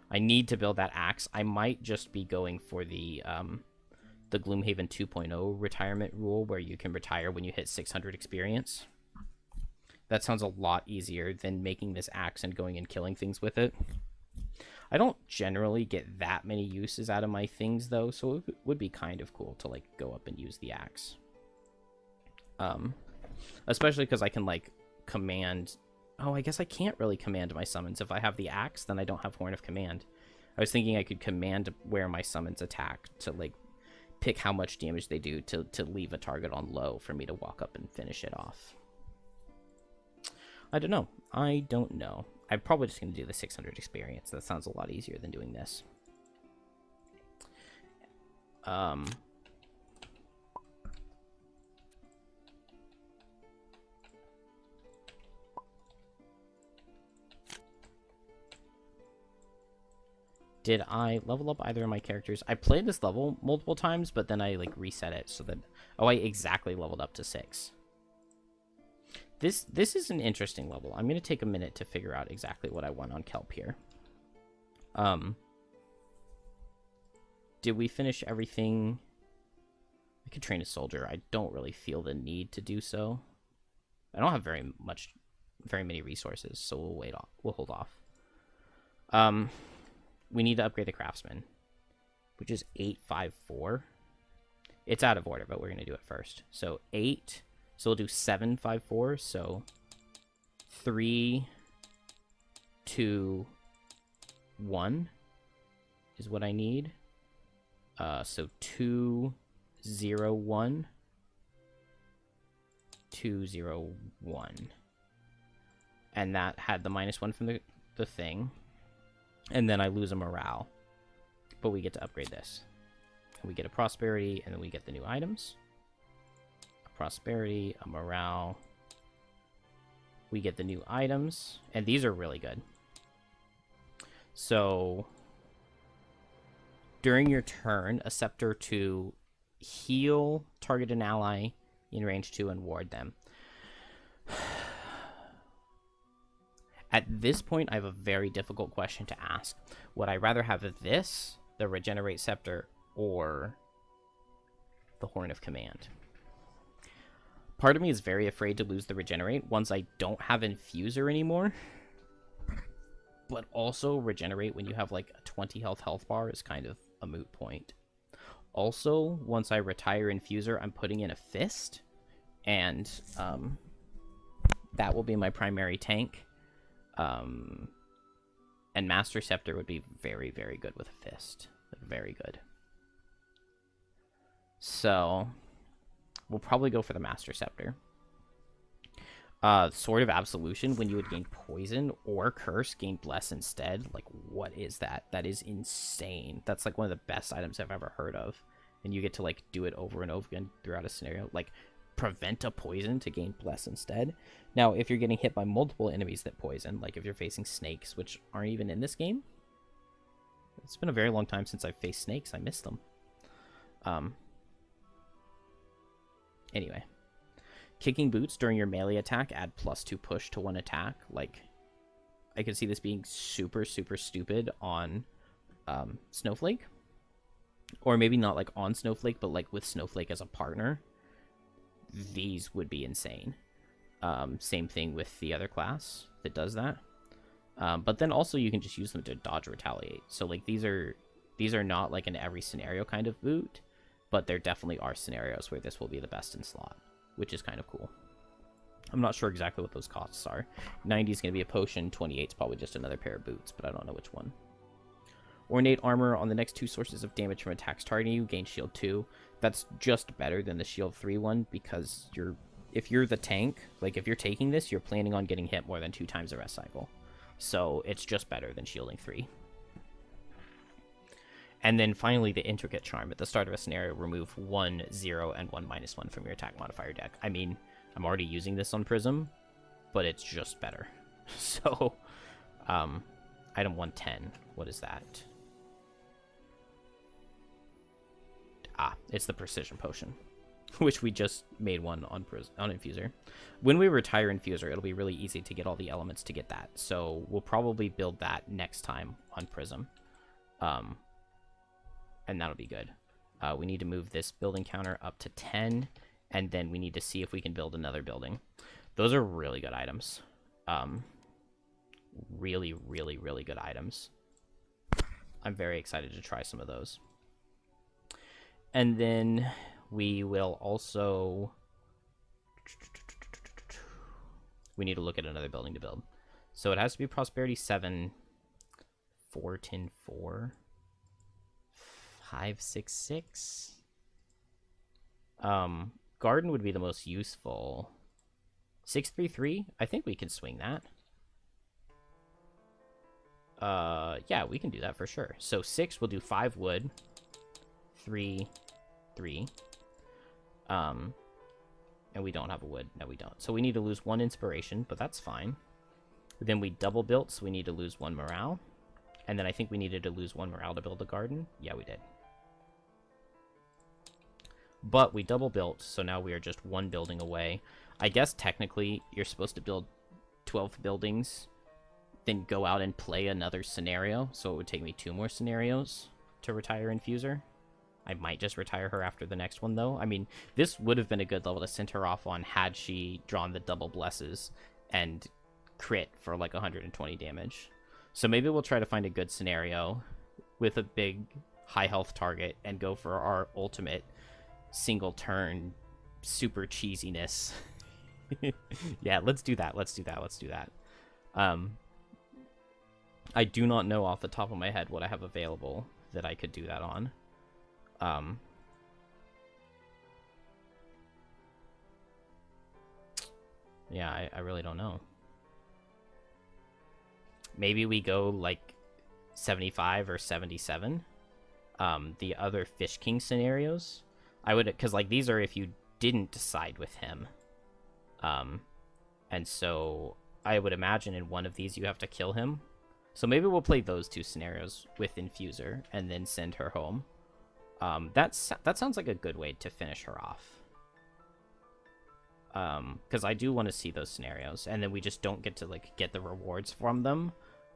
I need to build that axe. I might just be going for the Gloomhaven 2.0 retirement rule, where you can retire when you hit 600 experience. That sounds a lot easier than making this axe and going and killing things with it. I don't generally get that many uses out of my things, though, so it would be kind of cool to, like, go up and use the axe. Especially because I can, like, command... Oh, I guess I can't really command my summons. If I have the axe, then I don't have Horn of Command. I was thinking I could command where my summons attack to, like, pick how much damage they do to leave a target on low for me to walk up and finish it off. I don't know. I'm probably just going to do the 600 experience. That sounds a lot easier than doing this. Did I level up either of my characters? I played this level multiple times, but then I, like, reset it so that... Oh, I exactly leveled up to 6. This is an interesting level. I'm going to take a minute to figure out exactly what I want on Kelp here. Did we finish everything? I could train a soldier. I don't really feel the need to do so. I don't have very many resources, so we'll hold off. We need to upgrade the craftsman, which is 854. It's out of order, but we're going to do it first. So 8. So we'll do 754. So 3, 2, 1 is what I need. So 2, 0, 1. 2, 0, 1. And that had the -1 from the thing. And then I lose a morale. But we get to upgrade this. And we get a prosperity, and then we get the new items. A prosperity, a morale. We get the new items. And these are really good. So During your turn, a scepter to heal, target an ally in range 2, and ward them. At this point, I have a very difficult question to ask. Would I rather have this, the Regenerate Scepter, or the Horn of Command? Part of me is very afraid to lose the Regenerate once I don't have Infuser anymore. But also, Regenerate when you have like a 20 health bar is kind of a moot point. Also, once I retire Infuser, I'm putting in a Fist, and that will be my primary tank. And Master Scepter would be very, very good with a Fist. Very good. So, we'll probably go for the Master Scepter. Sword of Absolution, when you would gain Poison or Curse, gain Bless instead. Like, what is that? That is insane. That's, like, one of the best items I've ever heard of. And you get to, like, do it over and over again throughout a scenario. Like, prevent a poison to gain Bless instead. Now, if you're getting hit by multiple enemies that poison, like if you're facing snakes, which aren't even in this game. It's been a very long time since I've faced snakes. I miss them. Anyway. Kicking Boots during your melee attack, add +2 push to one attack. Like, I could see this being super, super stupid on Snowflake. Or maybe not like on Snowflake, but like with Snowflake as a partner. These would be insane. Same thing with the other class that does that. But then also you can just use them to dodge Retaliate. So like these are not like an every scenario kind of boot, but there definitely are scenarios where this will be the best in slot, which is kind of cool. I'm not sure exactly what those costs are. 90 is going to be a potion, 28 is probably just another pair of boots, but I don't know which one. Ornate armor on the next 2 sources of damage from attacks targeting you, gain shield 2. That's just better than the shield 3 one, because if you're the tank, like if you're taking this, you're planning on getting hit more than 2 times a rest cycle. So it's just better than shielding 3. And then finally, the Intricate Charm. At the start of a scenario, remove 1, 0, and 1 -1 from your attack modifier deck. I mean, I'm already using this on Prism, but it's just better. So, item 110. What is that? Ah, it's the Precision Potion, which we just made one on Infuser. When we retire Infuser, it'll be really easy to get all the elements to get that. So we'll probably build that next time on Prism. And that'll be good. We need to move this building counter up to 10, and then we need to see if we can build another building. Those are really good items. Really, really, really good items. I'm very excited to try some of those. And then we will also... We need to look at another building to build. So it has to be Prosperity 7, 4, 10, 4, 5, 6, 6. Garden would be the most useful. 6, 3, 3. I think we can swing that. Yeah, we can do that for sure. So 6, we'll do 5 wood. 3, 3. And we don't have a wood. No, we don't. So we need to lose 1 inspiration, but that's fine. Then we double built, so we need to lose 1 morale. And then I think we needed to lose 1 morale to build a garden. Yeah, we did. But we double built, so now we are just 1 building away. I guess technically you're supposed to build 12 buildings, then go out and play another scenario. So it would take me 2 more scenarios to retire Infuser. I might just retire her after the next one, though. I mean, this would have been a good level to send her off on had she drawn the double blesses and crit for like 120 damage. So maybe we'll try to find a good scenario with a big high health target and go for our ultimate single turn super cheesiness. Yeah, let's do that. Let's do that. I do not know off the top of my head what I have available that I could do that on. Yeah, I really don't know. Maybe we go like 75 or 77. The other Fish King scenarios, I would, because like these are if you didn't decide with him. And so I would imagine in one of these you have to kill him. So maybe we'll play those 2 scenarios with Infuser and then send her home. That sounds like a good way to finish her off. Because I do want to see those scenarios, and then we just don't get to like get the rewards from them.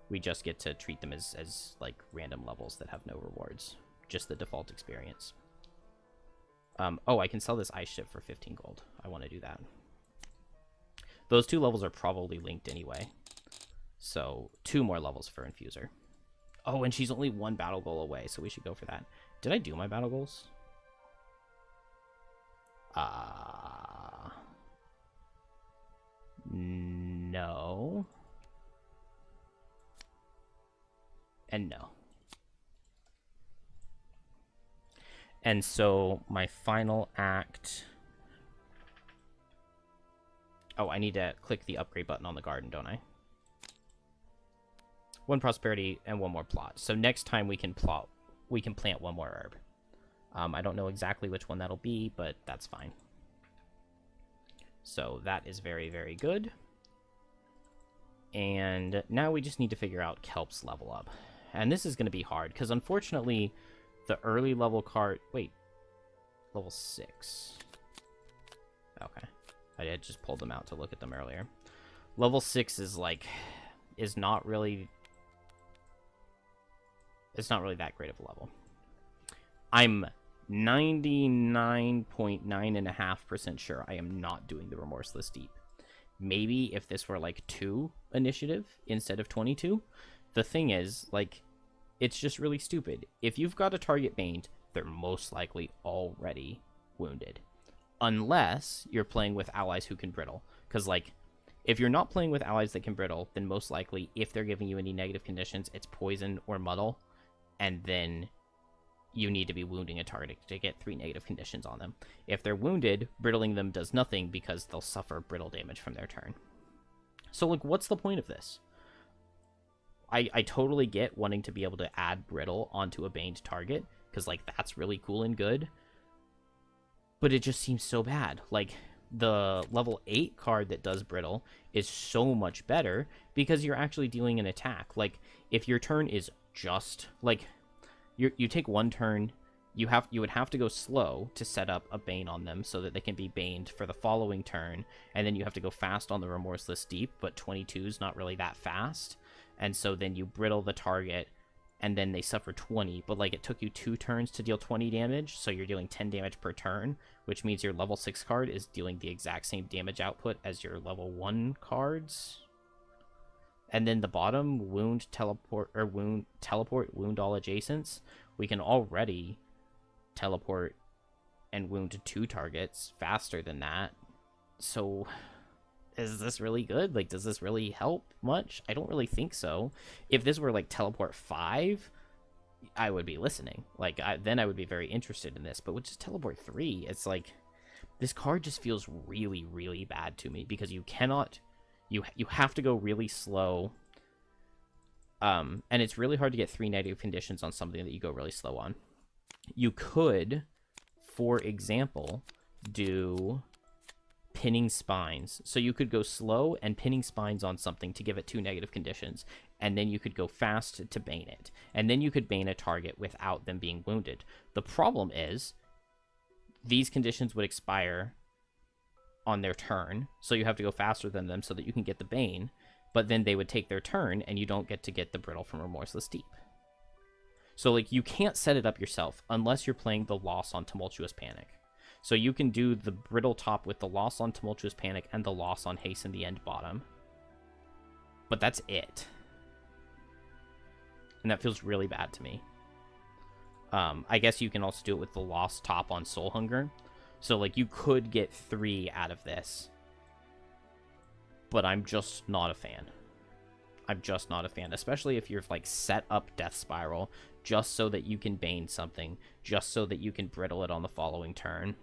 We just get to treat them as like random levels that have no rewards, just the default experience. Oh, I can sell this ice ship for 15 gold. I want to do that. Those 2 levels are probably linked anyway. So 2 more levels for Infuser. Oh, and she's only 1 battle goal away, so we should go for that. Did I do my battle goals? No. And no. And so my final act... Oh, I need to click the upgrade button on the garden, don't I? 1 prosperity and 1 more plot. So next time we can plant 1 more herb. I don't know exactly which one that'll be, but that's fine. So that is very, very good. And now we just need to figure out Kelp's level up. And this is going to be hard, because unfortunately, the early level card... Wait. Level 6. Okay. I had just pulled them out to look at them earlier. Level 6 is like... It's not really that great of a level. I'm 99.9.5% sure I am not doing the Remorseless Deep. Maybe if this were like 2 initiative instead of 22. The thing is, like, it's just really stupid. If you've got a target baned, they're most likely already wounded. Unless you're playing with allies who can brittle. Because, like, if you're not playing with allies that can brittle, then most likely, if they're giving you any negative conditions, it's poison or muddle. And then you need to be wounding a target to get 3 negative conditions on them. If they're wounded, brittling them does nothing because they'll suffer brittle damage from their turn. So, like, what's the point of this? I totally get wanting to be able to add brittle onto a baned target, because, like, that's really cool and good. But it just seems so bad. Like, the level 8 card that does brittle is so much better because you're actually dealing an attack. Like, if your turn is just, like, you take 1 turn, you would have to go slow to set up a Bane on them so that they can be baned for the following turn, and then you have to go fast on the Remorseless Deep, but 22 is not really that fast, and so then you brittle the target, and then they suffer 20, but, like, it took you 2 turns to deal 20 damage, so you're dealing 10 damage per turn, which means your level 6 card is dealing the exact same damage output as your level 1 cards. And then the bottom, wound, teleport, wound all adjacents. We can already teleport and wound 2 targets faster than that. So, is this really good? Like, does this really help much? I don't really think so. If this were, like, teleport 5, I would be listening. Like, then I would be very interested in this. But with just teleport 3, it's like, this card just feels really, really bad to me because you cannot... You have to go really slow, and it's really hard to get 3 negative conditions on something that you go really slow on. You could, for example, do pinning spines. So you could go slow and pinning spines on something to give it 2 negative conditions, and then you could go fast to bane it. And then you could bane a target without them being wounded. The problem is, these conditions would expire on their turn, so you have to go faster than them so that you can get the Bane, but then they would take their turn, and you don't get to get the Brittle from Remorseless Deep. So, like, you can't set it up yourself unless you're playing the Loss on Tumultuous Panic. So you can do the Brittle top with the Loss on Tumultuous Panic and the Loss on Haste in the end bottom. But that's it. And that feels really bad to me. I guess you can also do it with the Loss top on Soul Hunger. So, like, you could get 3 out of this. But I'm just not a fan. I'm just not a fan. Especially if you're, like, set up Death Spiral just so that you can Bane something. Just so that you can Brittle it on the following turn.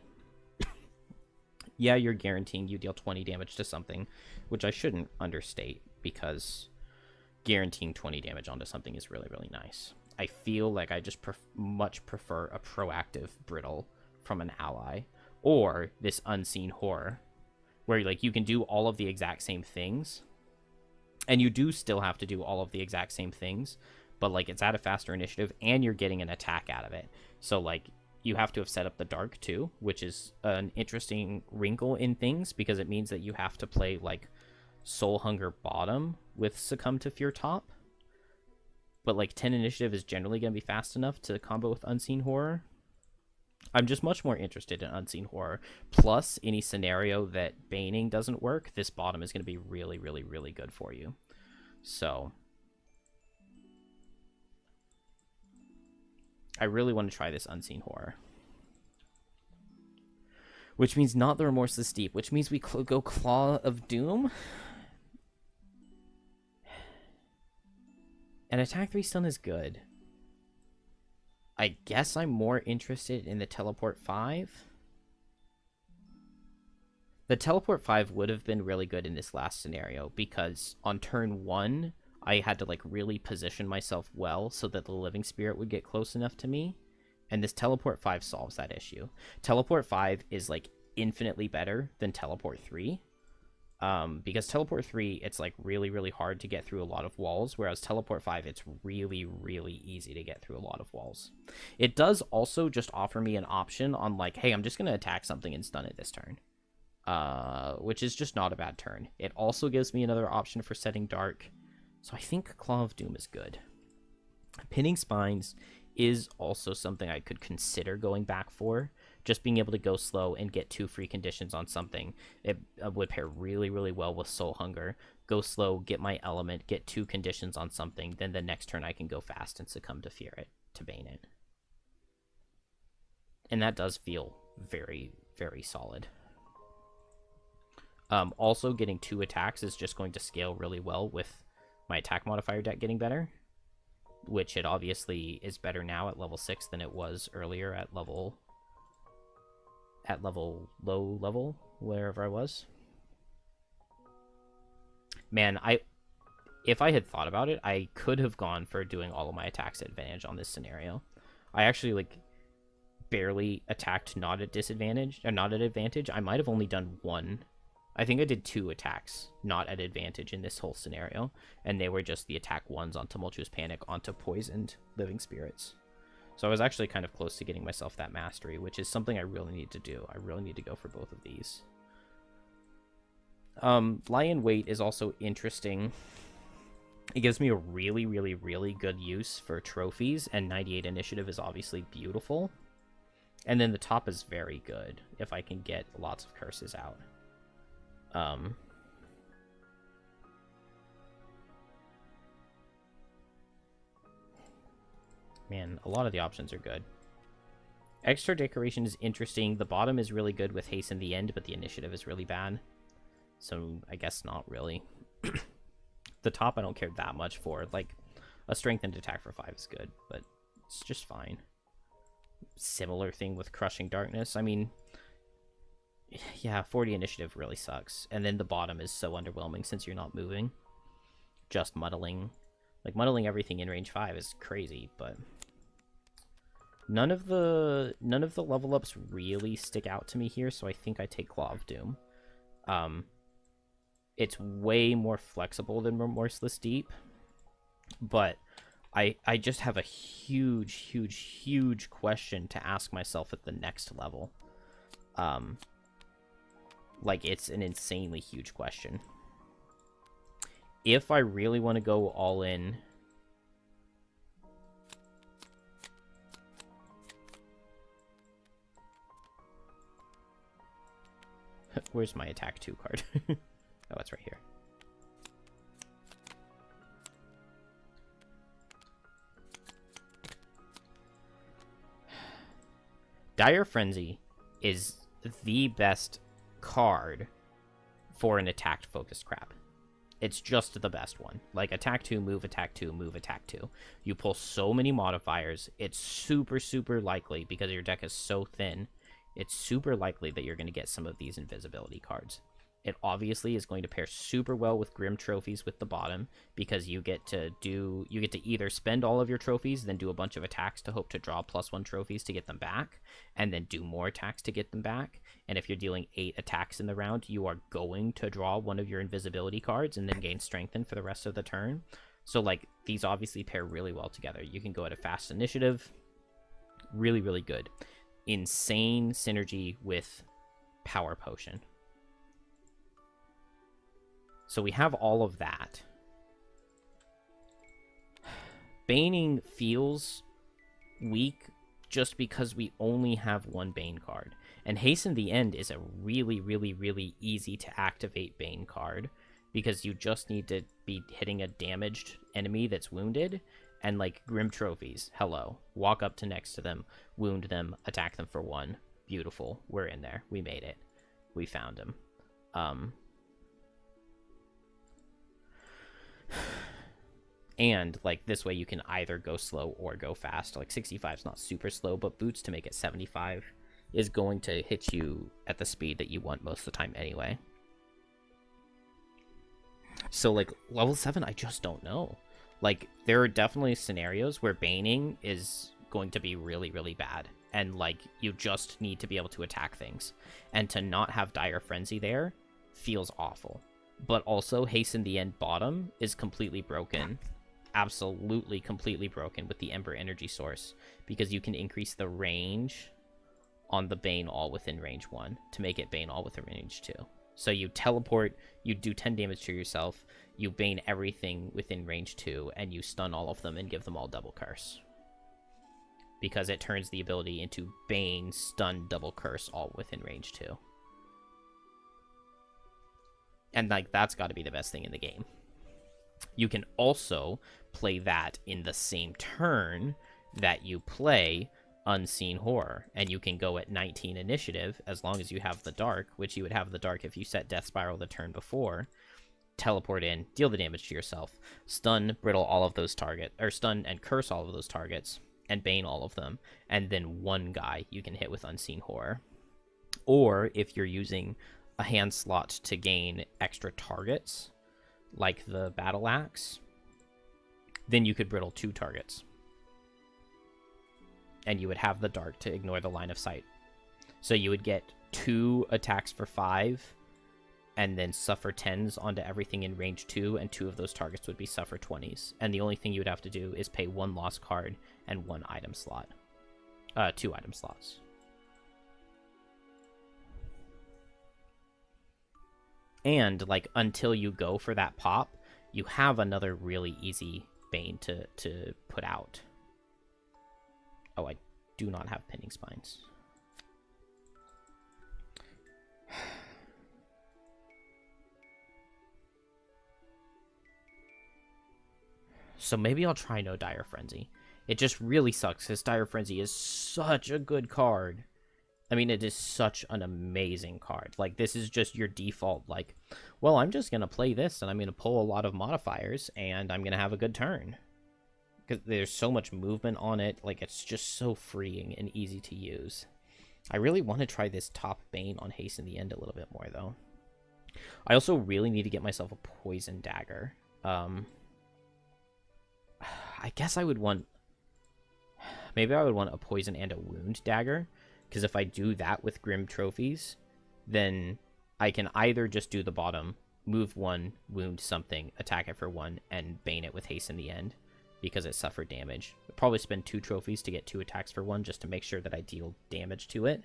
Yeah, you're guaranteeing you deal 20 damage to something. Which I shouldn't understate. Because guaranteeing 20 damage onto something is really, really nice. I feel like I just much prefer a proactive Brittle from an ally. Or this Unseen Horror, where, like, you can do all of the exact same things, And you do still have to do all of the exact same things, but like it's at a faster initiative and you're getting an attack out of it. So like you have to have set up the dark too, which is an interesting wrinkle in things because it means that you have to play like Soul Hunger bottom with Succumb to Fear top. But like 10 initiative is generally going to be fast enough to combo with Unseen Horror. I'm just much more interested in Unseen Horror. Plus, any scenario that Baning doesn't work, this bottom is going to be really, really, really good for you. So, I really want to try this Unseen Horror. Which means not the Remorseless Deep, which means we go Claw of Doom. And Attack 3 stun is good. I guess I'm more interested in the Teleport 5. The Teleport 5 would have been really good in this last scenario because on turn 1, I had to like really position myself well so that the Living Spirit would get close enough to me. And this Teleport 5 solves that issue. Teleport 5 is like infinitely better than Teleport 3. Because Teleport 3, it's like really, really hard to get through a lot of walls, whereas Teleport 5, it's really, really easy to get through a lot of walls. It does also just offer me an option on like, hey, I'm just going to attack something and stun it this turn, which is just not a bad turn. It also gives me another option for setting dark, so I think Claw of Doom is good. Pinning Spines is also something I could consider going back for. Just being able to go slow and get 2 free conditions on something. It would pair really, really well with Soul Hunger. Go slow, get my element, get 2 conditions on something, then the next turn I can go fast and Succumb to Fear it, to Bane it. And that does feel very, very solid. Also, getting 2 attacks is just going to scale really well with my attack modifier deck getting better. Which it obviously is better now at level 6 than it was earlier at low level, wherever I was. Man, if I had thought about it, I could have gone for doing all of my attacks at advantage on this scenario. I actually like barely attacked not at disadvantage or not at advantage. I might have only done 1. I think I did 2 attacks not at advantage in this whole scenario, and they were just the attack 1s on Tumultuous Panic onto Poisoned Living Spirits. So I was actually kind of close to getting myself that mastery, which is something I really need to do. I really need to go for both of these. Lie in Wait is also interesting. It gives me a really, really, really good use for trophies, and 98 initiative is obviously beautiful. And then the top is very good if I can get lots of curses out. Man, a lot of the options are good. Extra decoration is interesting. The bottom is really good with haste in the end, but the initiative is really bad. So I guess not really. The top I don't care that much for. Like, a strengthened attack for 5 is good, but it's just fine. Similar thing with Crushing Darkness. I mean, yeah, 40 initiative really sucks. And then the bottom is so underwhelming since you're not moving. Just muddling. Like, muddling everything in range 5 is crazy, but none of the level ups really stick out to me here, so I think I take Claw of Doom. It's way more flexible than Remorseless Deep, but I just have a huge, huge, huge question to ask myself at the next level. Like, it's an insanely huge question. If I really want to go all in, where's my attack 2 card? Oh, it's right here. Dire Frenzy is the best card for an attack focused crap. It's just the best one. Like, attack 2, move, attack 2, move, attack 2. You pull so many modifiers. It's super, super likely, because your deck is so thin, it's super likely that you're going to get some of these invisibility cards. It obviously is going to pair super well with Grim Trophies with the bottom, because you get to either spend all of your trophies, then do a bunch of attacks to hope to draw +1 trophies to get them back, and then do more attacks to get them back. And if you're dealing 8 attacks in the round, you are going to draw one of your invisibility cards and then gain strengthen for the rest of the turn. So like, these obviously pair really well together. You can go at a fast initiative. Really, really good. Insane synergy with Power Potion. So we have all of that. Baning feels weak just because we only have one Bane card. And Hasten the End is a really, really, really easy to activate Bane card, because you just need to be hitting a damaged enemy that's wounded, and like Grim Trophies, hello. Walk up to next to them, wound them, attack them for 1. Beautiful. We're in there. We made it. We found him. And like, this way you can either go slow or go fast. Like 65 is not super slow, but Boots to make it 75 is going to hit you at the speed that you want most of the time anyway. So like, level 7, I just don't know. Like, there are definitely scenarios where Baning is going to be really, really bad. And like, you just need to be able to attack things. And to not have Dire Frenzy there feels awful. But also, Hasten the End bottom is completely broken. Absolutely completely broken with the Ember Energy Source, because you can increase the range on the Bane all within range 1 to make it Bane all within range 2. So you teleport, you do 10 damage to yourself, you Bane everything within range 2, and you stun all of them and give them all double curse. Because it turns the ability into Bane, stun, double curse all within range 2. And like, that's got to be the best thing in the game. You can also play that in the same turn that you play Unseen Horror, and you can go at 19 initiative as long as you have the Dark, which you would have the Dark if you set Death Spiral the turn before. Teleport in, deal the damage to yourself, stun, brittle all of those targets, or stun and curse all of those targets, and Bane all of them, and then one guy you can hit with Unseen Horror. Or if you're using a hand slot to gain extra targets, like the Battle Axe, then you could brittle 2 targets. And you would have the Dark to ignore the line of sight. So you would get 2 attacks for 5, and then suffer 10s onto everything in range 2, and 2 of those targets would be suffer 20s. And the only thing you would have to do is pay 1 lost card and 1 item slot. 2 item slots. And, like, until you go for that pop, you have another really easy Bane to put out. Oh, I do not have Pinning Spines. So maybe I'll try no Dire Frenzy. It just really sucks, because Dire Frenzy is such a good card. I mean, it is such an amazing card. Like, this is just your default, like, well, I'm just going to play this, and I'm going to pull a lot of modifiers, and I'm going to have a good turn. Because there's so much movement on it. Like, it's just so freeing and easy to use. I really want to try this top Bane on Hasten the End a little bit more, though. I also really need to get myself a Poison Dagger. I guess I would want... Maybe I would want a Poison and a Wound Dagger. Because if I do that with Grim Trophies, then I can either just do the bottom, move 1, wound something, attack it for 1, and Bane it with Hasten the End, because it suffered damage. I'd probably spend 2 trophies to get 2 attacks for 1, just to make sure that I deal damage to it,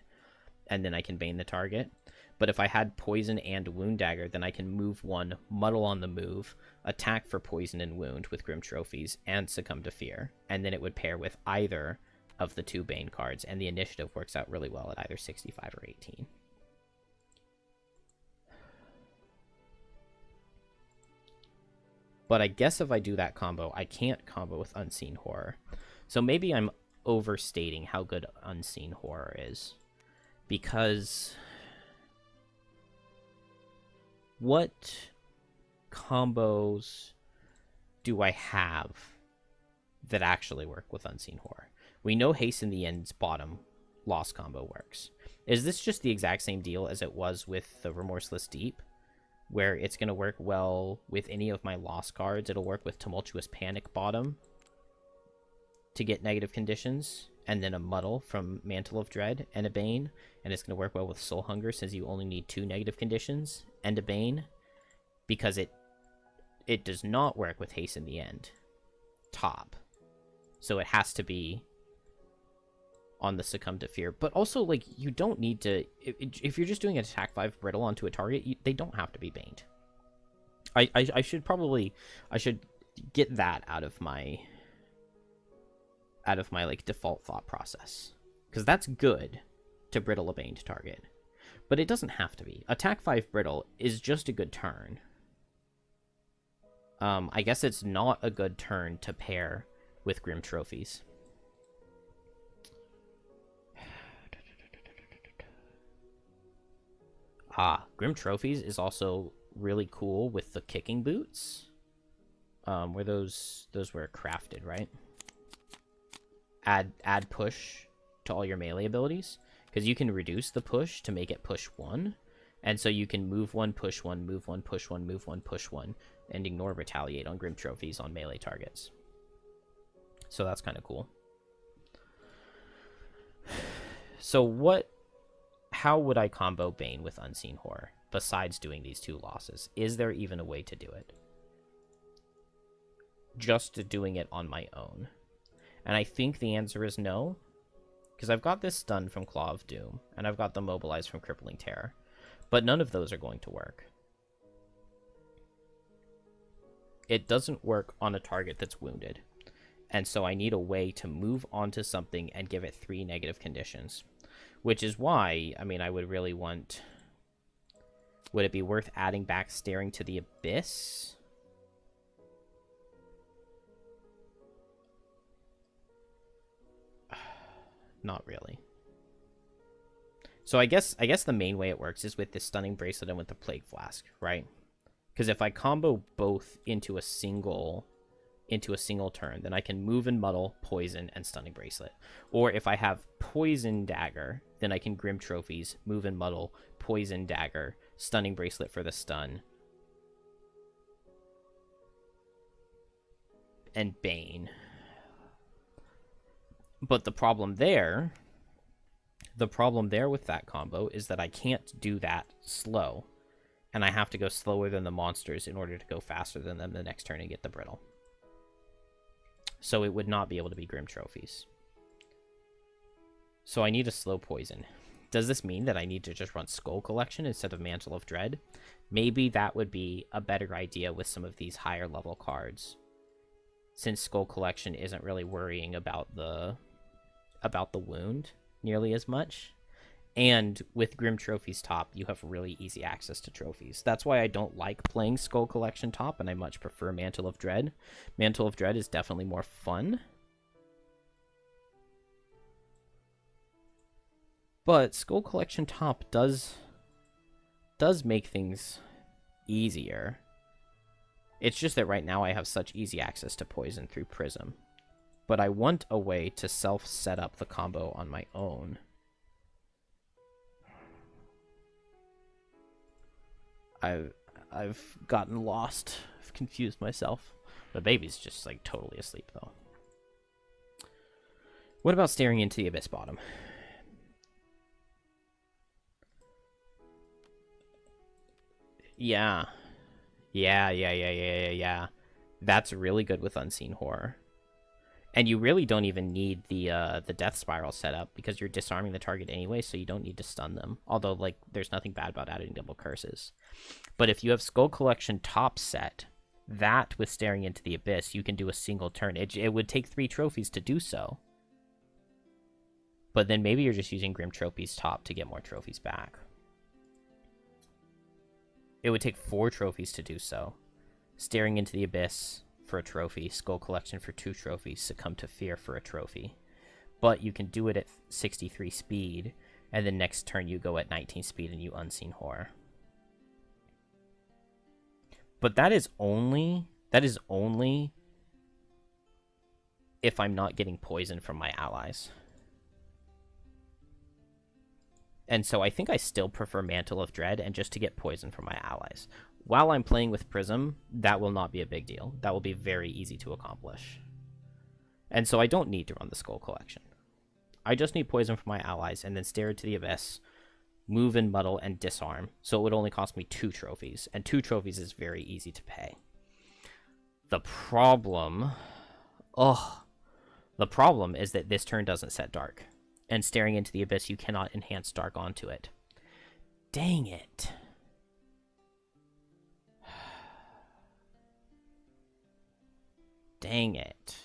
and then I can Bane the target. But if I had Poison and Wound Dagger, then I can move 1, muddle on the move, attack for Poison and Wound with Grim Trophies, and Succumb to Fear. And then it would pair with either of the 2 Bane cards, and the initiative works out really well at either 65 or 18. But I guess if I do that combo, I can't combo with Unseen Horror. So maybe I'm overstating how good Unseen Horror is. Because what combos do I have that actually work with Unseen Horror? We know Hasten the End's bottom loss combo works. Is this just the exact same deal as it was with the Remorseless Deep? where it's going to work well with any of my lost cards. It'll work with Tumultuous Panic bottom to get negative conditions, and then a Muddle from Mantle of Dread and a Bane, and it's going to work well with Soul Hunger since you only need 2 negative conditions and a Bane, because it does not work with Haste in the end top, so it has to be on the Succumb to Fear. But also, like, you don't need to, if you're just doing an attack 5 brittle onto a target, they don't have to be baned. I should get that out of my like default thought process, because that's good to brittle a baned target, but it doesn't have to be. Attack 5 brittle is just a good turn. I guess it's not a good turn to pair with Grim Trophies. Grim Trophies is also really cool with the kicking boots. Where those were crafted, right? Add push to all your melee abilities, because you can reduce the push to make it push 1, and so you can move 1, push 1, move 1, push 1, move 1, push 1, and ignore Retaliate on Grim Trophies on melee targets. So that's kind of cool. So how would I combo Bane with Unseen Horror besides doing these 2 losses? Is there even a way to do it? Just doing it on my own. And I think the answer is no, because I've got this stun from Claw of Doom, and I've got the Mobilize from Crippling Terror, but none of those are going to work. It doesn't work on a target that's wounded, and so I need a way to move onto something and give it 3 negative conditions, which is why, I mean, I would really want... Would it be worth adding back Staring to the Abyss? Not really. So I guess the main way it works is with this Stunning Bracelet and with the Plague Flask, right? Because if I combo both into a single turn, then I can move and Muddle, Poison, and Stunning Bracelet. Or if I have Poison Dagger, then I can Grim Trophies, move and Muddle, Poison Dagger, Stunning Bracelet for the stun, and Bane. But the problem there with that combo is that I can't do that slow, and I have to go slower than the monsters in order to go faster than them the next turn and get the brittle. So it would not be able to be Grim Trophies. So I need a slow poison. Does this mean that I need to just run Skull Collection instead of Mantle of Dread? Maybe that would be a better idea with some of these higher level cards, since Skull Collection isn't really worrying about the wound nearly as much. And with Grim Trophies top, you have really easy access to trophies. That's why I don't like playing Skull Collection top, and I much prefer Mantle of Dread. Mantle of Dread is definitely more fun. But Skull Collection top does make things easier. It's just that right now I have such easy access to poison through Prism. But I want a way to self-set up the combo on my own. I've gotten lost. I've confused myself. The baby's just like totally asleep though. What about Staring into the Abyss bottom? Yeah. Yeah. That's really good with Unseen Horror. And you really don't even need the Death Spiral setup, because you're disarming the target anyway, so you don't need to stun them. Although, like, there's nothing bad about adding double curses. But if you have Skull Collection top set, that with Staring into the Abyss, you can do a single turn. It would take 3 trophies to do so. But then maybe you're just using Grim Trophies top to get more trophies back. It would take 4 trophies to do so. Staring into the Abyss for a trophy, Skull Collection for 2 trophies, Succumb to Fear for a trophy. But you can do it at 63 speed, and then next turn you go at 19 speed and you Unseen Horror. But that is only if I'm not getting poison from my allies. And so I think I still prefer Mantle of Dread and just to get poison from my allies. While I'm playing with Prism, that will not be a big deal. That will be very easy to accomplish. And so I don't need to run the Skull Collection. I just need Poison for my allies, and then Stare into the Abyss, move and Muddle, and Disarm. So it would only cost me 2 trophies, and 2 trophies is very easy to pay. The problem... The problem is that this turn doesn't set Dark. And Staring into the Abyss, you cannot enhance Dark onto it. Dang it. Dang it.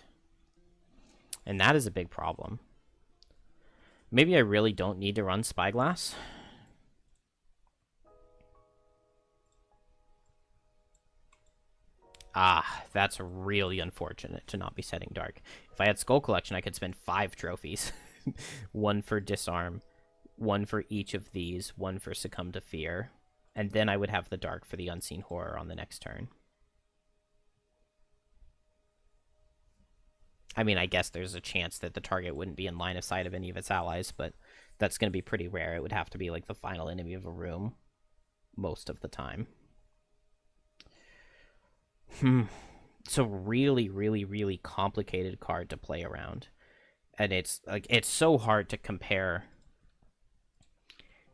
And that is a big problem. Maybe I really don't need to run Spyglass. Ah, that's really unfortunate to not be setting Dark. If I had Skull Collection, I could spend 5 trophies. 1 for Disarm, 1 for each of these, 1 for Succumb to Fear, and then I would have the Dark for the Unseen Horror on the next turn. I mean, I guess there's a chance that the target wouldn't be in line of sight of any of its allies, but that's going to be pretty rare. It would have to be like the final enemy of a room most of the time. It's a really, really, really complicated card to play around. And it's like it's so hard to compare.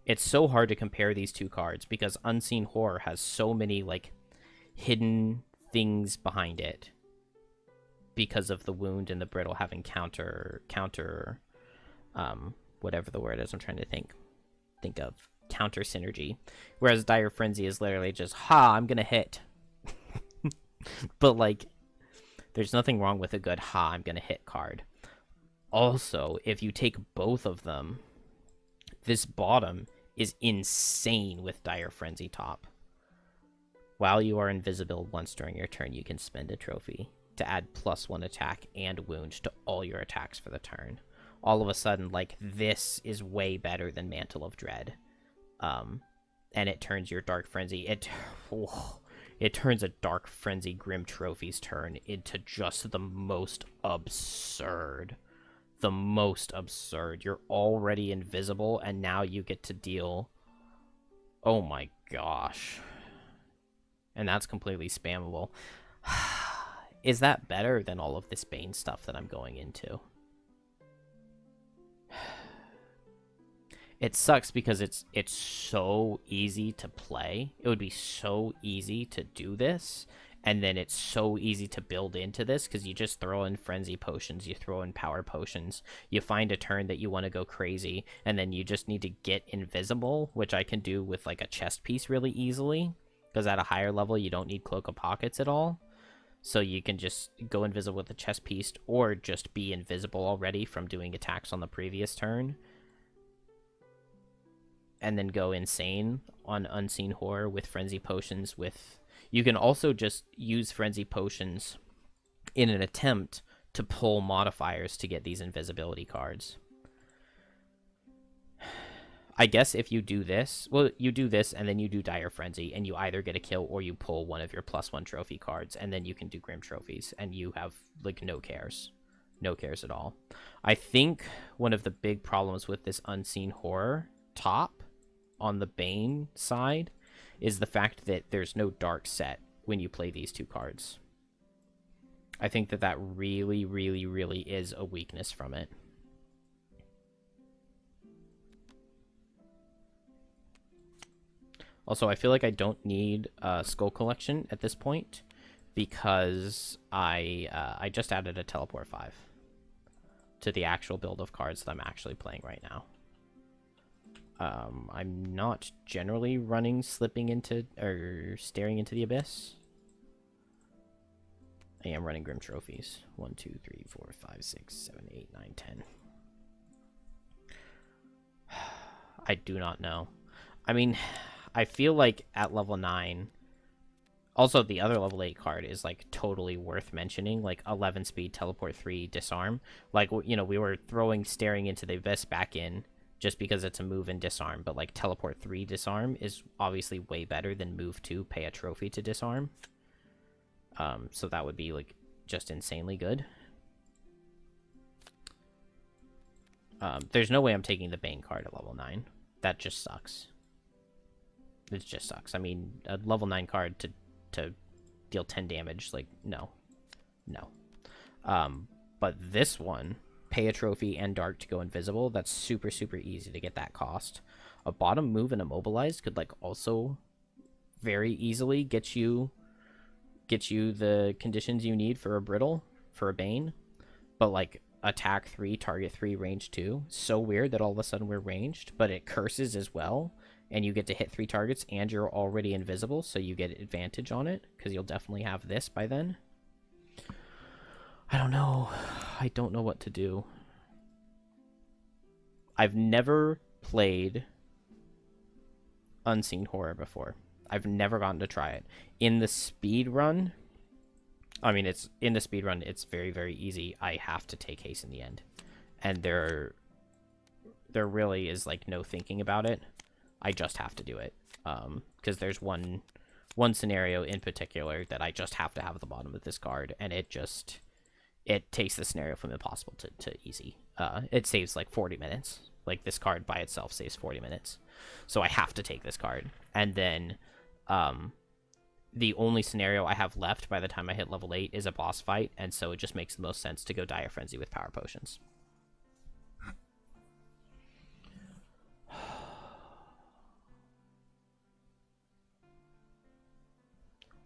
It's so hard to compare these 2 cards because Unseen Horror has so many like hidden things behind it. Because of the wound and the brittle having counter, whatever the word is I'm trying to think of, counter synergy. Whereas Dire Frenzy is literally just, I'm gonna hit. But, like, there's nothing wrong with a good I'm gonna hit card. Also, if you take both of them, this bottom is insane with Dire Frenzy top. While you are invisible once during your turn, you can spend a trophy to add +1 attack and wound to all your attacks for the turn. All of a sudden, like, this is way better than Mantle of Dread. And it turns your Dark Frenzy... It turns a Dark Frenzy Grim Trophies turn into just the most absurd. The most absurd. You're already invisible, and now you get to deal... Oh my gosh. And that's completely spammable. Is that better than all of this Bane stuff that I'm going into? It sucks because it's so easy to play. It would be so easy to do this, and then it's so easy to build into this because you just throw in Frenzy Potions, you throw in Power Potions, you find a turn that you want to go crazy, and then you just need to get invisible, which I can do with like a chest piece really easily, because at a higher level you don't need Cloak of Pockets at all. So you can just go invisible with a chest piece, or just be invisible already from doing attacks on the previous turn. And then go insane on Unseen Horror with Frenzy Potions. You can also just use Frenzy Potions in an attempt to pull modifiers to get these invisibility cards. I guess if you do this, well, you do this and then you do Dire Frenzy, and you either get a kill or you pull one of your +1 trophy cards, and then you can do Grim Trophies, and you have, like, no cares. No cares at all. I think one of the big problems with this Unseen Horror top on the Bane side is the fact that there's no Dark set when you play these 2 cards. I think that really, really, really is a weakness from it. Also, I feel like I don't need Skull Collection at this point because I just added a Teleport 5 to the actual build of cards that I'm actually playing right now. I'm not generally running Slipping into or Staring into the Abyss. I am running Grim Trophies. 1, 2, 3, 4, 5, 6, 7, 8, 9, 10. I do not know. I mean, I feel like at level 9... Also, the other level 8 card is, like, totally worth mentioning. Like, 11 speed, Teleport 3, Disarm. Like, you know, we were throwing Staring into the Abyss back in just because it's a move and Disarm. But, like, Teleport 3 Disarm is obviously way better than move 2, pay a trophy to Disarm. So that would be, like, just insanely good. There's no way I'm taking the Bane card at level 9. That just sucks. It just sucks. I mean, a level 9 card to deal 10 damage, like, no. No. But this one, pay a trophy and dark to go invisible, that's super, super easy to get that cost. A bottom move and immobilized could, like, also very easily get you the conditions you need for a brittle, for a bane. But, like, attack 3, target 3, range 2. So weird that all of a sudden we're ranged, but it curses as well. And you get to hit 3 targets, and you're already invisible, so you get advantage on it, because you'll definitely have this by then. I don't know. I don't know what to do. I've never played Unseen Horror before. I've never gotten to try it. In the speed run, I mean, it's very, very easy. I have to take haste in the end. And there really is, like, no thinking about it. I just have to do it. Because there's one scenario in particular that I just have to have at the bottom of this card, and it takes the scenario from impossible to easy. It saves, like, 40 minutes. Like, this card by itself saves 40 minutes. So I have to take this card. And then the only scenario I have left by the time I hit level 8 is a boss fight, and so it just makes the most sense to go Dire Frenzy with Power Potions.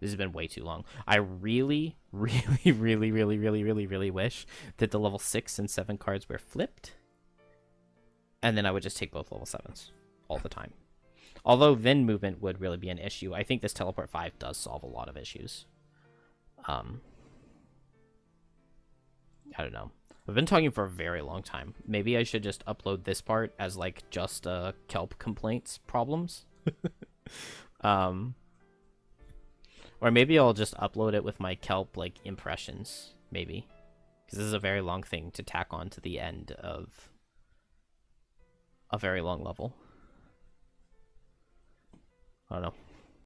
This has been way too long. I really, really, really, really, really, really, really wish that the level 6 and 7 cards were flipped. And then I would just take both level 7s all the time. Although then movement would really be an issue. I think this Teleport 5 does solve a lot of issues. I don't know. I've been talking for a very long time. Maybe I should just upload this part as, like, just Kelp complaints problems. Or maybe I'll just upload it with my Kelp, like, impressions, maybe. Because this is a very long thing to tack on to the end of a very long level. I don't know.